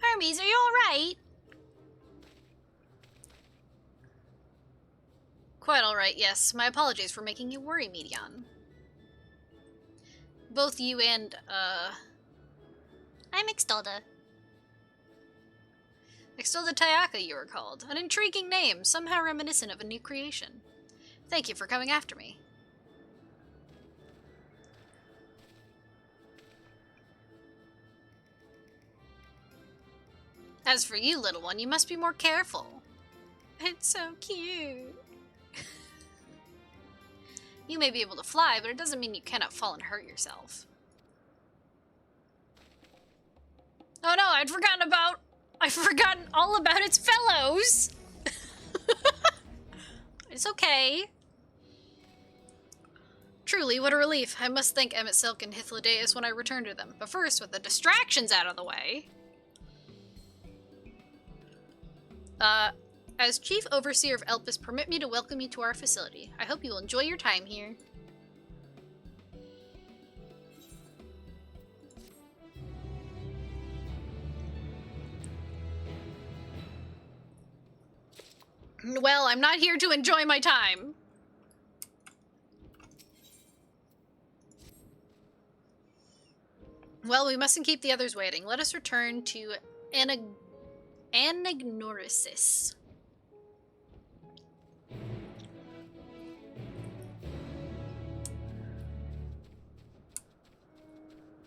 Hermes, are you alright? Quite alright, yes. My apologies for making you worry, Meteon. Both you and, I'm Extolda. Extolda Tayaka, you were called. An intriguing name, somehow reminiscent of a new creation. Thank you for coming after me. As for you, little one, you must be more careful. It's so cute. You may be able to fly, but it doesn't mean you cannot fall and hurt yourself. Oh no, I'd forgotten all about its fellows! It's okay. Truly, what a relief. I must thank Emmett Silk and Hythlodaeus when I return to them. But first, with the distractions out of the way... As Chief Overseer of Elpis, permit me to welcome you to our facility. I hope you will enjoy your time here. Well, I'm not here to enjoy my time. Well, we mustn't keep the others waiting. Let us return to Anagnorisis.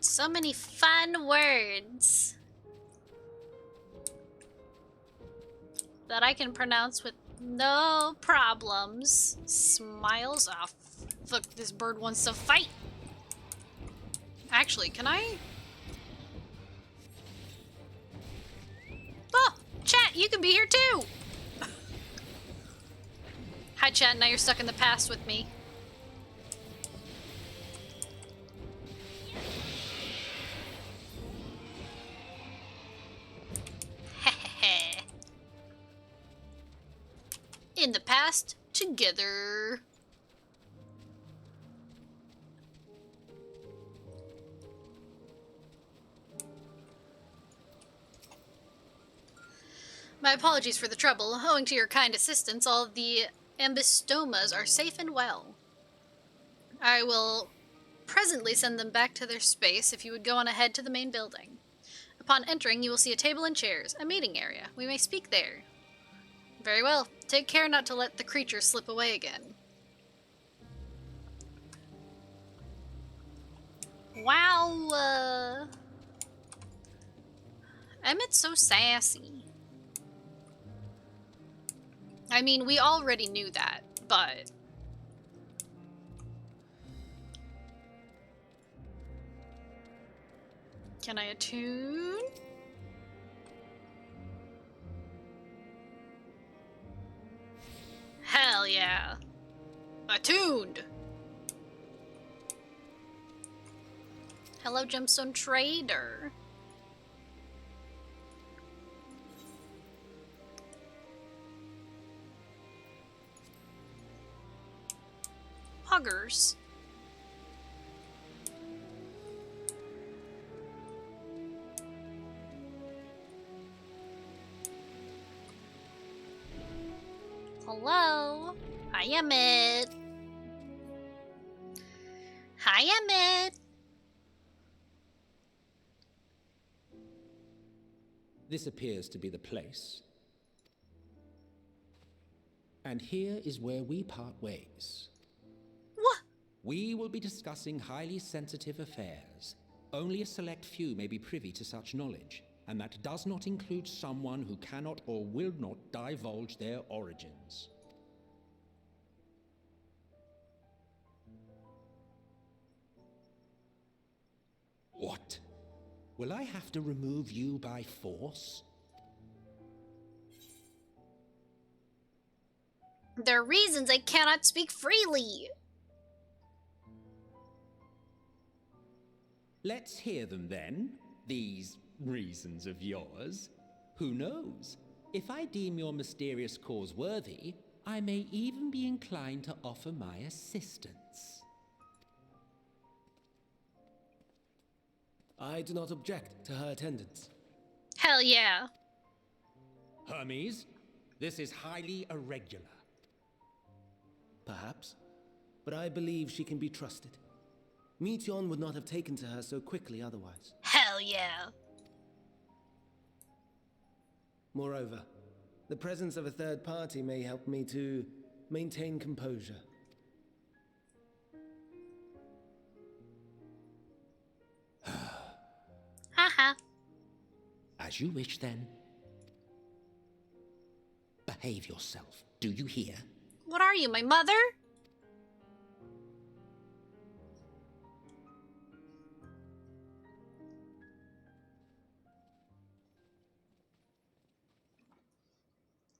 So many fun words that I can pronounce with no problems. Smiles. Oh, fuck, this bird wants to fight. Actually, can I? Oh, chat, you can be here too. Hi, chat. Now you're stuck in the past with me. In the past, together. My apologies for the trouble. Owing to your kind assistance, all of the ambystomas are safe and well. I will presently send them back to their space if you would go on ahead to the main building. Upon entering, you will see a table and chairs, a meeting area. We may speak there. Very well. Take care not to let the creature slip away again. Wow, Emmett's so sassy. I mean, we already knew that, but... Can I attune? Hell yeah. Attuned! Hello, Gemstone Trader. Huggers. Hello. Hi, Emmett. Hi, Emmett. This appears to be the place. And here is where we part ways. What? We will be discussing highly sensitive affairs. Only a select few may be privy to such knowledge, and that does not include someone who cannot or will not divulge their origins. What? Will I have to remove you by force? There are reasons I cannot speak freely. Let's hear them then, these reasons of yours. Who knows? If I deem your mysterious cause worthy, I may even be inclined to offer my assistance. I do not object to her attendance. Hell yeah. Hermes, this is highly irregular. Perhaps, but I believe she can be trusted. Meteon would not have taken to her so quickly otherwise. Hell yeah. Moreover, the presence of a third party may help me to maintain composure. Haha. As you wish, then. Behave yourself, do you hear? What are you, my mother?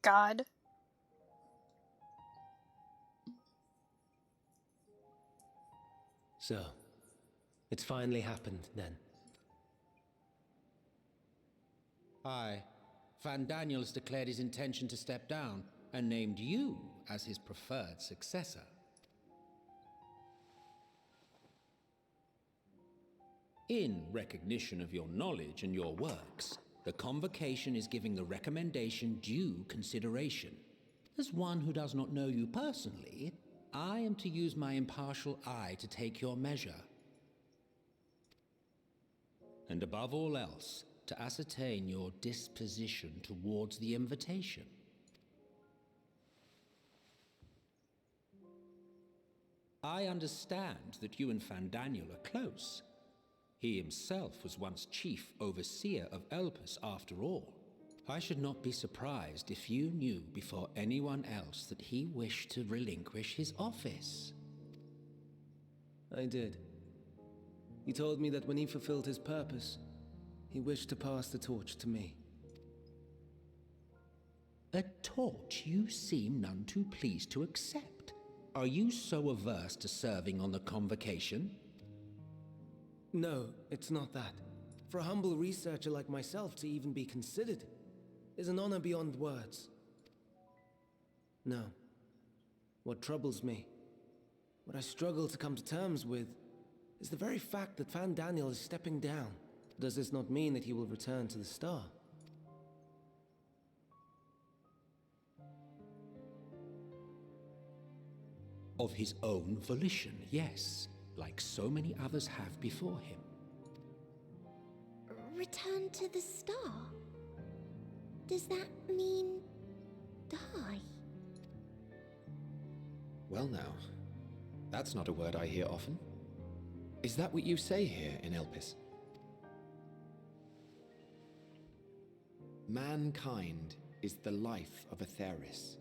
God. So, it's finally happened then. Aye. Van Daniels declared his intention to step down and named you as his preferred successor. In recognition of your knowledge and your works, the Convocation is giving the recommendation due consideration. As one who does not know you personally, I am to use my impartial eye to take your measure. And above all else, to ascertain your disposition towards the invitation. I understand that you and Fandaniel are close. He himself was once chief overseer of Elpis after all. I should not be surprised if you knew before anyone else that he wished to relinquish his office. I did. He told me that when he fulfilled his purpose, he wished to pass the torch to me. A torch you seem none too pleased to accept. Are you so averse to serving on the Convocation? No, it's not that. For a humble researcher like myself to even be considered is an honor beyond words. No. What troubles me, what I struggle to come to terms with, is the very fact that Van Daniel is stepping down. Does this not mean that he will return to the Star? Of his own volition, yes, like so many others have before him. Return to the Star? Does that mean die? Well now, that's not a word I hear often. Is that what you say here in Elpis? Mankind is the life of Aetheris.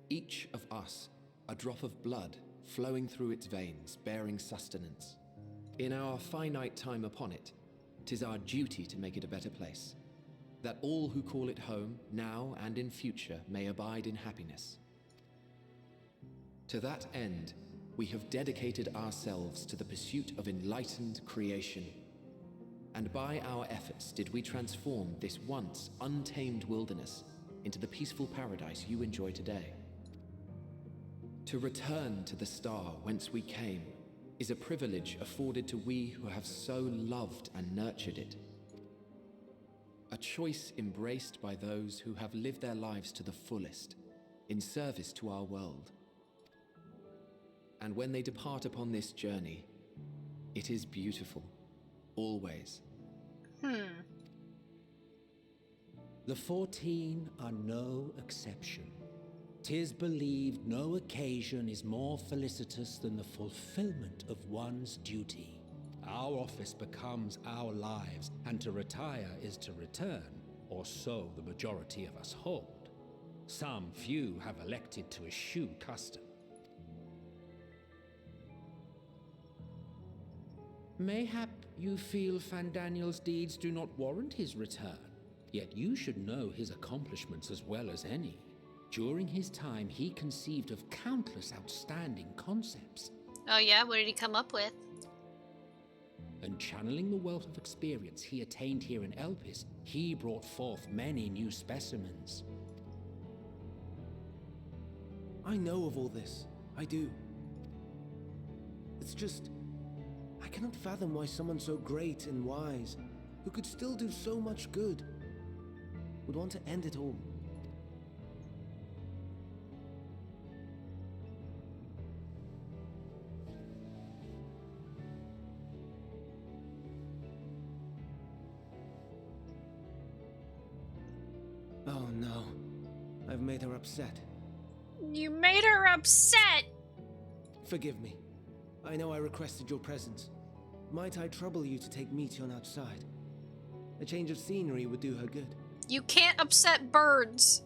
Each of us, a drop of blood flowing through its veins, bearing sustenance. In our finite time upon it, 'Tis our duty to make it a better place, that all who call it home, now and in future, may abide in happiness. To that end, we have dedicated ourselves to the pursuit of enlightened creation, and by our efforts did we transform this once untamed wilderness into the peaceful paradise you enjoy today. To return to the star whence we came is a privilege afforded to we who have so loved and nurtured it. A choice embraced by those who have lived their lives to the fullest, in service to our world. And when they depart upon this journey, it is beautiful, always. The 14 are no exception. 'Tis believed no occasion is more felicitous than the fulfillment of one's duty. Our office becomes our lives, and to retire is to return, or so the majority of us hold. Some few have elected to eschew custom. Mayhap you feel Fandaniel's deeds do not warrant his return, yet you should know his accomplishments as well as any. During his time, he conceived of countless outstanding concepts. Oh yeah? What did he come up with? And channeling the wealth of experience he attained here in Elpis, he brought forth many new specimens. I know of all this. I do. It's just, I cannot fathom why someone so great and wise, who could still do so much good, would want to end it all. Oh no, I've made her upset. You made her upset! Forgive me. I know I requested your presence. Might I trouble you to take Meteon outside? A change of scenery would do her good. You can't upset birds.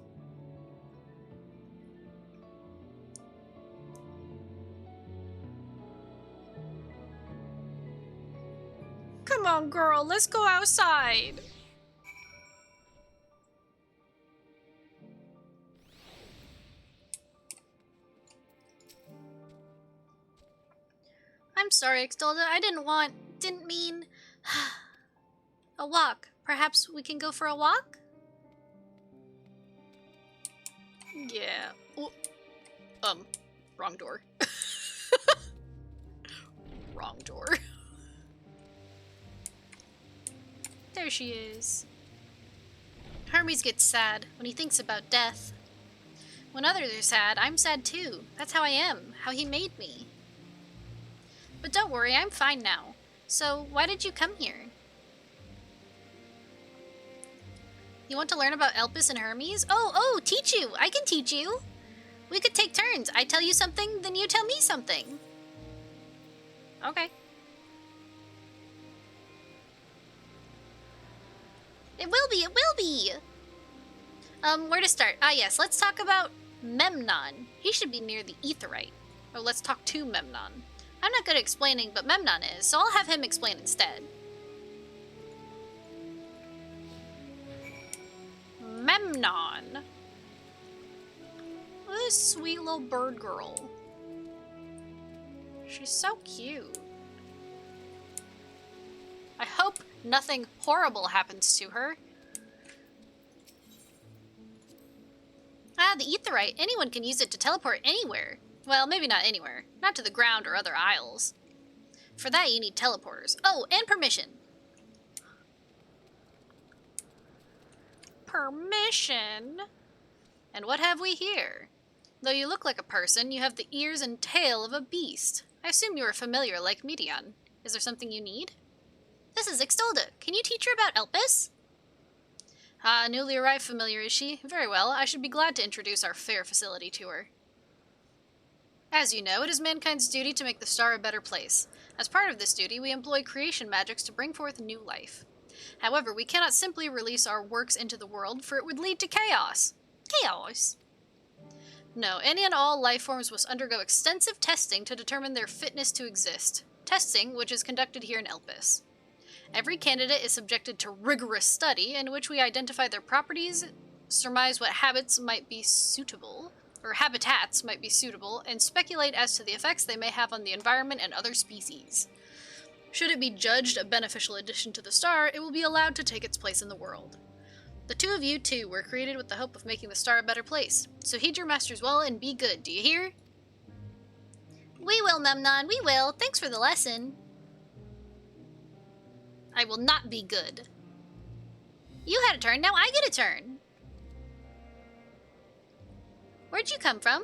Come on, girl, let's go outside. I'm sorry, Extolda. I didn't mean... A walk. Perhaps we can go for a walk? Yeah. Ooh. Wrong door. Wrong door. There she is. Hermes gets sad when he thinks about death. When others are sad, I'm sad too. That's how I am, how he made me. But don't worry, I'm fine now. So, why did you come here? You want to learn about Elpis and Hermes? Oh, teach you! I can teach you! We could take turns. I tell you something, then you tell me something. Okay. It will be, it will be! Where to start? Ah yes, let's talk about Memnon. He should be near the Aetheryte. Or let's talk to Memnon. I'm not good at explaining, but Memnon is, so I'll have him explain instead. Memnon. Look at this sweet little bird girl. She's so cute. I hope nothing horrible happens to her. Ah, the Aetheryte. Anyone can use it to teleport anywhere. Well, maybe not anywhere. Not to the ground or other isles. For that, you need teleporters. Oh, and permission. Permission? And what have we here? Though you look like a person, you have the ears and tail of a beast. I assume you are familiar like Meteon. Is there something you need? This is Extolda. Can you teach her about Elpis? Ah, newly arrived familiar, is she? Very well, I should be glad to introduce our fair facility to her. As you know, it is mankind's duty to make the star a better place. As part of this duty, we employ creation magics to bring forth new life. However, we cannot simply release our works into the world, for it would lead to chaos. Chaos? No, any and all life forms must undergo extensive testing to determine their fitness to exist. Testing, which is conducted here in Elpis. Every candidate is subjected to rigorous study in which we identify their properties, surmise what habits might be suitable, or habitats might be suitable, and speculate as to the effects they may have on the environment and other species. Should it be judged a beneficial addition to the star, it will be allowed to take its place in the world. The two of you, too, were created with the hope of making the star a better place. So heed your masters well and be good, do you hear? We will, Memnon, we will. Thanks for the lesson. I will not be good. You had a turn, now I get a turn. Where'd you come from?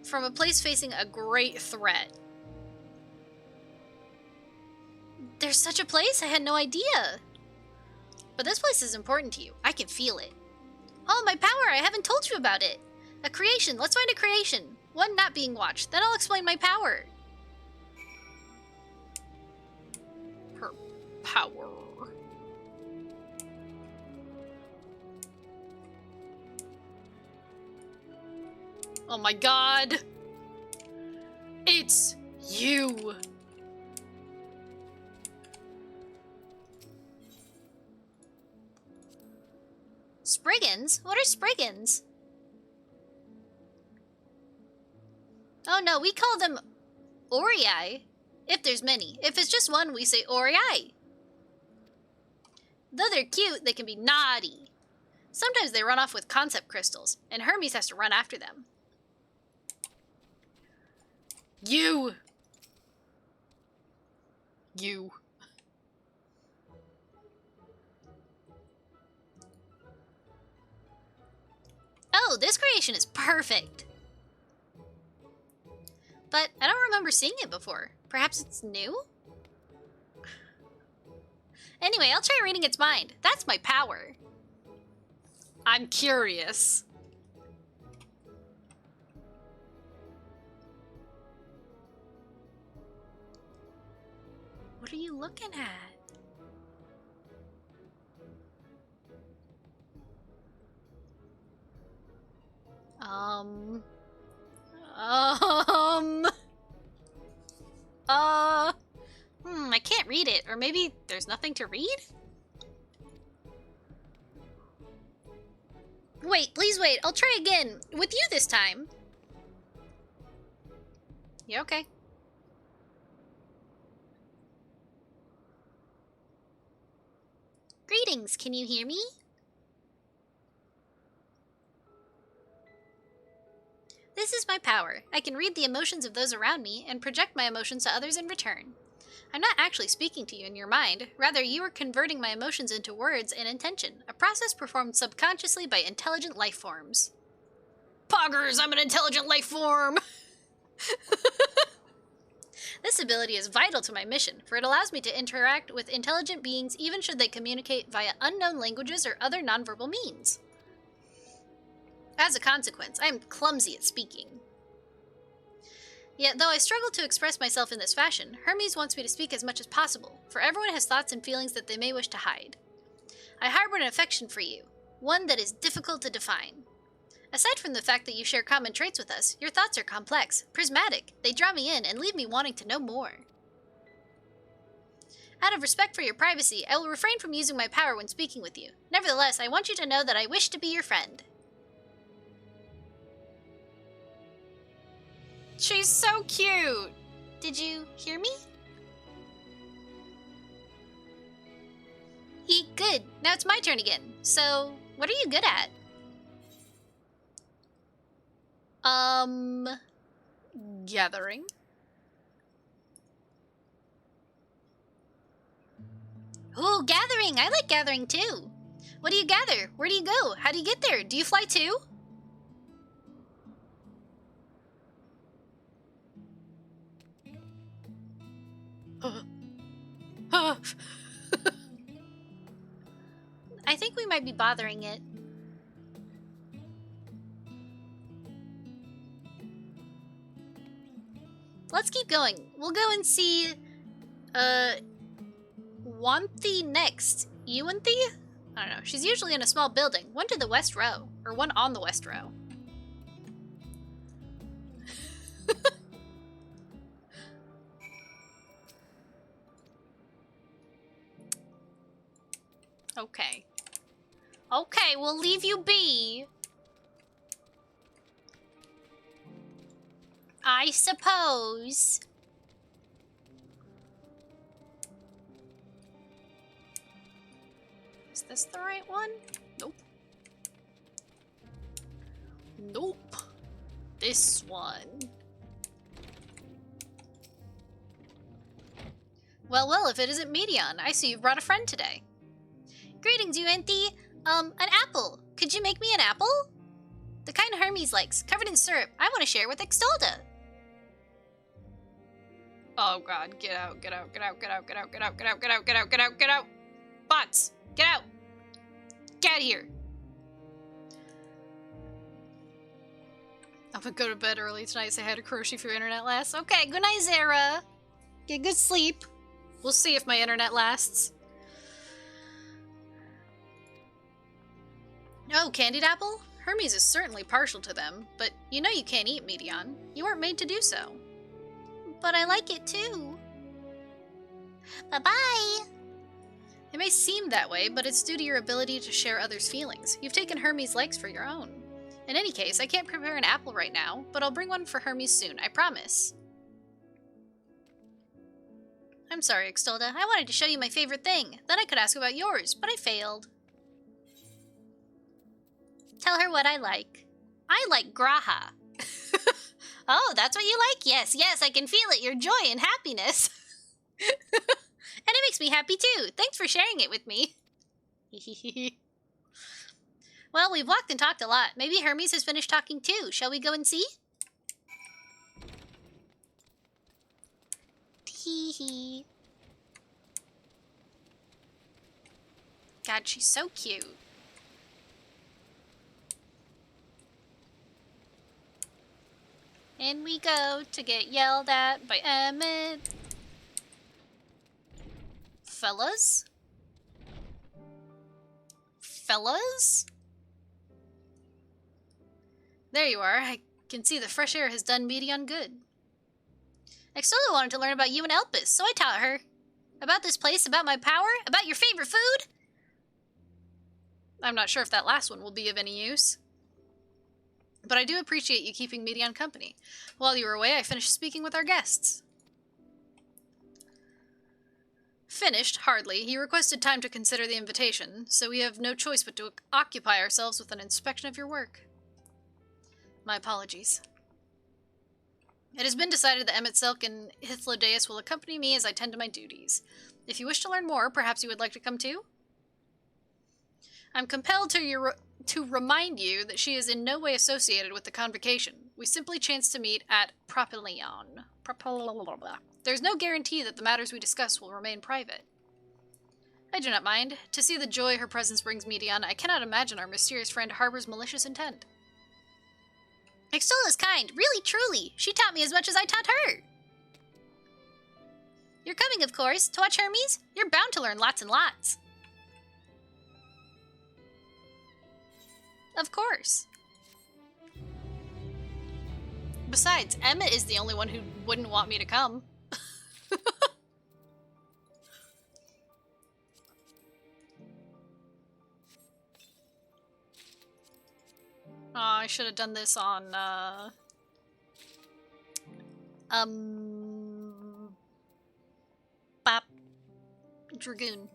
From a place facing a great threat. There's such a place? I had no idea. But this place is important to you. I can feel it. Oh, my power! I haven't told you about it. A creation. Let's find a creation. One not being watched. Then I'll explain my power. Her power. Oh my god. It's you. Spriggans? What are Spriggans? Oh no, we call them Orii. If there's many. If it's just one, we say Orii. Though they're cute, they can be naughty. Sometimes they run off with concept crystals, and Hermes has to run after them. You! Oh, this creation is perfect! But I don't remember seeing it before. Perhaps it's new? Anyway, I'll try reading its mind. That's my power. I'm curious. What are you looking at? I can't read it. Or maybe there's nothing to read? Wait, please wait. I'll try again. With you this time. Yeah, okay. Greetings, can you hear me? This is my power. I can read the emotions of those around me and project my emotions to others in return. I'm not actually speaking to you in your mind. Rather, you are converting my emotions into words and intention, a process performed subconsciously by intelligent life forms. Poggers, I'm an intelligent life form! This ability is vital to my mission, for it allows me to interact with intelligent beings even should they communicate via unknown languages or other nonverbal means. As a consequence, I am clumsy at speaking. Yet, though I struggle to express myself in this fashion, Hermes wants me to speak as much as possible, for everyone has thoughts and feelings that they may wish to hide. I harbor an affection for you, one that is difficult to define. Aside from the fact that you share common traits with us, your thoughts are complex, prismatic, they draw me in and leave me wanting to know more. Out of respect for your privacy, I will refrain from using my power when speaking with you. Nevertheless, I want you to know that I wish to be your friend. She's so cute! Did you hear me? Good. Now it's my turn again. So, what are you good at? Gathering. Ooh, gathering! I like gathering too. What do you gather? Where do you go? How do you get there? Do you fly too? I think we might be bothering it. Let's keep going. We'll go and see, Wanthi next. Yuanthi? I don't know. She's usually in a small building. One to the west row. Or one on the west row. Okay. Okay, we'll leave you be. I suppose. Is this the right one? Nope. Nope. This one. Well, well, if it isn't Medion, I see you've brought a friend today. Greetings, Yuanthi. An apple. Could you make me an apple? The kind Hermes likes, covered in syrup. I want to share with Extolda. Oh god, get out, get out, get out, get out, get out, get out, get out, get out, get out, get out, get out. Bots, get out. Get out of here. I'm gonna go to bed early tonight, say hi to Kuroshi if your internet lasts. Okay, good night, Zara. Get good sleep. We'll see if my internet lasts. Oh, candied apple? Hermes is certainly partial to them, but you know you can't eat Medion. You weren't made to do so. But I like it too. Bye-bye! It may seem that way, but it's due to your ability to share others' feelings. You've taken Hermes' likes for your own. In any case, I can't prepare an apple right now, but I'll bring one for Hermes soon, I promise. I'm sorry, Extolda. I wanted to show you my favorite thing. Then I could ask about yours, but I failed. Tell her what I like. I like Graha. Oh, that's what you like? Yes, yes, I can feel it. Your joy and happiness. And it makes me happy too. Thanks for sharing it with me. Well, we've walked and talked a lot. Maybe Hermes has finished talking too. Shall we go and see? Hee. God, she's so cute. In we go to get yelled at by Emmett. Fellas? Fellas? There you are. I can see the fresh air has done Medion good. Extola wanted to learn about you and Elpis, so I taught her. About this place, about my power, about your favorite food. I'm not sure if that last one will be of any use. But I do appreciate you keeping Medion company. While you were away, I finished speaking with our guests. Finished? Hardly. He requested time to consider the invitation, so we have no choice but to occupy ourselves with an inspection of your work. My apologies. It has been decided that Emmett Silk and Hythlodaeus will accompany me as I tend to my duties. If you wish to learn more, perhaps you would like to come too? I'm compelled to remind you that she is in no way associated with the convocation. We simply chanced to meet at Propylion. There's no guarantee that the matters we discuss will remain private. I do not mind. To see the joy her presence brings Medion, I cannot imagine our mysterious friend harbors malicious intent. Extola's kind, really truly. She taught me as much as I taught her. You're coming, of course, to watch Hermes? You're bound to learn lots and lots. Of course. Besides, Emmett is the only one who wouldn't want me to come. Oh, I should have done this on, Bop. Dragoon.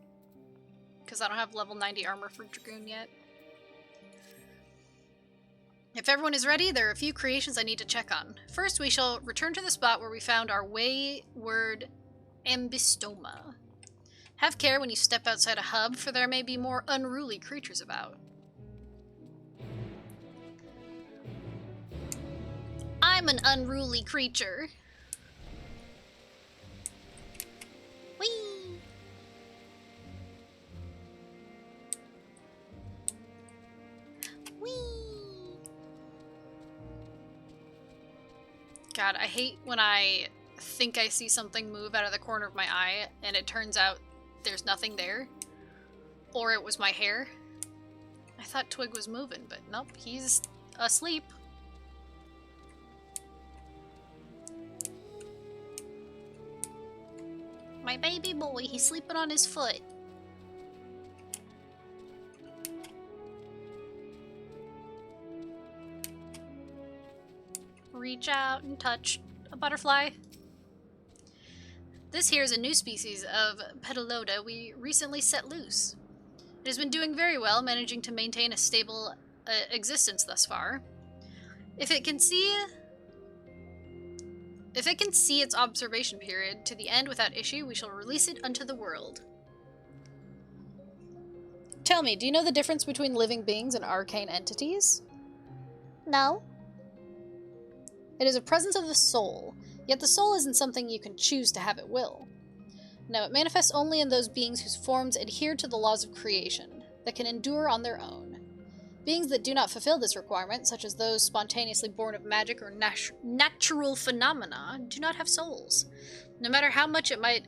Because I don't have level 90 armor for Dragoon yet. If everyone is ready, there are a few creations I need to check on. First, we shall return to the spot where we found our wayward ambystoma. Have care when you step outside a hub, for there may be more unruly creatures about. I'm an unruly creature. Whee! Whee! God, I hate when I think I see something move out of the corner of my eye and it turns out there's nothing there. Or it was my hair. I thought Twig was moving, but nope, he's asleep. My baby boy, he's sleeping on his foot. reach out and touch a butterfly. This here is a new species of Petalota we recently set loose. It has been doing very well, managing to maintain a stable existence thus far. If it can see its observation period to the end without issue, we shall release it unto the world. Tell me, do you know the difference between living beings and arcane entities? No. It is a presence of the soul, yet the soul isn't something you can choose to have at will. No, it manifests only in those beings whose forms adhere to the laws of creation, that can endure on their own. Beings that do not fulfill this requirement, such as those spontaneously born of magic or natural phenomena, do not have souls. No matter how much it might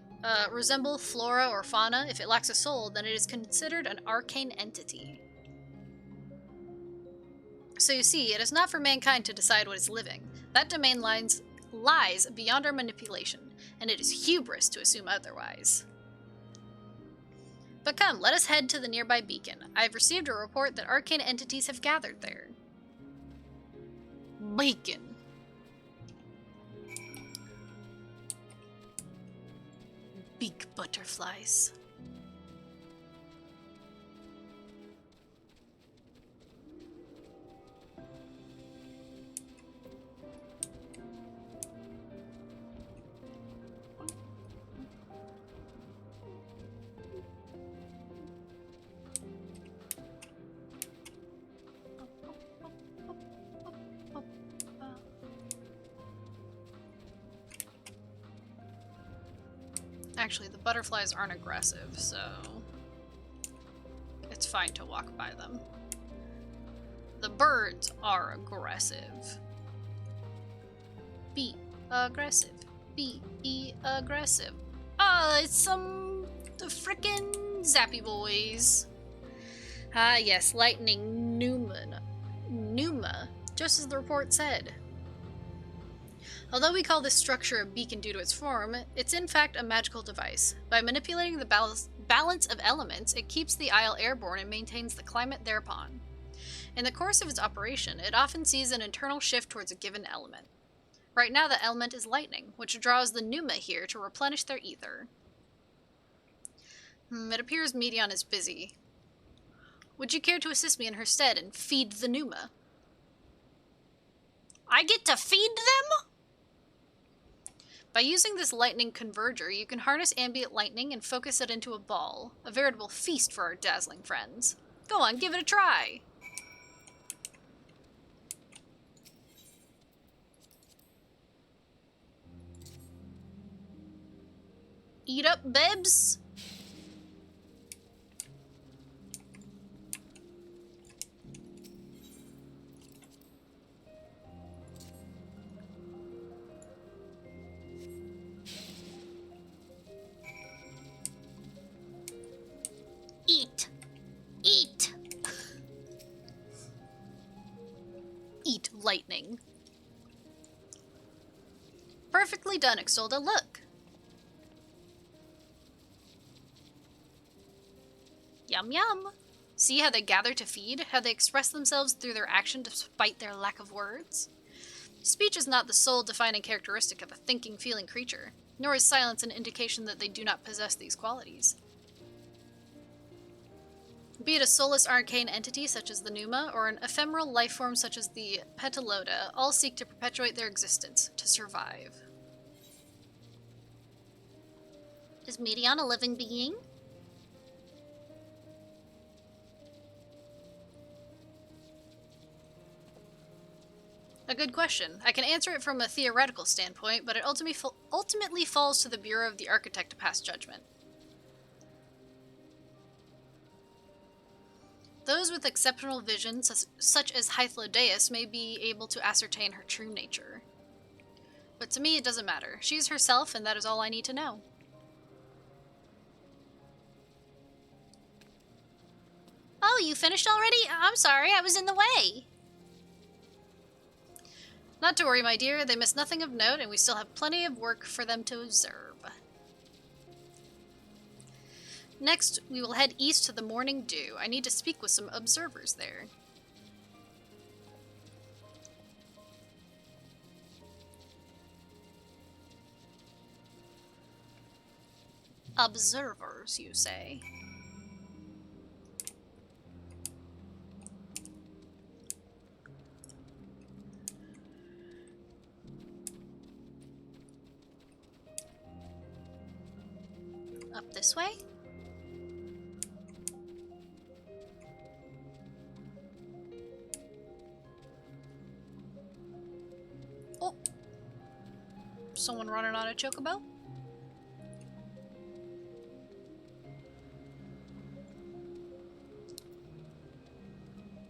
resemble flora or fauna, if it lacks a soul, then it is considered an arcane entity. So you see, it is not for mankind to decide what is living. That domain lies beyond our manipulation, and it is hubris to assume otherwise. But come, let us head to the nearby beacon. I have received a report that arcane entities have gathered there. Beacon. Big butterflies. Actually, the butterflies aren't aggressive, so it's fine to walk by them. The birds are aggressive. Be aggressive. Be aggressive. Oh, it's the frickin' zappy boys. Ah, yes, lightning Numa, just as the report said. Although we call this structure a beacon due to its form, it's in fact a magical device. By manipulating the balance of elements, it keeps the isle airborne and maintains the climate thereupon. In the course of its operation, it often sees an internal shift towards a given element. Right now the element is lightning, which draws the Numa here to replenish their ether. It appears Medion is busy. Would you care to assist me in her stead and feed the Numa? I get to feed them? By using this lightning converger, you can harness ambient lightning and focus it into a ball. A veritable feast for our dazzling friends. Go on, give it a try! Eat up, Bebs! Eat. Eat. Eat lightning. Perfectly done, Ixolda. Look. Yum yum. See how they gather to feed? How they express themselves through their action despite their lack of words? Speech is not the sole defining characteristic of a thinking, feeling creature, nor is silence an indication that they do not possess these qualities. Be it a soulless arcane entity such as the Numa, or an ephemeral life form such as the Petalota, all seek to perpetuate their existence, to survive. Is Medion a living being? A good question. I can answer it from a theoretical standpoint, but it ultimately falls to the Bureau of the Architect to pass judgment. Those with exceptional vision, such as Hythlodeus, may be able to ascertain her true nature. But to me, it doesn't matter. She is herself, and that is all I need to know. Oh, you finished already? I'm sorry, I was in the way. Not to worry, my dear. They miss nothing of note, and we still have plenty of work for them to observe. Next, we will head east to the Morning Dew. I need to speak with some observers there. Observers, you say? Up this way? Oh! Someone running on a chocobo?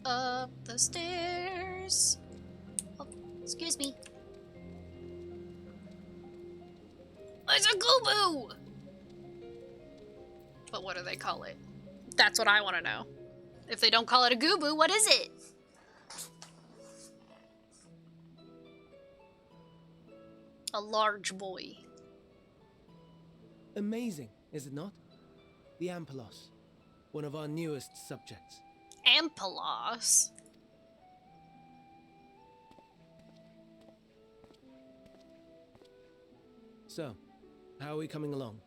Up the stairs. Oh, excuse me. It's a Goobu! But what do they call it? That's what I want to know. If they don't call it a Goobu, what is it? A large boy. Amazing, is it not? The Ampelos, one of our newest subjects. Ampelos? So, how are we coming along?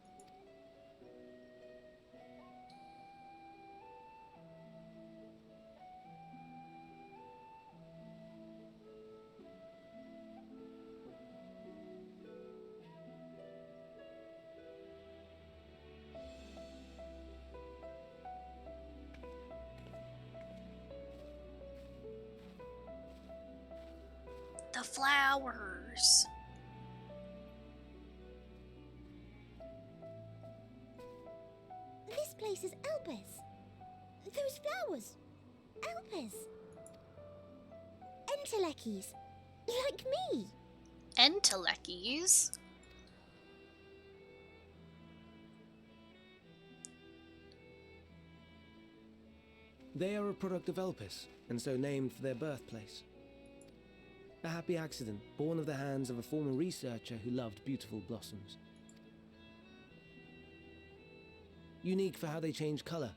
The flowers. This place is Elpis. Those flowers. Elpis. Entelekis. Like me. Entelekis? They are a product of Elpis, and so named for their birthplace. A happy accident, born of the hands of a former researcher who loved beautiful blossoms. Unique for how they change color,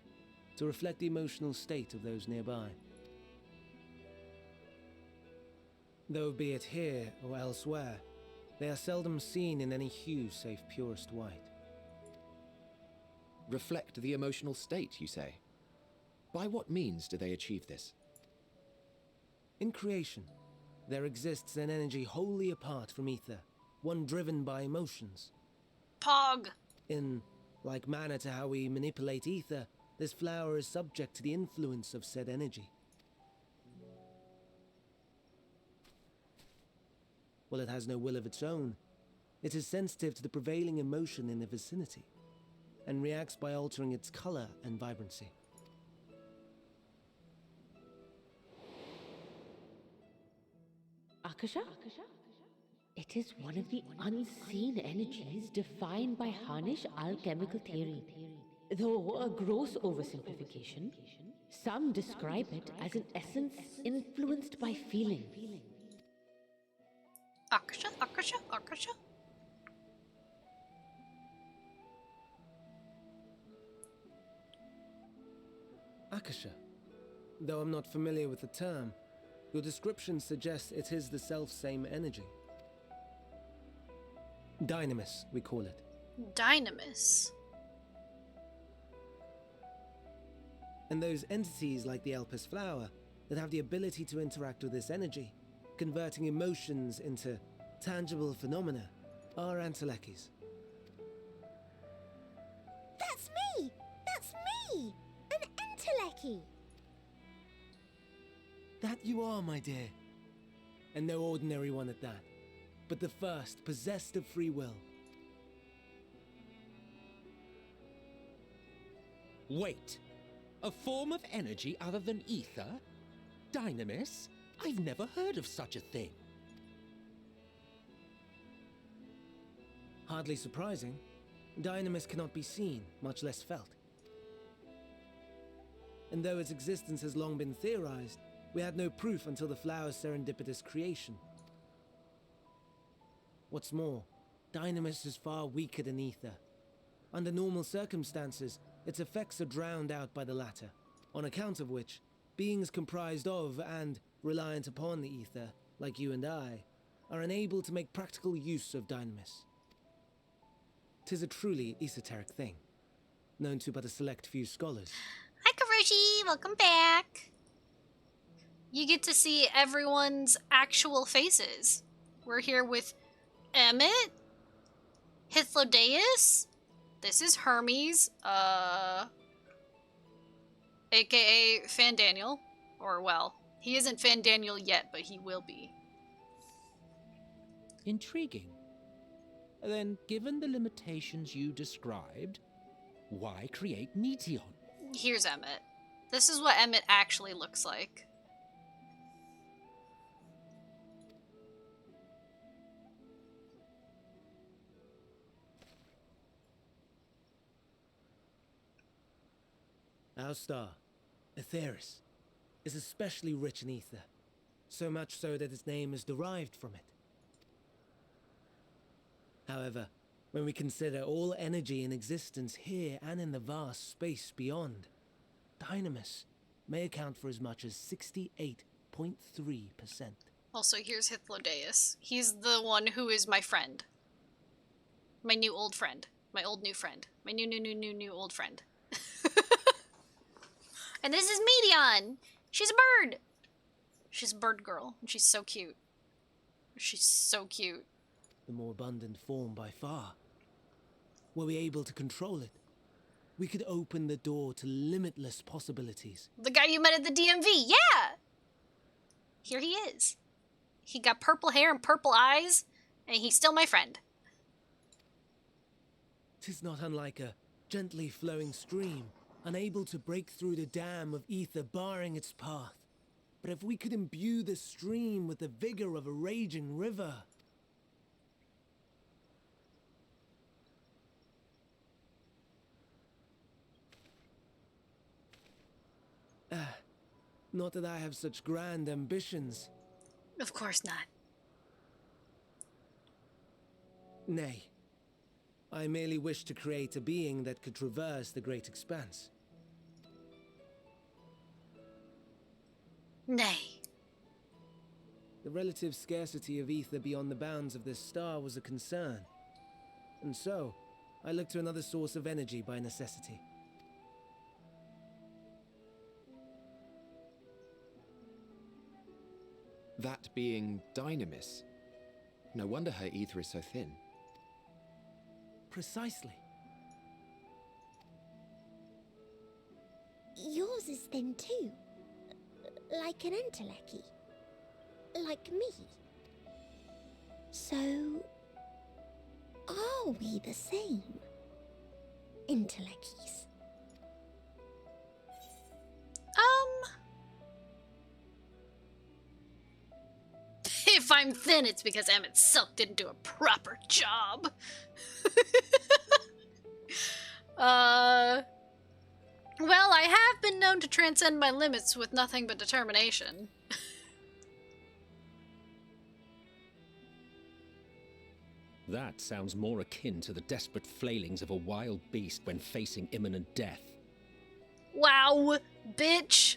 to reflect the emotional state of those nearby. Though be it here or elsewhere, they are seldom seen in any hue save purest white. Reflect the emotional state, you say? By what means do they achieve this? In creation, there exists an energy wholly apart from ether, one driven by emotions. Pog. In like manner to how we manipulate ether, this flower is subject to the influence of said energy. While it has no will of its own, it is sensitive to the prevailing emotion in the vicinity, and reacts by altering its color and vibrancy. Akasha? It is one of the unseen energies defined by Harnish alchemical theory. Though a gross oversimplification, some describe it as an essence influenced by feeling. Akasha, Akasha, Akasha. Akasha. Though I'm not familiar with the term, your description suggests it is the self-same energy. Dynamis, we call it. Dynamis. And those entities like the Elpis flower that have the ability to interact with this energy, converting emotions into tangible phenomena, are Entelekis. That's me! That's me! An Enteleki! That you are, my dear. And no ordinary one at that, but the first possessed of free will. Wait. A form of energy other than ether? Dynamis? I've never heard of such a thing. Hardly surprising. Dynamis cannot be seen, much less felt. And though its existence has long been theorized, we had no proof until the flower's serendipitous creation. What's more, Dynamis is far weaker than ether. Under normal circumstances, its effects are drowned out by the latter, on account of which, beings comprised of and reliant upon the ether, like you and I, are unable to make practical use of Dynamis. 'Tis a truly esoteric thing, known to but a select few scholars. Hi, Karushi! Welcome back! You get to see everyone's actual faces. We're here with Emmett, Hythlodaeus, this is Hermes, aka Fandaniel. Or, well, he isn't Fandaniel yet, but he will be. Intriguing. Then, given the limitations you described, why create Meteon? Here's Emmett. This is what Emmett actually looks like. Our star, Aetheris, is especially rich in ether, so much so that its name is derived from it. However, when we consider all energy in existence here and in the vast space beyond, Dynamis may account for as much as 68.3%. Also, here's Hythlodaeus. He's the one who is my friend. My new old friend. My old new friend. My new old friend. And this is Meteon! She's a bird! She's a bird girl, and she's so cute. She's so cute. The more abundant form by far. Were we able to control it, we could open the door to limitless possibilities. The guy you met at the DMV, yeah! Here he is. He got purple hair and purple eyes, and he's still my friend. 'Tis not unlike a gently flowing stream, unable to break through the dam of ether barring its path. But if we could imbue the stream with the vigor of a raging river... Not that I have such grand ambitions. Of course not. Nay. I merely wish to create a being that could traverse the great expanse. Nay. The relative scarcity of ether beyond the bounds of this star was a concern. And so, I looked to another source of energy by necessity. That being Dynamis. No wonder her ether is so thin. Precisely. Yours is thin too. Like an entelechy. Like me. So, are we the same? Entelechies. If I'm thin, it's because Emmett Silk didn't do a proper job. Well, I have been known to transcend my limits with nothing but determination. That sounds more akin to the desperate flailings of a wild beast when facing imminent death. Wow, bitch!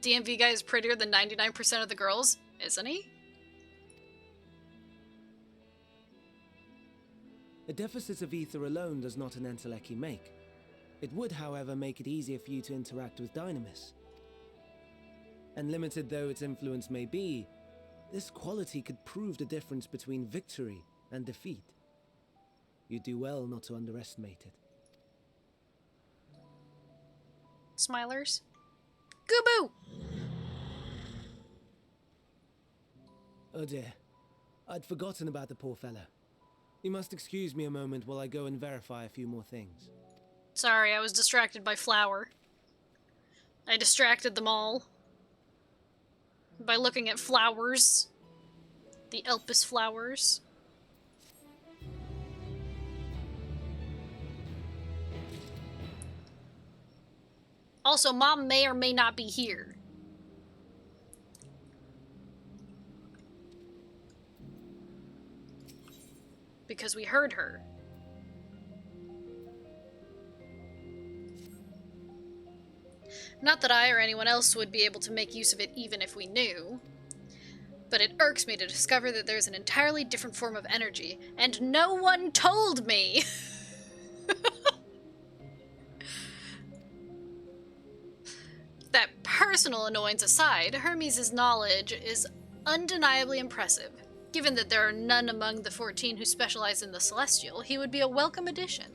DMV guy is prettier than 99% of the girls, isn't he? A deficit of ether alone does not an entelechy make. It would, however, make it easier for you to interact with Dynamis. And limited though its influence may be, this quality could prove the difference between victory and defeat. You do well not to underestimate it. Smilers. Goo-boo! Oh dear. I'd forgotten about the poor fellow. You must excuse me a moment while I go and verify a few more things. Sorry, I was distracted by Flower. I distracted them all. By looking at flowers. The Elpis flowers. Also, Mom may or may not be here. Because we heard her. Not that I or anyone else would be able to make use of it even if we knew. But it irks me to discover that there's an entirely different form of energy, and no one told me! personal annoyance aside, Hermes' knowledge is undeniably impressive. Given that there are none among the 14 who specialize in the Celestial, he would be a welcome addition.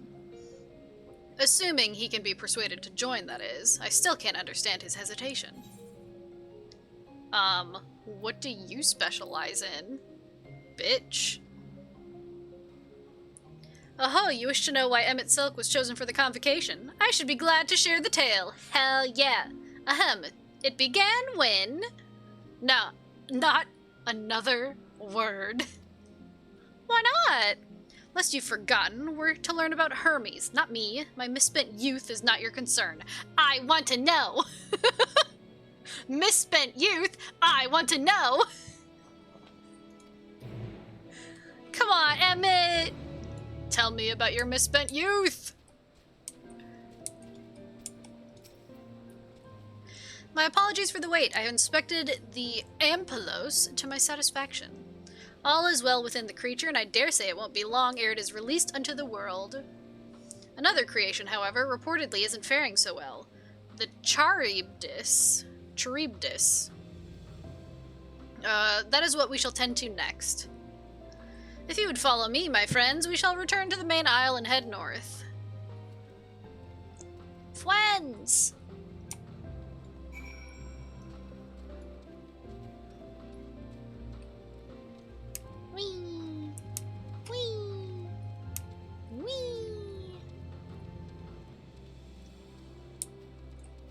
Assuming he can be persuaded to join, that is. I still can't understand his hesitation. What do you specialize in? Bitch. Oh, you wish to know why Emmett Silk was chosen for the convocation? I should be glad to share the tale. Hell yeah. It began when... No, not another word. Why not? Lest you've forgotten, we're to learn about Hermes, not me. My misspent youth is not your concern. I want to know. Misspent youth, I want to know. Come on, Emmett. Tell me about your misspent youth. My apologies for the wait. I have inspected the Ampelos to my satisfaction. All is well within the creature, and I dare say it won't be long ere it is released unto the world. Another creation, however, reportedly isn't faring so well. The Charybdis. That is what we shall tend to next. If you would follow me, my friends, we shall return to the main isle and head north. Friends! Whee! Whee! Whee!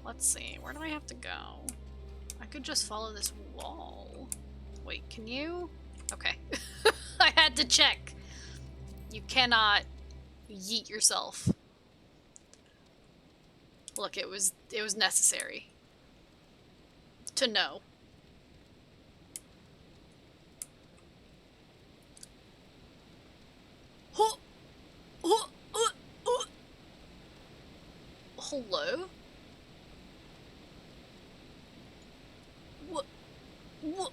Let's see, where do I have to go? I could just follow this wall. Wait, can you? Okay. I had to check. You cannot yeet yourself. Look, it was necessary to know. Hello? What?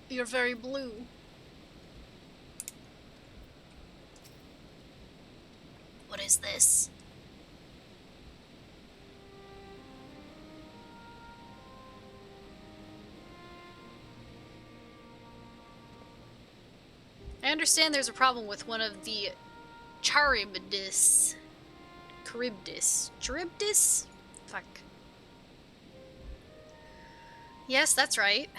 You're very blue. What is this? I understand there's a problem with one of the Charybdis. Charybdis? Fuck. Yes, that's right.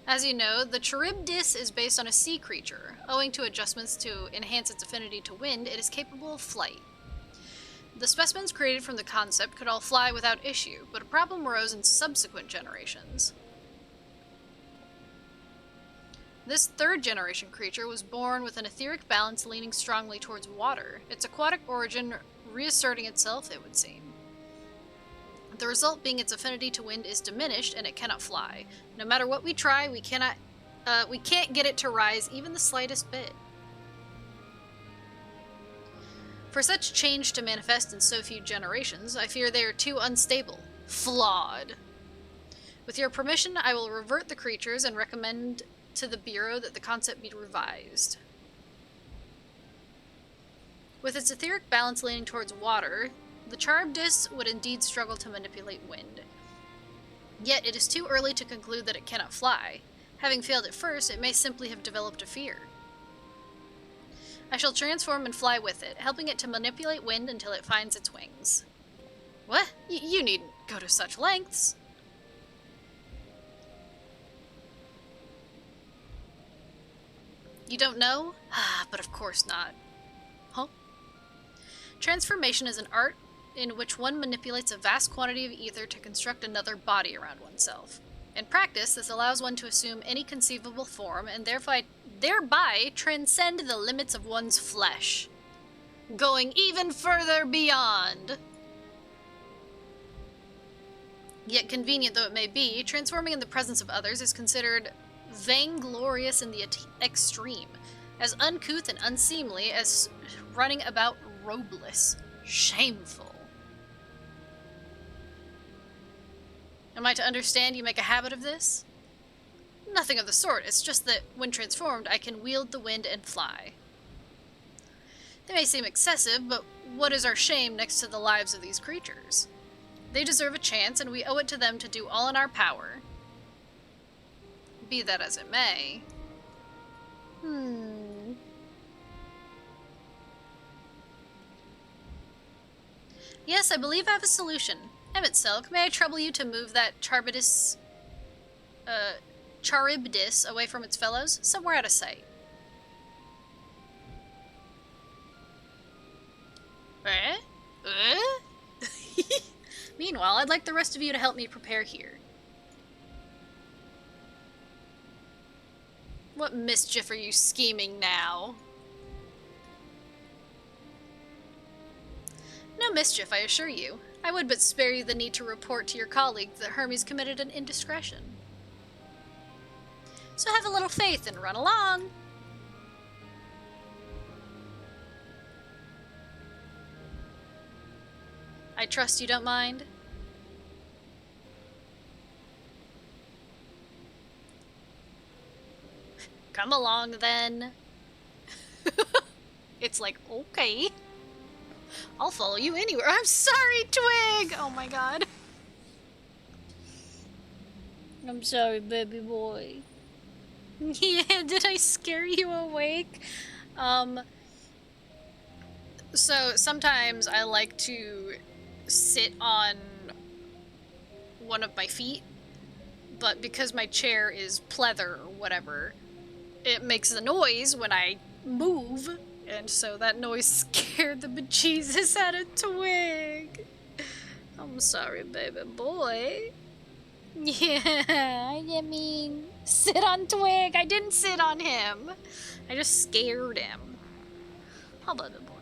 As you know, the Charybdis is based on a sea creature. Owing to adjustments to enhance its affinity to wind, it is capable of flight. The specimens created from the concept could all fly without issue, but a problem arose in subsequent generations. This third generation creature was born with an etheric balance leaning strongly towards water, its aquatic origin reasserting itself, it would seem. The result being its affinity to wind is diminished and it cannot fly. No matter what we try, we can't get it to rise even the slightest bit. For such change to manifest in so few generations, I fear they are too unstable. Flawed. With your permission, I will revert the creatures and recommend to the Bureau that the concept be revised. With its etheric balance leaning towards water, the Charybdis would indeed struggle to manipulate wind. Yet it is too early to conclude that it cannot fly. Having failed at first, it may simply have developed a fear. I shall transform and fly with it, helping it to manipulate wind until it finds its wings. What? You needn't go to such lengths. You don't know? But of course not. Huh? Transformation is an art in which one manipulates a vast quantity of ether to construct another body around oneself. In practice, this allows one to assume any conceivable form and thereby transcend the limits of one's flesh, going even further beyond. Yet convenient though it may be, transforming in the presence of others is considered vainglorious in the extreme, as uncouth and unseemly as running about robeless. Shameful. Am I to understand you make a habit of this? Nothing of the sort. It's just that, when transformed, I can wield the wind and fly. They may seem excessive, but what is our shame next to the lives of these creatures? They deserve a chance, and we owe it to them to do all in our power. Be that as it may. Yes, I believe I have a solution. Emmett Silk, may I trouble you to move that Charybdis away from its fellows, somewhere out of sight. Meanwhile, I'd like the rest of you to help me prepare here. What mischief are you scheming now? No mischief, I assure you. I would but spare you the need to report to your colleagues that Hermes committed an indiscretion. So have a little faith and run along. I trust you don't mind. Come along then. It's like, okay. I'll follow you anywhere. I'm sorry, Twig! Oh my god. I'm sorry, baby boy. Yeah, did I scare you awake? So sometimes I like to sit on one of my feet, but because my chair is pleather or whatever, it makes a noise when I move, and so that noise scared the bejesus out of Twig. I'm sorry, baby boy. Yeah, I mean, sit on Twig. I didn't sit on him. I just scared him. How about it, boy?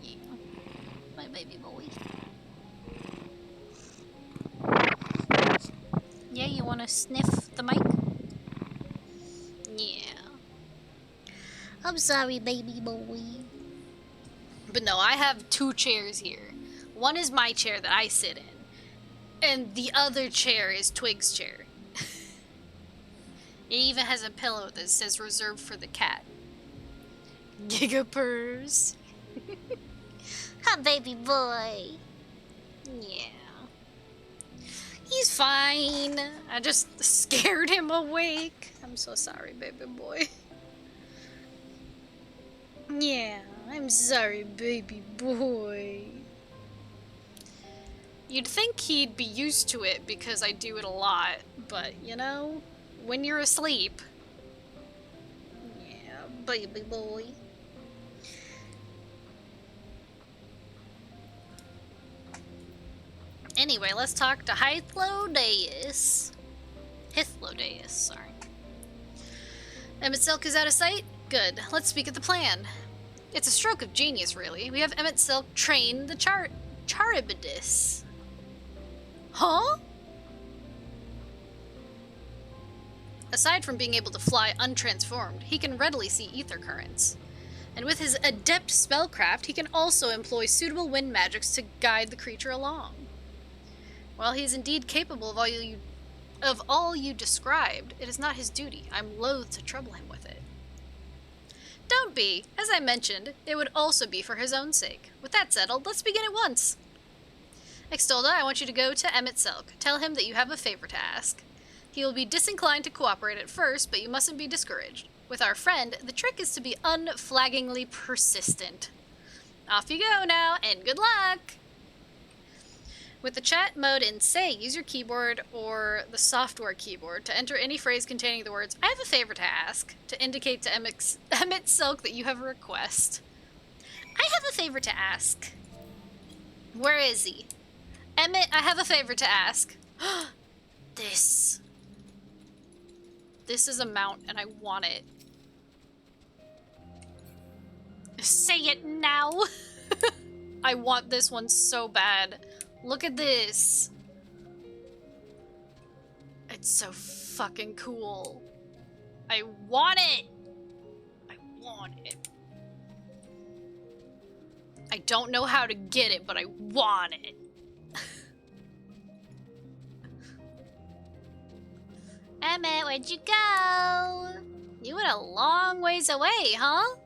Yeah, my baby boy. Yeah, you wanna sniff the mic? Yeah. I'm sorry, baby boy. But no, I have two chairs here. One is my chair that I sit in, and the other chair is Twig's chair. It even has a pillow that says reserved for the cat. Gigapurrs. Hi, baby boy. Yeah. He's fine. I just scared him awake. I'm so sorry, baby boy. Yeah, I'm sorry, baby boy. You'd think he'd be used to it because I do it a lot, but you know, when you're asleep. Yeah, baby boy. Anyway, let's talk to Hythlodeus. Hythlodeus, sorry. Emmett Silk is out of sight? Good. Let's speak of the plan. It's a stroke of genius, really. We have Emmett Silk train the Charybdis. Huh? Aside from being able to fly untransformed, he can readily see ether currents. And with his adept spellcraft, he can also employ suitable wind magics to guide the creature along. While he is indeed capable of all you described, it is not his duty. I'm loath to trouble him with it. Don't be. As I mentioned, it would also be for his own sake. With that settled, let's begin at once. Extolda, I want you to go to Emmett Silk. Tell him that you have a favor to ask. He will be disinclined to cooperate at first, but you mustn't be discouraged. With our friend, the trick is to be unflaggingly persistent. Off you go now, and good luck! With the chat mode in Say, use your keyboard or the software keyboard to enter any phrase containing the words, I have a favor to ask, to indicate to Emmett Silk that you have a request. I have a favor to ask. Where is he? Emmett, I have a favor to ask. This. This is a mount, and I want it. Say it now! I want this one so bad. Look at this. It's so fucking cool. I want it! I want it. I don't know how to get it, but I want it. Emmett, where'd you go? You went a long ways away, huh?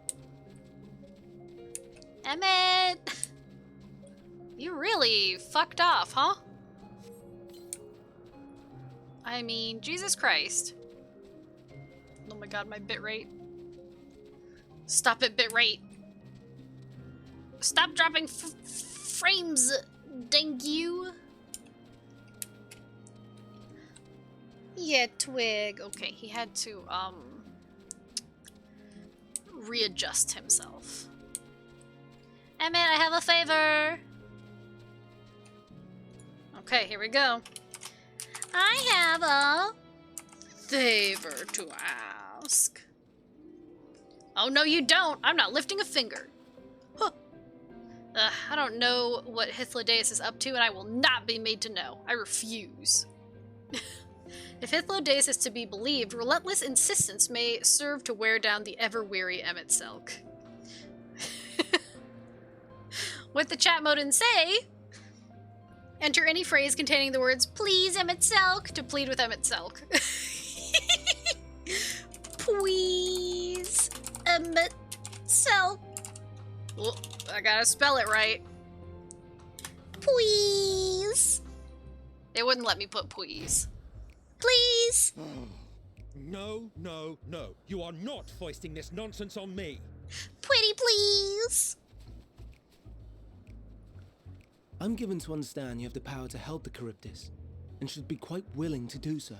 Emmett! You really fucked off, huh? I mean, Jesus Christ. Oh my god, my bitrate. Stop it, bitrate. Stop dropping frames, dang you. Yeah, Twig. Okay, he had to, readjust himself. Emmett, I have a favor. Okay, here we go. I have a favor to ask. Oh, no, you don't. I'm not lifting a finger. Huh. I don't know what Hythlodaeus is up to, and I will not be made to know. I refuse. If Hythlodaeus is to be believed, relentless insistence may serve to wear down the ever-weary Emmett Selk. What the chat mode and say? Enter any phrase containing the words, please Emmett Selk, to plead with Emmett Selk. Please Emmett Selk. Oh, I gotta spell it right. Please. They wouldn't let me put please. Please. No, no, no. You are not foisting this nonsense on me. Pretty please. I'm given to understand you have the power to help the Charybdis, and should be quite willing to do so.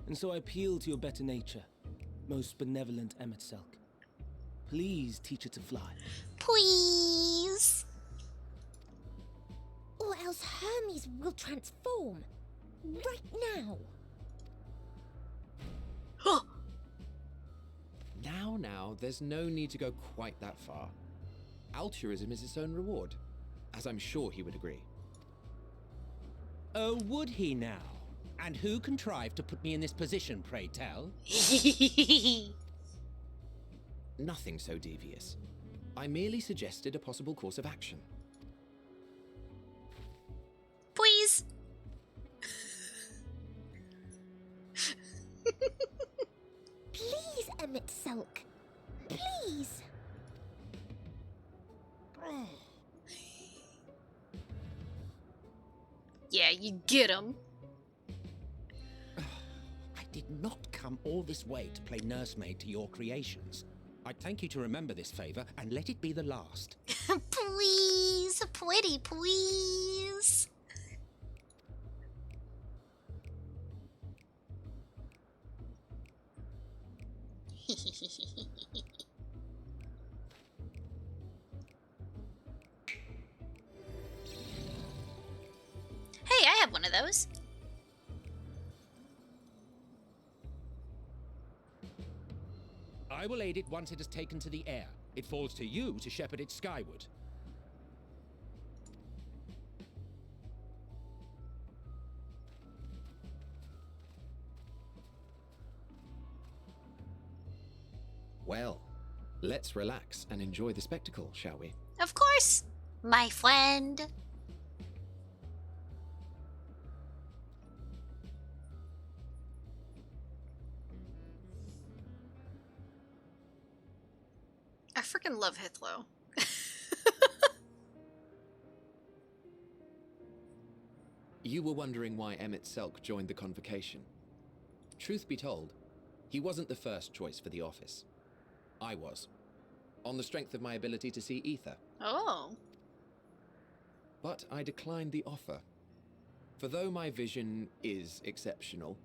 And so I appeal to your better nature, most benevolent Emmett Selk. Please teach her to fly. Please. Or else Hermes will transform. Right now. Huh. Now, there's no need to go quite that far. Altruism is its own reward, as I'm sure he would agree. Oh, would he now? And who contrived to put me in this position, pray tell? Nothing so devious. I merely suggested a possible course of action. Please. Please, Emmett Selk. Please. Yeah, you get him. I did not come all this way to play nursemaid to your creations. I'd thank you to remember this favor and let it be the last. Please, pretty please. Hey, I have one of those. I will aid it once it has taken to the air. It falls to you to shepherd it skyward. Well, let's relax and enjoy the spectacle, shall we? Of course, my friend. I freaking love Hythlo. You were wondering why Emmett Selk joined the convocation. Truth be told, he wasn't the first choice for the office. I was, on the strength of my ability to see ether. Oh. But I declined the offer. For though my vision is exceptional,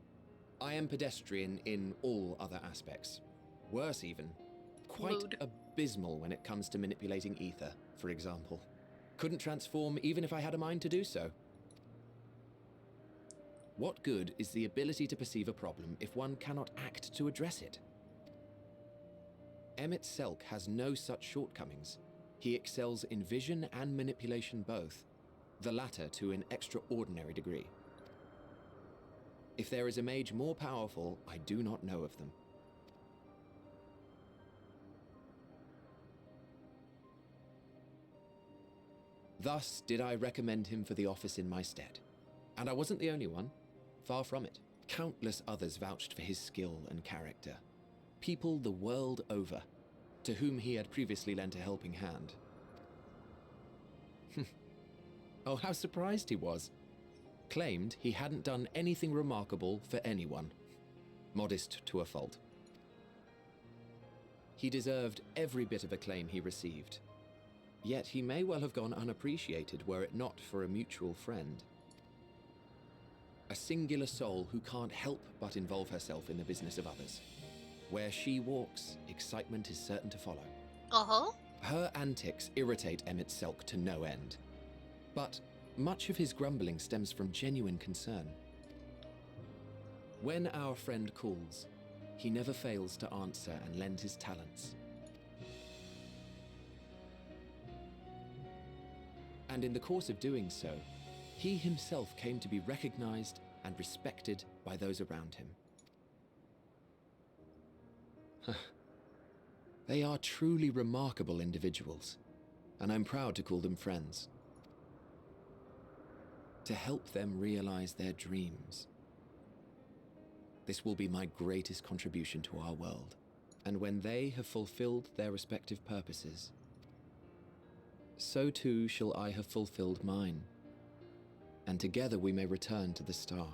I am pedestrian in all other aspects. Worse even, quite Mood. abysmal when it comes to manipulating ether, for example. Couldn't transform even if I had a mind to do so. What good is the ability to perceive a problem if one cannot act to address it? Emmett Selk has no such shortcomings. He excels in vision and manipulation both, the latter to an extraordinary degree. If there is a mage more powerful, I do not know of them. Thus did I recommend him for the office in my stead. And I wasn't the only one. Far from it. Countless others vouched for his skill and character. People the world over, to whom he had previously lent a helping hand. Oh, how surprised he was. Claimed he hadn't done anything remarkable for anyone. Modest to a fault. He deserved every bit of acclaim he received. Yet he may well have gone unappreciated were it not for a mutual friend. A singular soul who can't help but involve herself in the business of others. Where she walks, excitement is certain to follow. Uh-huh. Her antics irritate Emmett Selk to no end. But much of his grumbling stems from genuine concern. When our friend calls, he never fails to answer and lend his talents. And in the course of doing so, he himself came to be recognized and respected by those around him. They are truly remarkable individuals, and I'm proud to call them friends. To help them realize their dreams. This will be my greatest contribution to our world, and when they have fulfilled their respective purposes, so too shall I have fulfilled mine, and together we may return to the star.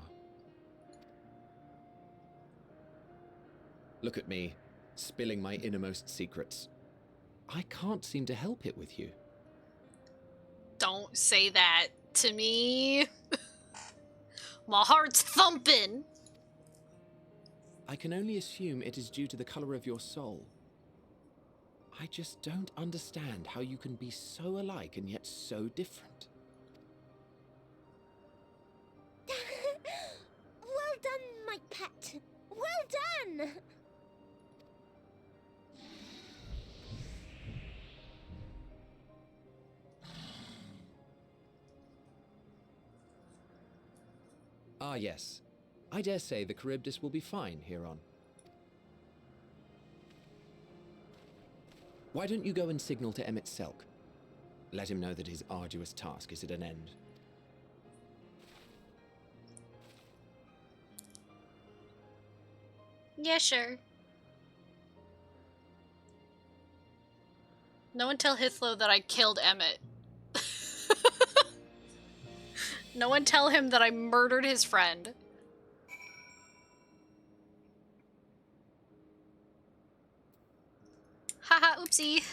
Look at me, spilling my innermost secrets. I can't seem to help it with you. Don't say that to me. My heart's thumping. I can only assume it is due to the color of your soul. I just don't understand how you can be so alike and yet so different. Well done, my pet. Well done! Ah, yes. I dare say the Charybdis will be fine here on. Why don't you go and signal to Emmett Selk? Let him know that his arduous task is at an end. Yeah, sure. No one tell Hithlo that I killed Emmett. No one tell him that I murdered his friend. Haha, oopsie.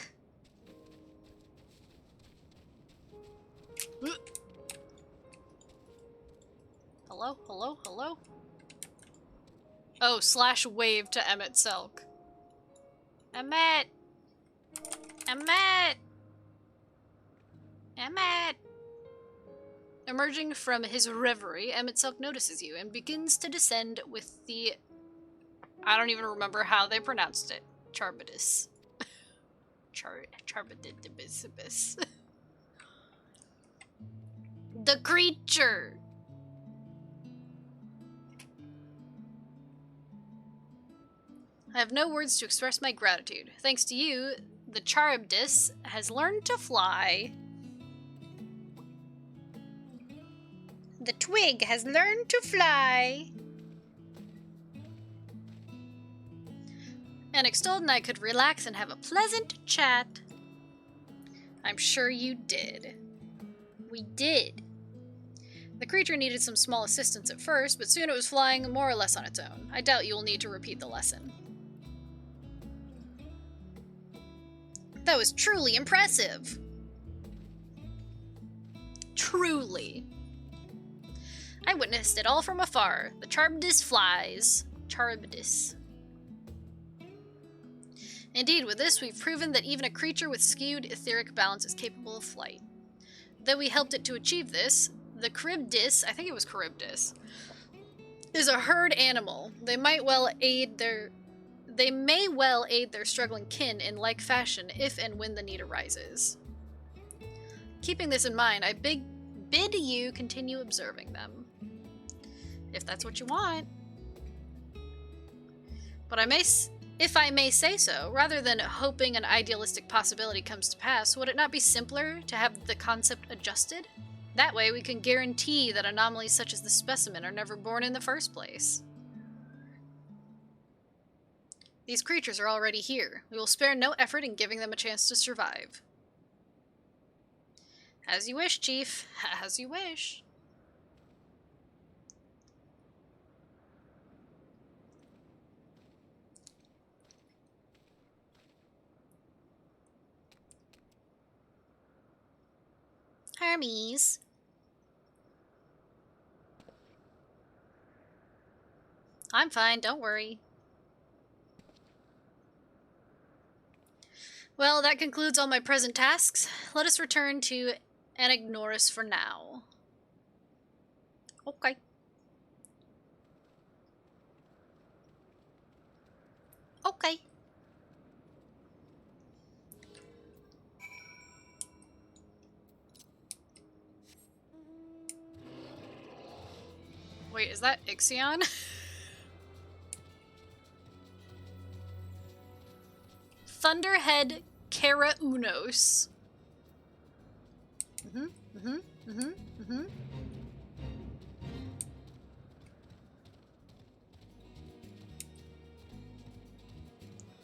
Hello, hello, hello? Oh, slash wave to Emmett Selk. Emmett! Emmett! Emmett! Emerging from his reverie, Emmett Selk notices you and begins to descend with the... I don't even remember how they pronounced it. Charbidus. Charbidibis. The creature! I have no words to express my gratitude. Thanks to you, the Charybdis has learned to fly. The twig has learned to fly. And Extolled and I could relax and have a pleasant chat. I'm sure you did. We did. The creature needed some small assistance at first, but soon it was flying more or less on its own. I doubt you will need to repeat the lesson. That was truly impressive. Truly. I witnessed it all from afar. The Charybdis flies. Charybdis. Indeed, with this, we've proven that even a creature with skewed etheric balance is capable of flight. Though we helped it to achieve this, the Charybdis, I think it was Charybdis, is a herd animal. They may well aid their struggling kin in like fashion if and when the need arises. Keeping this in mind, I bid you continue observing them. If that's what you want. But if I may say so, rather than hoping an idealistic possibility comes to pass, would it not be simpler to have the concept adjusted? That way we can guarantee that anomalies such as the specimen are never born in the first place. These creatures are already here. We will spare no effort in giving them a chance to survive. As you wish, Chief. As you wish. Hermes. I'm fine, don't worry. Well, that concludes all my present tasks. Let us return to Anagnoris for now. Okay. Okay. Wait, is that Ixion? Thunderhead Kara Unos.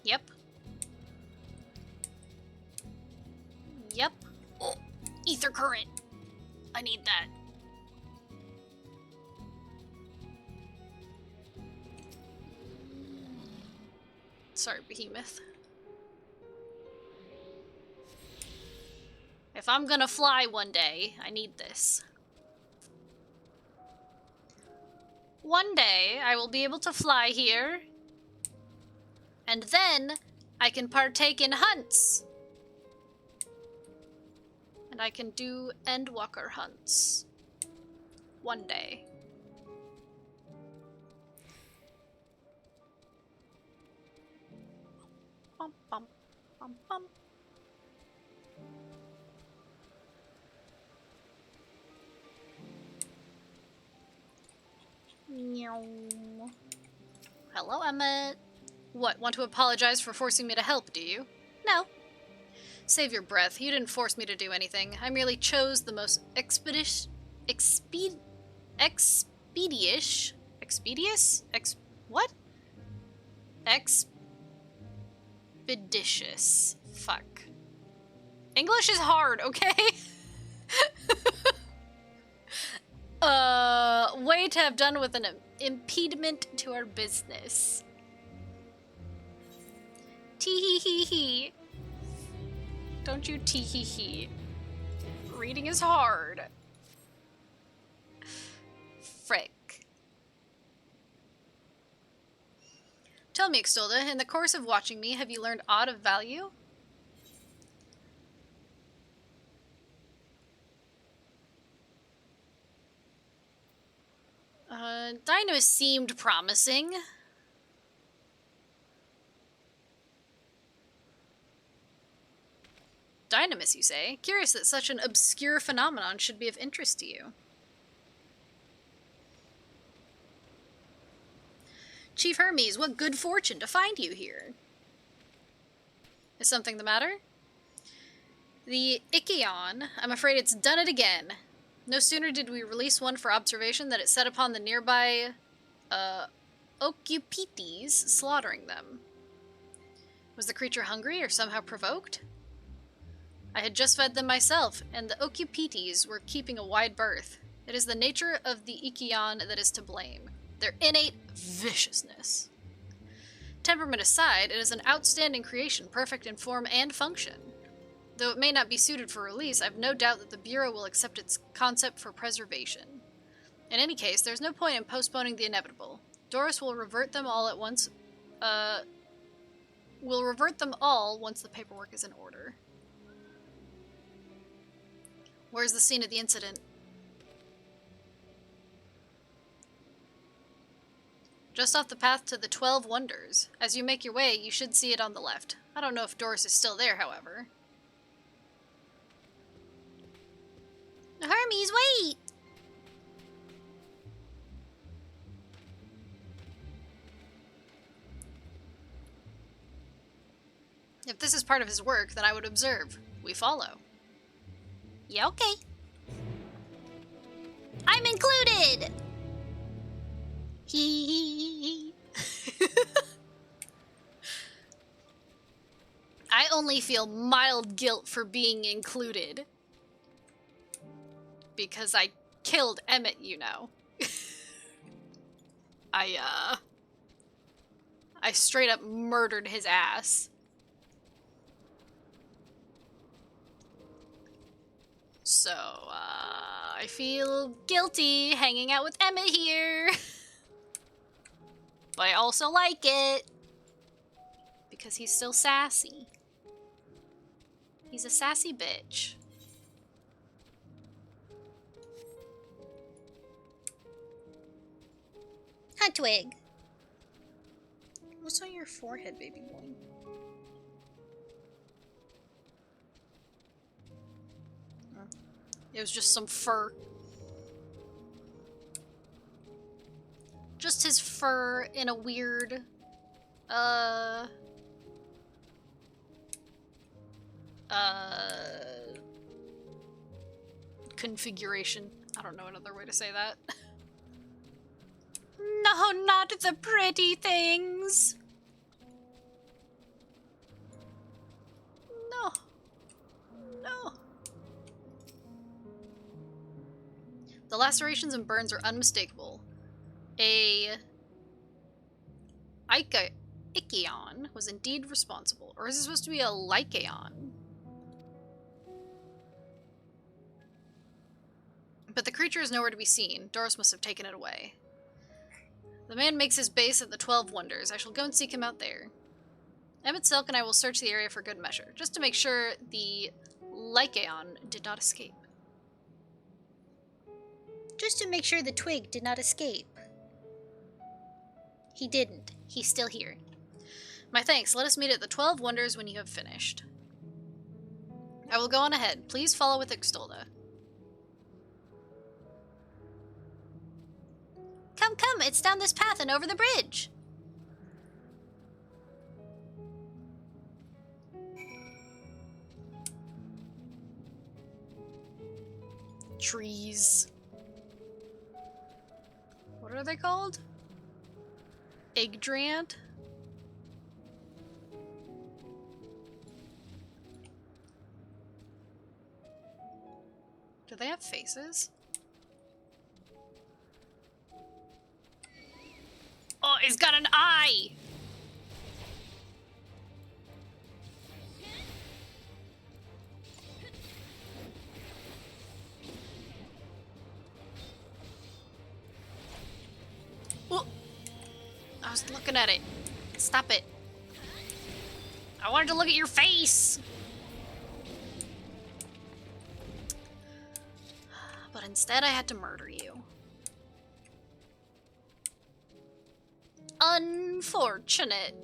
Yep. Yep. Oh, ether current. I need that. Sorry, Behemoth. If I'm gonna fly one day, I need this. One day, I will be able to fly here. And then, I can partake in hunts. And I can do Endwalker hunts. One day. Bum, bum, bum, bum. Meow. Hello, Emmett. What, want to apologize for forcing me to help, do you? No. Save your breath. You didn't force me to do anything. I merely chose the most expeditious... what? Expeditious. Fuck. English is hard, okay? Way to have done with an impediment to our business. Tee-hee-hee-hee. Don't you tee-hee-hee. Reading is hard. Frick. Tell me, Extolda, in the course of watching me, have you learned aught of value? Dynamis seemed promising. Dynamis, you say? Curious that such an obscure phenomenon should be of interest to you. Chief Hermes, what good fortune to find you here. Is something the matter? The Ichion, I'm afraid it's done it again. No sooner did we release one for observation than it set upon the nearby, Ocupites, slaughtering them. Was the creature hungry or somehow provoked? I had just fed them myself, and the Ocupites were keeping a wide berth. It is the nature of the Ichion that is to blame. Their innate viciousness. Temperament aside, it is an outstanding creation, perfect in form and function. Though it may not be suited for release, I have no doubt that the Bureau will accept its concept for preservation. In any case, there's no point in postponing the inevitable. Doris will revert them all at once, once the paperwork is in order. Where's the scene of the incident? Just off the path to the 12 Wonders. As you make your way, you should see it on the left. I don't know if Doris is still there, however. Hermes, wait! If this is part of his work, then I would observe. We follow. Yeah, okay. I'm included! Hee. only feel mild guilt for being included. Because I killed Emmett, you know. I straight up murdered his ass. So, I feel guilty hanging out with Emmett here. But I also like it. Because he's still sassy. He's a sassy bitch. Hi, Twig. What's on your forehead, baby boy? It was just some fur. Just his fur in a weird, configuration. I don't know another way to say that. No, not the pretty things. No. No. The lacerations and burns are unmistakable. A Icheon was indeed responsible. Or is it supposed to be a Lycaon? But the creature is nowhere to be seen. Doros must have taken it away. The man makes his base at the 12 Wonders. I shall go and seek him out there. Emmett Silk and I will search the area for good measure, just to make sure the Lycaon did not escape. Just to make sure the twig did not escape. He didn't. He's still here. My thanks. Let us meet at the 12 Wonders when you have finished. I will go on ahead. Please follow with Ixtolda. Come, come, it's down this path and over the bridge. Trees. What are they called? Yggdrant? Do they have faces? Oh, it's got an eye! Oh! I was looking at it. Stop it. I wanted to look at your face! But instead I had to murder you. Unfortunate.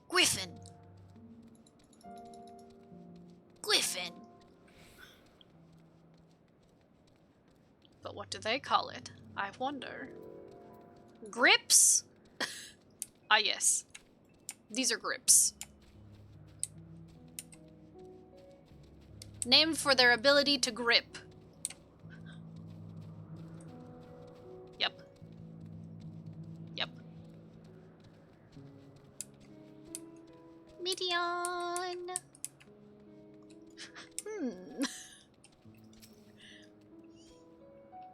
Griffin. Griffin. But what do they call it? I wonder. Grips? Ah, yes. These are grips. Named for their ability to grip. Yep. Yep. Midian.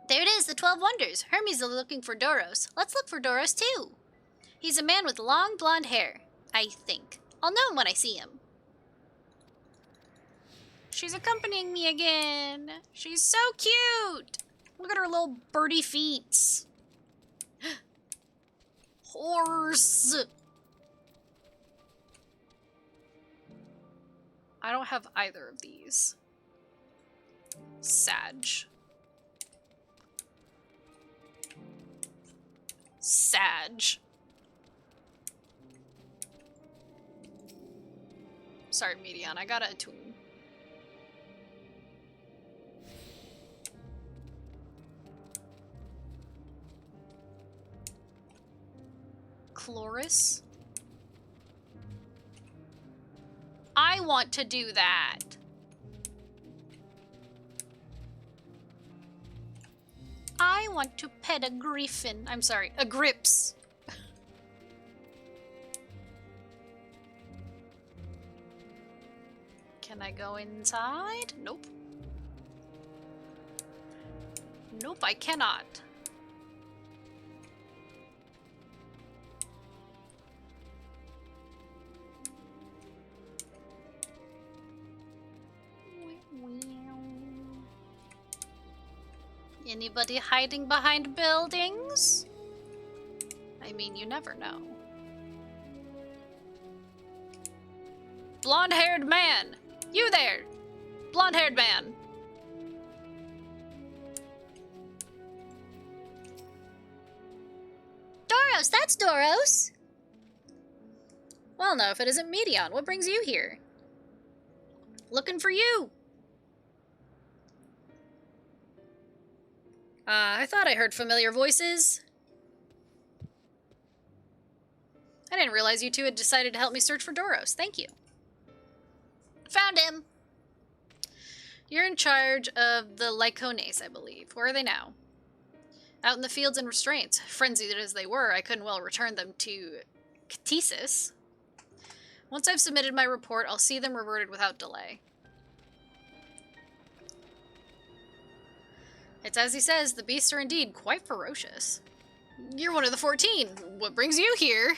There it is, the 12 Wonders. Hermes is looking for Doros. Let's look for Doros too. He's a man with long blonde hair, I think. I'll know him when I see him. She's accompanying me again. She's so cute. Look at her little birdie feet. Horse. I don't have either of these. Sag. Sag. Sorry, Medion, I gotta attune. Chloris? I want to do that. I want to pet a griffin. I'm sorry, a grips. Can I go inside? Nope. Nope, I cannot. Anybody hiding behind buildings? I mean, you never know. Blonde-haired man! You there! Blonde-haired man! Doros, that's Doros! Well, no, if it isn't Medion, what brings you here? Looking for you! I thought I heard familiar voices. I didn't realize you two had decided to help me search for Doros. Thank you. Found him! You're in charge of the Lycones, I believe. Where are they now? Out in the fields and restraints. Frenzied as they were, I couldn't well return them to Ctesis. Once I've submitted my report, I'll see them reverted without delay. It's as he says, the beasts are indeed quite ferocious. You're one of the 14. What brings you here?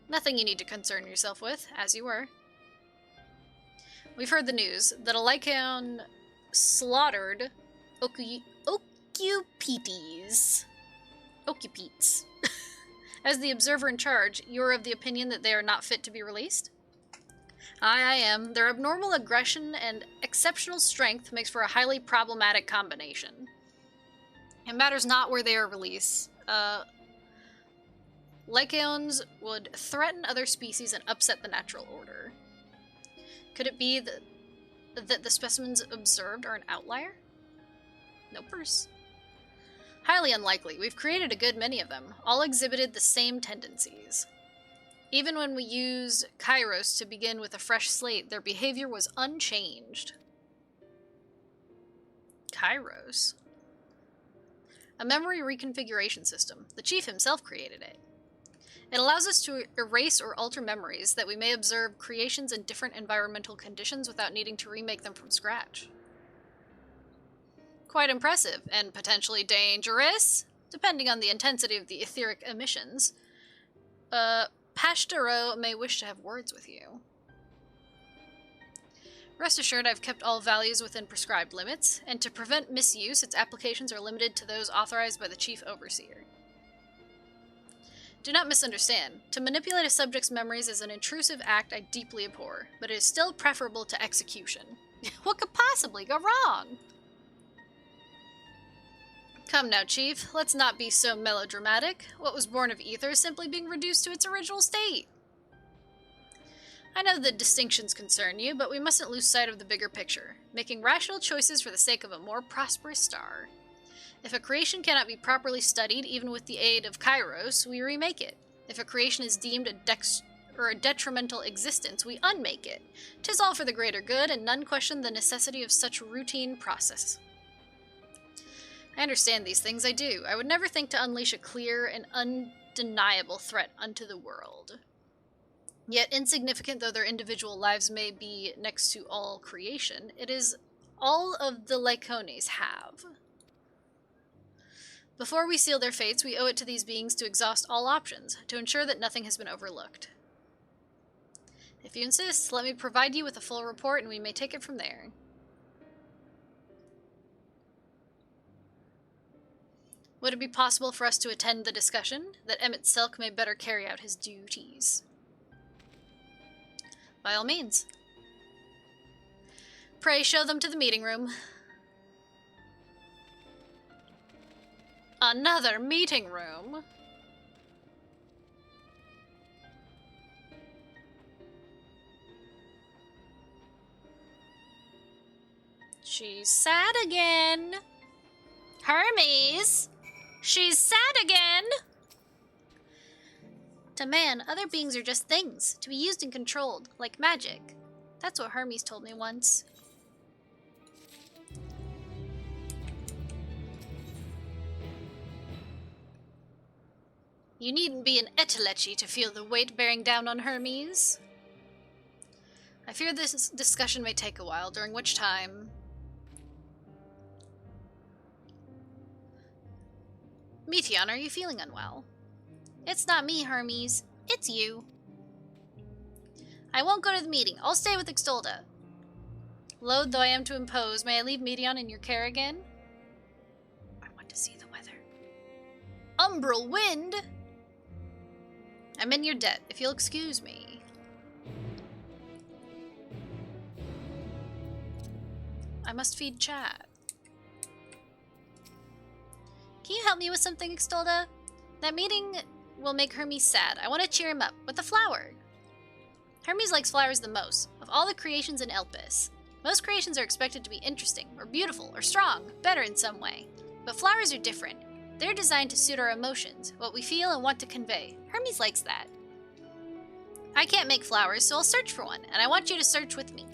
Nothing you need to concern yourself with, as you were. We've heard the news that a Lycaon slaughtered Ocupetes. As the observer in charge, you're of the opinion that they are not fit to be released? I am. Their abnormal aggression and exceptional strength makes for a highly problematic combination. It matters not where they are released. Lycaons would threaten other species and upset the natural order. Could it be that the specimens observed are an outlier? Nopers. Highly unlikely. We've created a good many of them. All exhibited the same tendencies. Even when we used Kairos to begin with a fresh slate, their behavior was unchanged. Kairos? A memory reconfiguration system. The Chief himself created it. It allows us to erase or alter memories that we may observe creations in different environmental conditions without needing to remake them from scratch. Quite impressive, and potentially dangerous, depending on the intensity of the etheric emissions. Pashtero may wish to have words with you. Rest assured I've kept all values within prescribed limits, and to prevent misuse, its applications are limited to those authorized by the Chief Overseer. Do not misunderstand. To manipulate a subject's memories is an intrusive act I deeply abhor, but it is still preferable to execution. What could possibly go wrong? Come now, Chief. Let's not be so melodramatic. What was born of ether is simply being reduced to its original state. I know the distinctions concern you, but we mustn't lose sight of the bigger picture, making rational choices for the sake of a more prosperous star. If a creation cannot be properly studied, even with the aid of Kairos, we remake it. If a creation is deemed a detrimental existence, we unmake it. 'Tis all for the greater good, and none question the necessity of such routine process. I understand these things, I do. I would never think to unleash a clear and undeniable threat unto the world. Yet, insignificant though their individual lives may be next to all creation, it is all of the Lycones have. Before we seal their fates, we owe it to these beings to exhaust all options, to ensure that nothing has been overlooked. If you insist, let me provide you with a full report and we may take it from there. Would it be possible for us to attend the discussion, that Emmett Silk may better carry out his duties? By all means. Pray show them to the meeting room. Another meeting room? She's sad again. Hermes! She's sad again! To man, other beings are just things, to be used and controlled, like magic. That's what Hermes told me once. You needn't be an Etelechi to feel the weight bearing down on Hermes. I fear this discussion may take a while, during which time... Meteon, are you feeling unwell? It's not me, Hermes. It's you. I won't go to the meeting. I'll stay with Extolda. Loath though I am to impose, may I leave Meteon in your care again? I want to see the weather. Umbral wind! I'm in your debt, if you'll excuse me. I must feed Chad. Can you help me with something, Extolda? That meeting will make Hermes sad. I want to cheer him up with a flower. Hermes likes flowers the most, of all the creations in Elpis. Most creations are expected to be interesting, or beautiful, or strong, better in some way. But flowers are different. They're designed to suit our emotions, what we feel and want to convey. Hermes likes that. I can't make flowers, so I'll search for one, and I want you to search with me.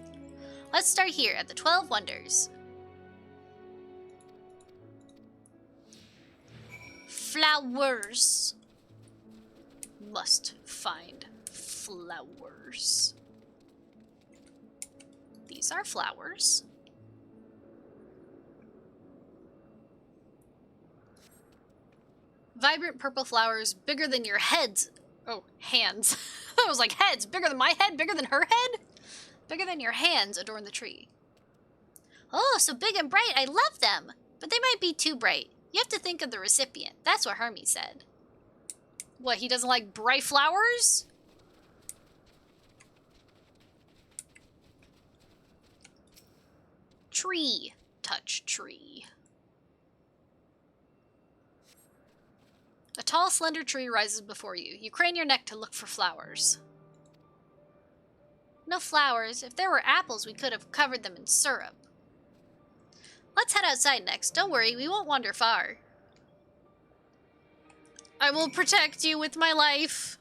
Let's start here at the 12 Wonders. Flowers. Must find flowers. These are flowers. Vibrant purple flowers bigger than your heads. Oh, hands. I was like, heads bigger than my head, bigger than her head? Bigger than your hands adorn the tree. Oh, so big and bright, I love them. But they might be too bright. You have to think of the recipient. That's what Hermes said. What, he doesn't like bright flowers? Tree. Touch tree. A tall, slender tree rises before you. You crane your neck to look for flowers. No flowers. If there were apples, we could have covered them in syrup. Let's head outside next. Don't worry, we won't wander far. I will protect you with my life.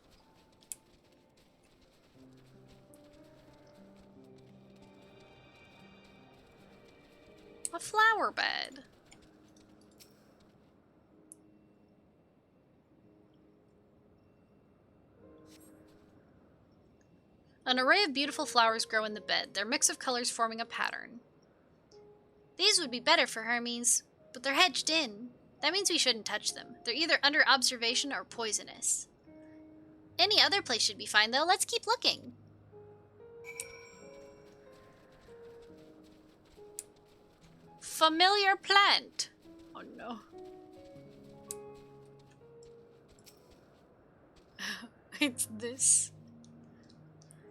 A flower bed. An array of beautiful flowers grow in the bed, their mix of colors forming a pattern. These would be better for Hermes, but they're hedged in. That means we shouldn't touch them. They're either under observation or poisonous. Any other place should be fine, though. Let's keep looking. Familiar plant. Oh no. It's this.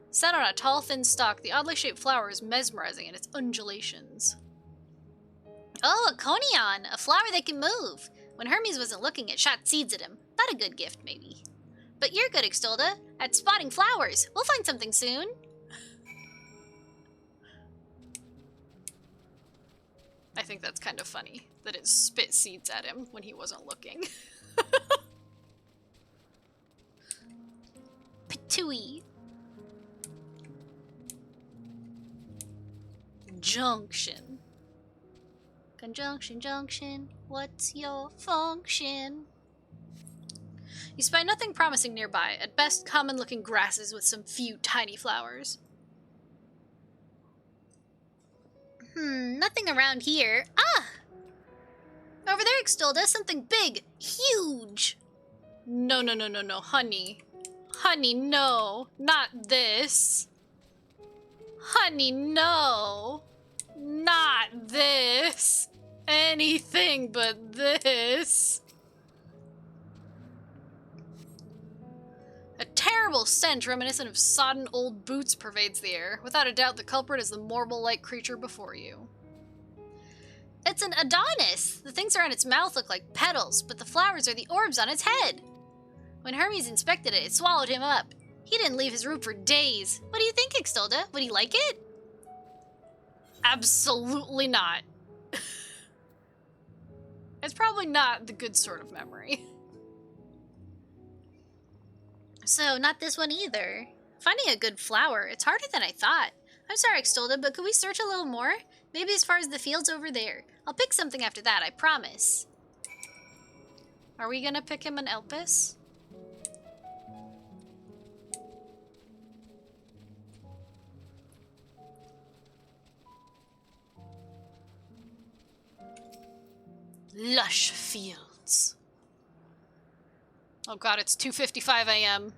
Set on a tall, thin stalk, the oddly shaped flower is mesmerizing in its undulations. Oh, a conion! A flower that can move! When Hermes wasn't looking, it shot seeds at him. Not a good gift, maybe. But you're good, Extolda, at spotting flowers. We'll find something soon. I think that's kind of funny, that it spit seeds at him when he wasn't looking. Patooey. Junction. Conjunction, junction, what's your function? You spy nothing promising nearby, at best common-looking grasses with some few tiny flowers. Nothing around here. Ah! Over there, Extolda, something big, huge! No, no, no, no, no, honey. Honey, no. Not this. Honey, no. Not this. Anything but this. A terrible stench reminiscent of sodden old boots pervades the air. Without a doubt, the culprit is the marble-like creature before you. It's an Adonis! The things around its mouth look like petals, but the flowers are the orbs on its head. When Hermes inspected it, it swallowed him up. He didn't leave his room for days. What do you think, Extolda? Would he like it? Absolutely not. It's probably not the good sort of memory. So, not this one either. Finding a good flower, it's harder than I thought. I'm sorry, Extolda, but could we search a little more? Maybe as far as the fields over there. I'll pick something after that, I promise. Are we gonna pick him an Elpis? Lush fields. Oh god, it's 2:55 a.m.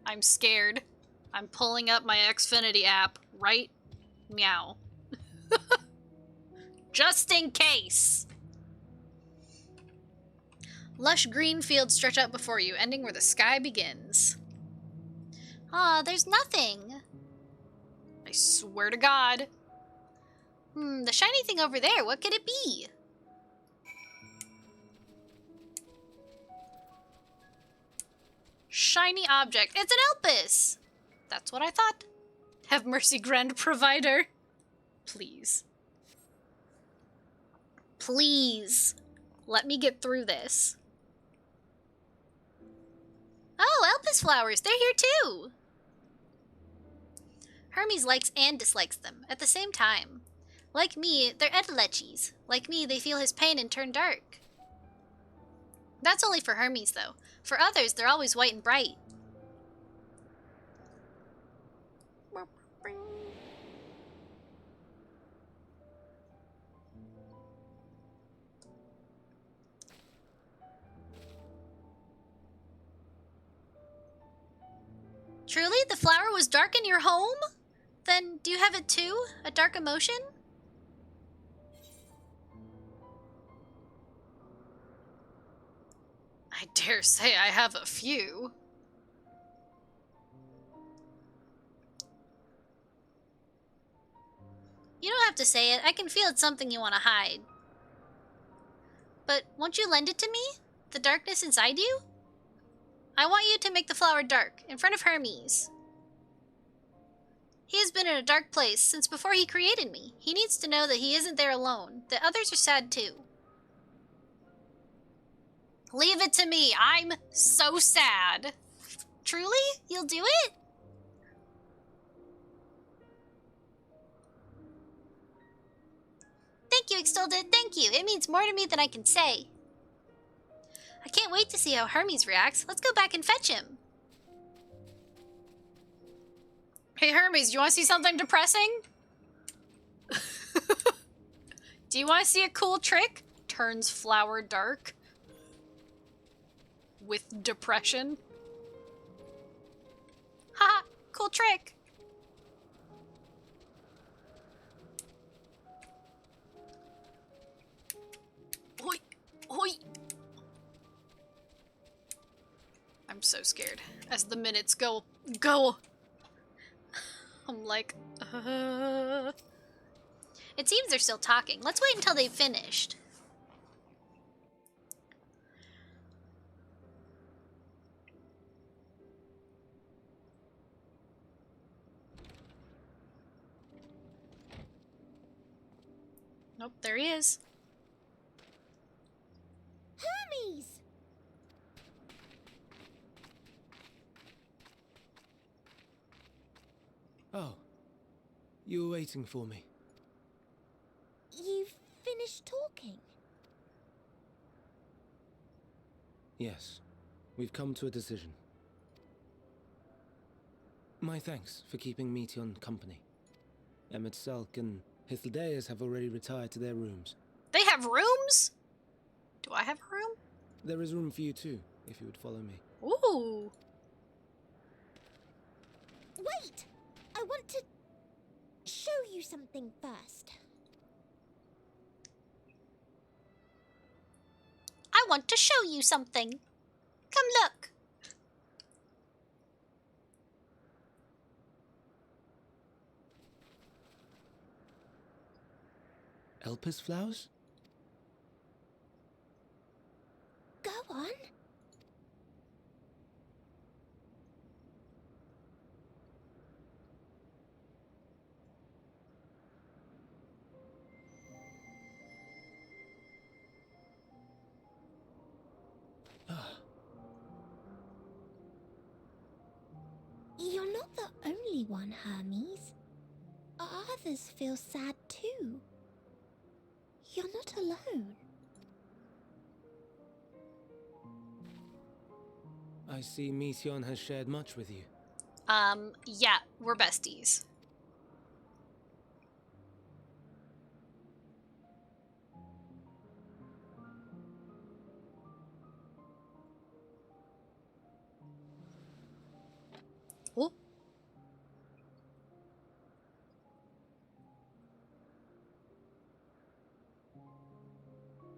I'm scared. I'm pulling up my Xfinity app right meow. Just in case. Lush green fields stretch out before you, ending where the sky begins. Ah, there's nothing. I swear to God. The shiny thing over there, what could it be? Shiny object. It's an Elpis! That's what I thought. Have mercy, Grand Provider. Please. Please. Let me get through this. Oh, Elpis flowers. They're here too. Hermes likes and dislikes them at the same time. Like me, they're Edeleches. Like me, they feel his pain and turn dark. That's only for Hermes, though. For others, they're always white and bright. Truly? The flower was dark in your home? Then do you have it too? A dark emotion? I dare say I have a few. You don't have to say it. I can feel it's something you want to hide. But won't you lend it to me? The darkness inside you? I want you to make the flower dark, in front of Hermes. He has been in a dark place since before he created me. He needs to know that he isn't there alone, that others are sad too. Leave it to me. I'm so sad. Truly? You'll do it? Thank you, Extolded. Thank you. It means more to me than I can say. I can't wait to see how Hermes reacts. Let's go back and fetch him. Hey, Hermes, do you want to see something depressing? Do you want to see a cool trick? Turns flower dark. With depression. Haha, cool trick. Hoi, hoi. I'm so scared. As the minutes go. I'm like, It seems they're still talking. Let's wait until they've finished. Nope, there he is. Hermes! Oh, you were waiting for me. You've finished talking? Yes, we've come to a decision. My thanks for keeping Meteon company. Emmett Selk and Hythlodaeus have already retired to their rooms. They have rooms? Do I have a room? There is room for you too, if you would follow me. Ooh. Wait! I want to show you something first. I want to show you something. Come look. Elpis flowers? Go on. You're not the only one, Hermes. Others feel sad too. You're not alone. I see Meteon has shared much with you. Yeah, we're besties.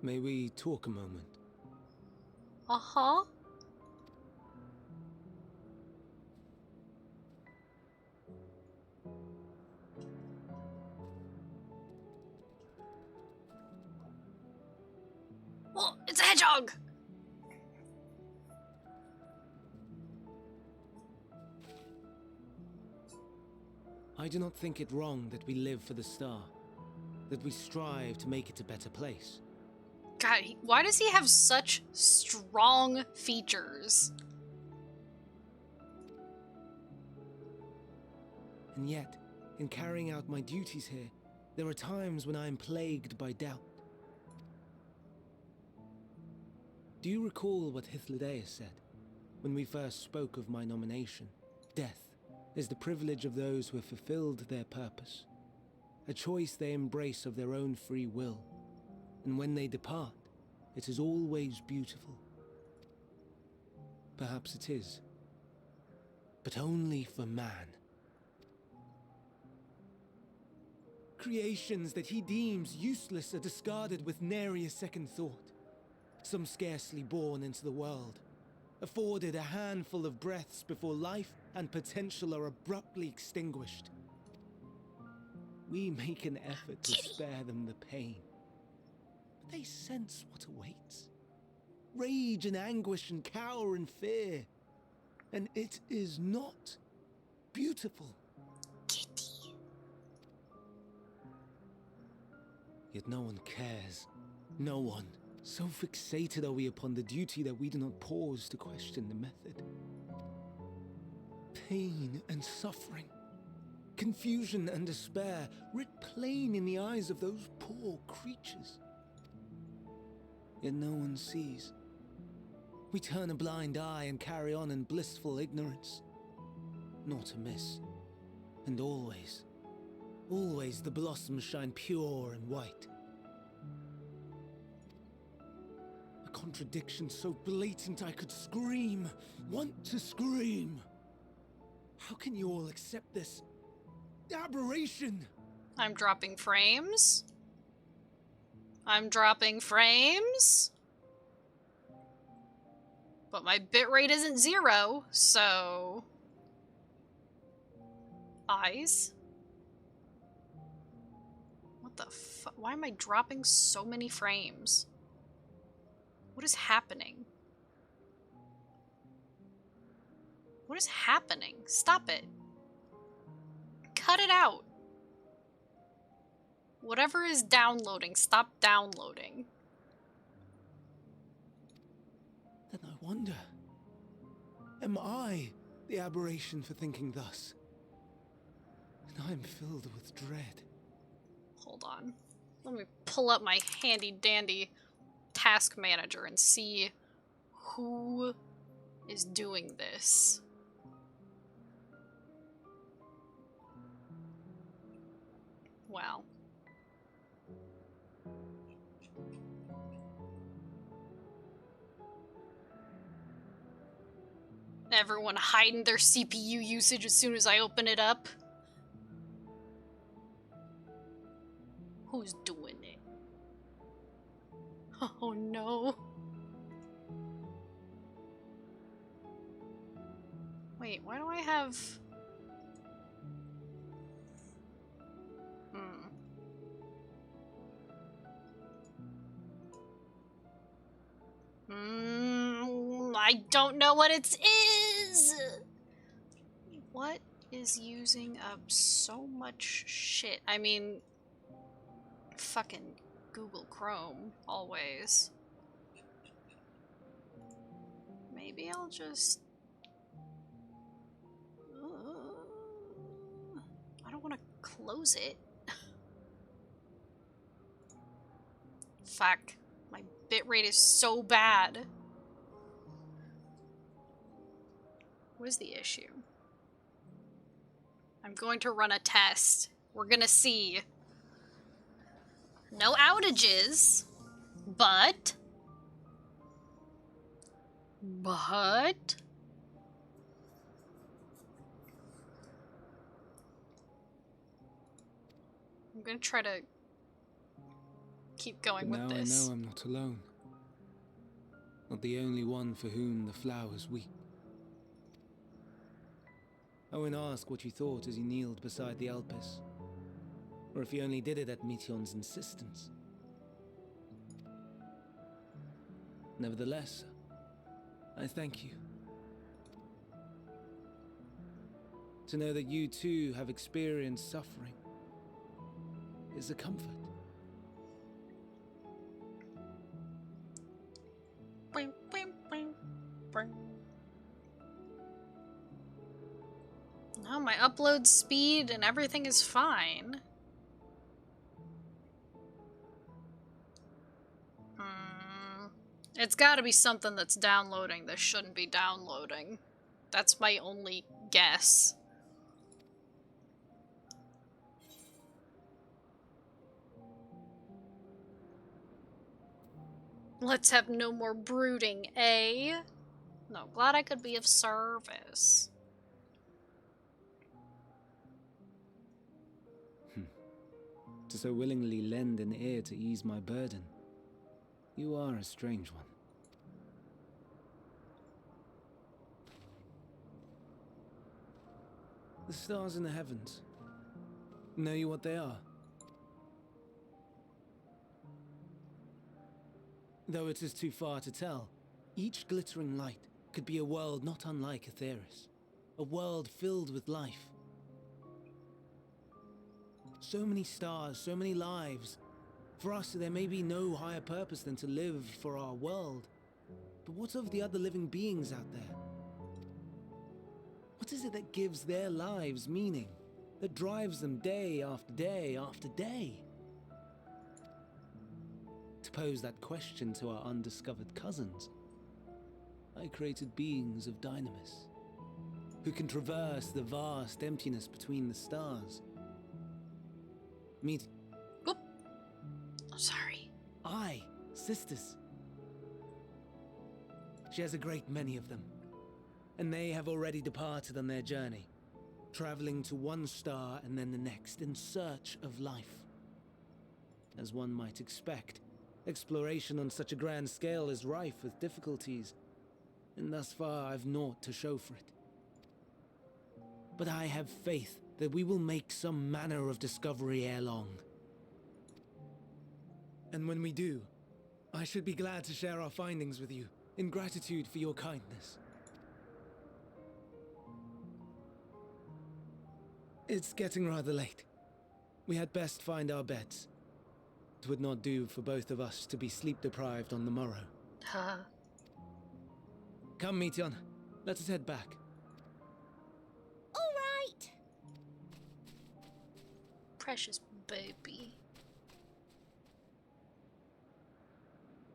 May we talk a moment? Uh-huh. Oh, it's a hedgehog! I do not think it wrong that we live for the star, that we strive to make it a better place. God, why does he have such strong features? And yet, in carrying out my duties here, there are times when I am plagued by doubt. Do you recall what Hythlodaeus said when we first spoke of my nomination? Death is the privilege of those who have fulfilled their purpose, a choice they embrace of their own free will, and when they depart, it is always beautiful. Perhaps it is, but only for man. Creations that he deems useless are discarded with nary a second thought. Some scarcely born into the world, afforded a handful of breaths before life and potential are abruptly extinguished. We make an effort to spare them the pain, but they sense what awaits. Rage and anguish and cower and fear, and it is not beautiful. Kitty. Yet no one cares. No one. So fixated are we upon the duty that we do not pause to question the method. Pain and suffering, confusion and despair, writ plain in the eyes of those poor creatures. Yet no one sees. We turn a blind eye and carry on in blissful ignorance. Not amiss. And always, always the blossoms shine pure and white. A contradiction so blatant I could scream, want to scream. How can you all accept this aberration? I'm dropping frames. I'm dropping frames. But my bitrate isn't 0, so... Eyes? What the fuck? Why am I dropping so many frames? What is happening? What is happening? Stop it. Cut it out. Whatever is downloading, stop downloading. Then I wonder, am I the aberration for thinking thus? And I am filled with dread. Hold on. Let me pull up my handy dandy task manager and see who is doing this. Wow. Everyone hiding their CPU usage as soon as I open it up. Who's doing it? Oh no. Wait, why do I have... I don't know what it is! What is using up so much shit? I mean, fucking Google Chrome, always. Maybe I'll just... I don't want to close it. Fuck. My bitrate is so bad. What is the issue? I'm going to run a test. We're gonna see. No outages, but... I'm gonna try to keep going But with now this. I know I'm not alone. Not the only one for whom the flowers weep. I won't ask what you thought as you kneeled beside the Elpis, or if you only did it at Meteon's insistence. Nevertheless, I thank you. To know that you too have experienced suffering is a comfort. Bing, bing, bing, bing. No, my upload speed and everything is fine. It's gotta be something that's downloading that shouldn't be downloading. That's my only guess. Let's have no more brooding, eh? No, glad I could be of service. To so willingly lend an ear to ease my burden. You are a strange one. The stars in the heavens. Know you what they are? Though it is too far to tell, each glittering light could be a world not unlike Aetheris. A world filled with life. So many stars, so many lives. For us, there may be no higher purpose than to live for our world. But what of the other living beings out there? What is it that gives their lives meaning? That drives them day after day after day? To pose that question to our undiscovered cousins, I created beings of Dynamis, who can traverse the vast emptiness between the stars. Meet... Oop. Oh, sorry. Sisters. She has a great many of them, and they have already departed on their journey, traveling to one star and then the next in search of life. As one might expect, exploration on such a grand scale is rife with difficulties, and thus far I've naught to show for it. But I have faith that we will make some manner of discovery ere long. And when we do, I should be glad to share our findings with you, in gratitude for your kindness. It's getting rather late. We had best find our beds. It would not do for both of us to be sleep-deprived on the morrow. Huh. Come, Meteon. Let us head back. All right. Precious baby.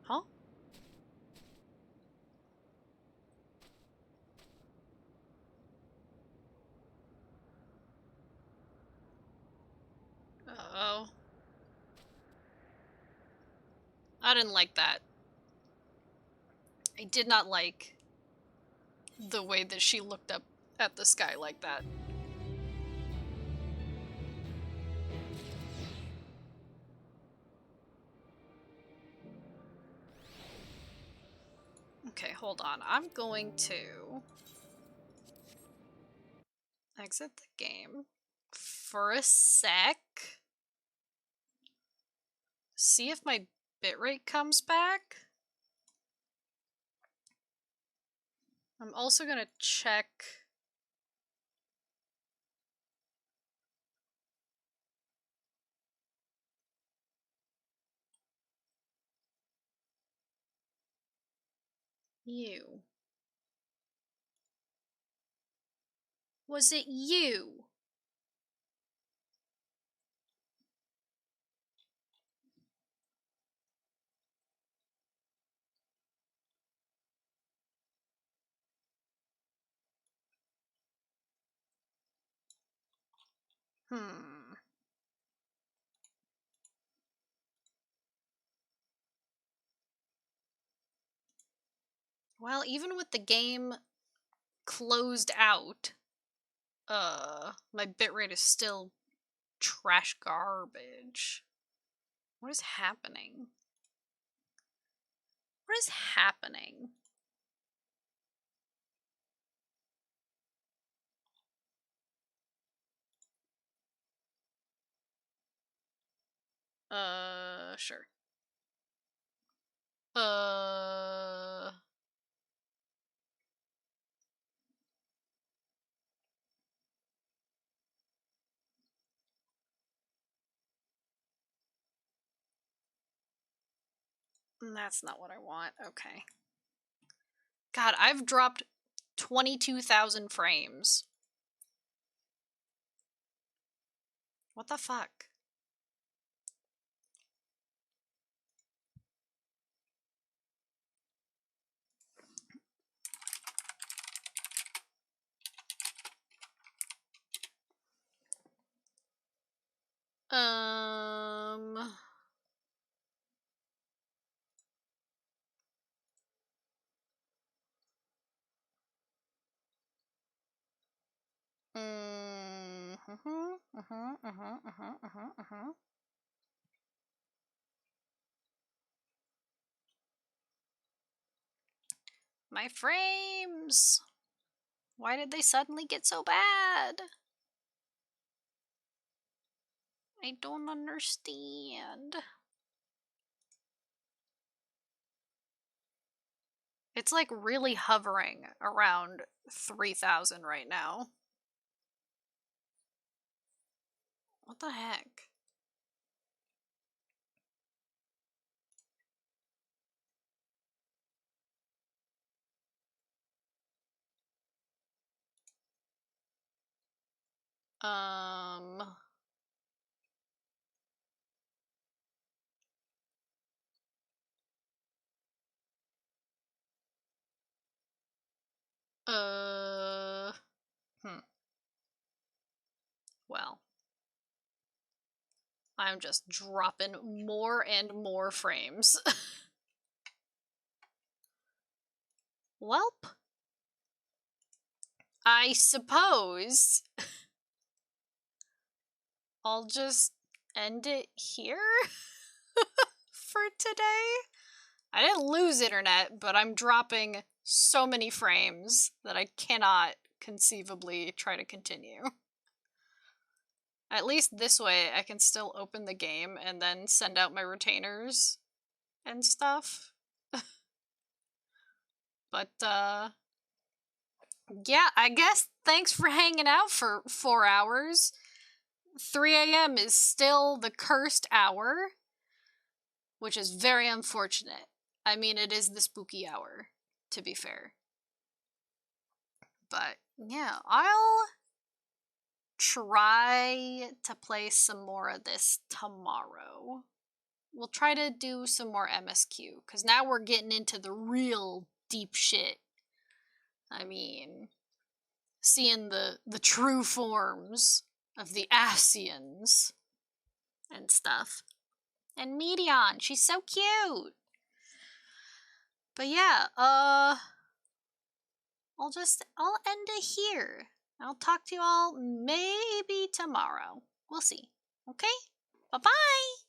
Huh? Uh-oh. I didn't like that. I did not like the way that she looked up at the sky like that. Okay, hold on. I'm going to exit the game for a sec. See if my bitrate comes back. I'm also gonna check. You. Was it you? Hmm. Well, even with the game closed out, my bitrate is still trash garbage. What is happening? What is happening? Sure. That's not what I want. Okay. God, I've dropped 22,000 frames. What the fuck? Um... My frames! Why did they suddenly get so bad? I don't understand. It's like really hovering around 3,000 right now. What the heck? Um... Uh... Hmm. Well. I'm just dropping more and more frames. Welp. I suppose I'll just end it here for today. I didn't lose internet, but I'm dropping so many frames that I cannot conceivably try to continue. At least this way I can still open the game and then send out my retainers and stuff. But, yeah, I guess thanks for hanging out for 4 hours. 3 a.m. is still the cursed hour, which is very unfortunate. I mean, it is the spooky hour, to be fair. But, yeah, I'll try to play some more of this tomorrow. We'll try to do some more MSQ, because now we're getting into the real deep shit. I mean, seeing the true forms of the Asians and stuff. And Medion, she's so cute. But yeah, I'll end it here. I'll talk to you all maybe tomorrow. We'll see. Okay? Bye-bye!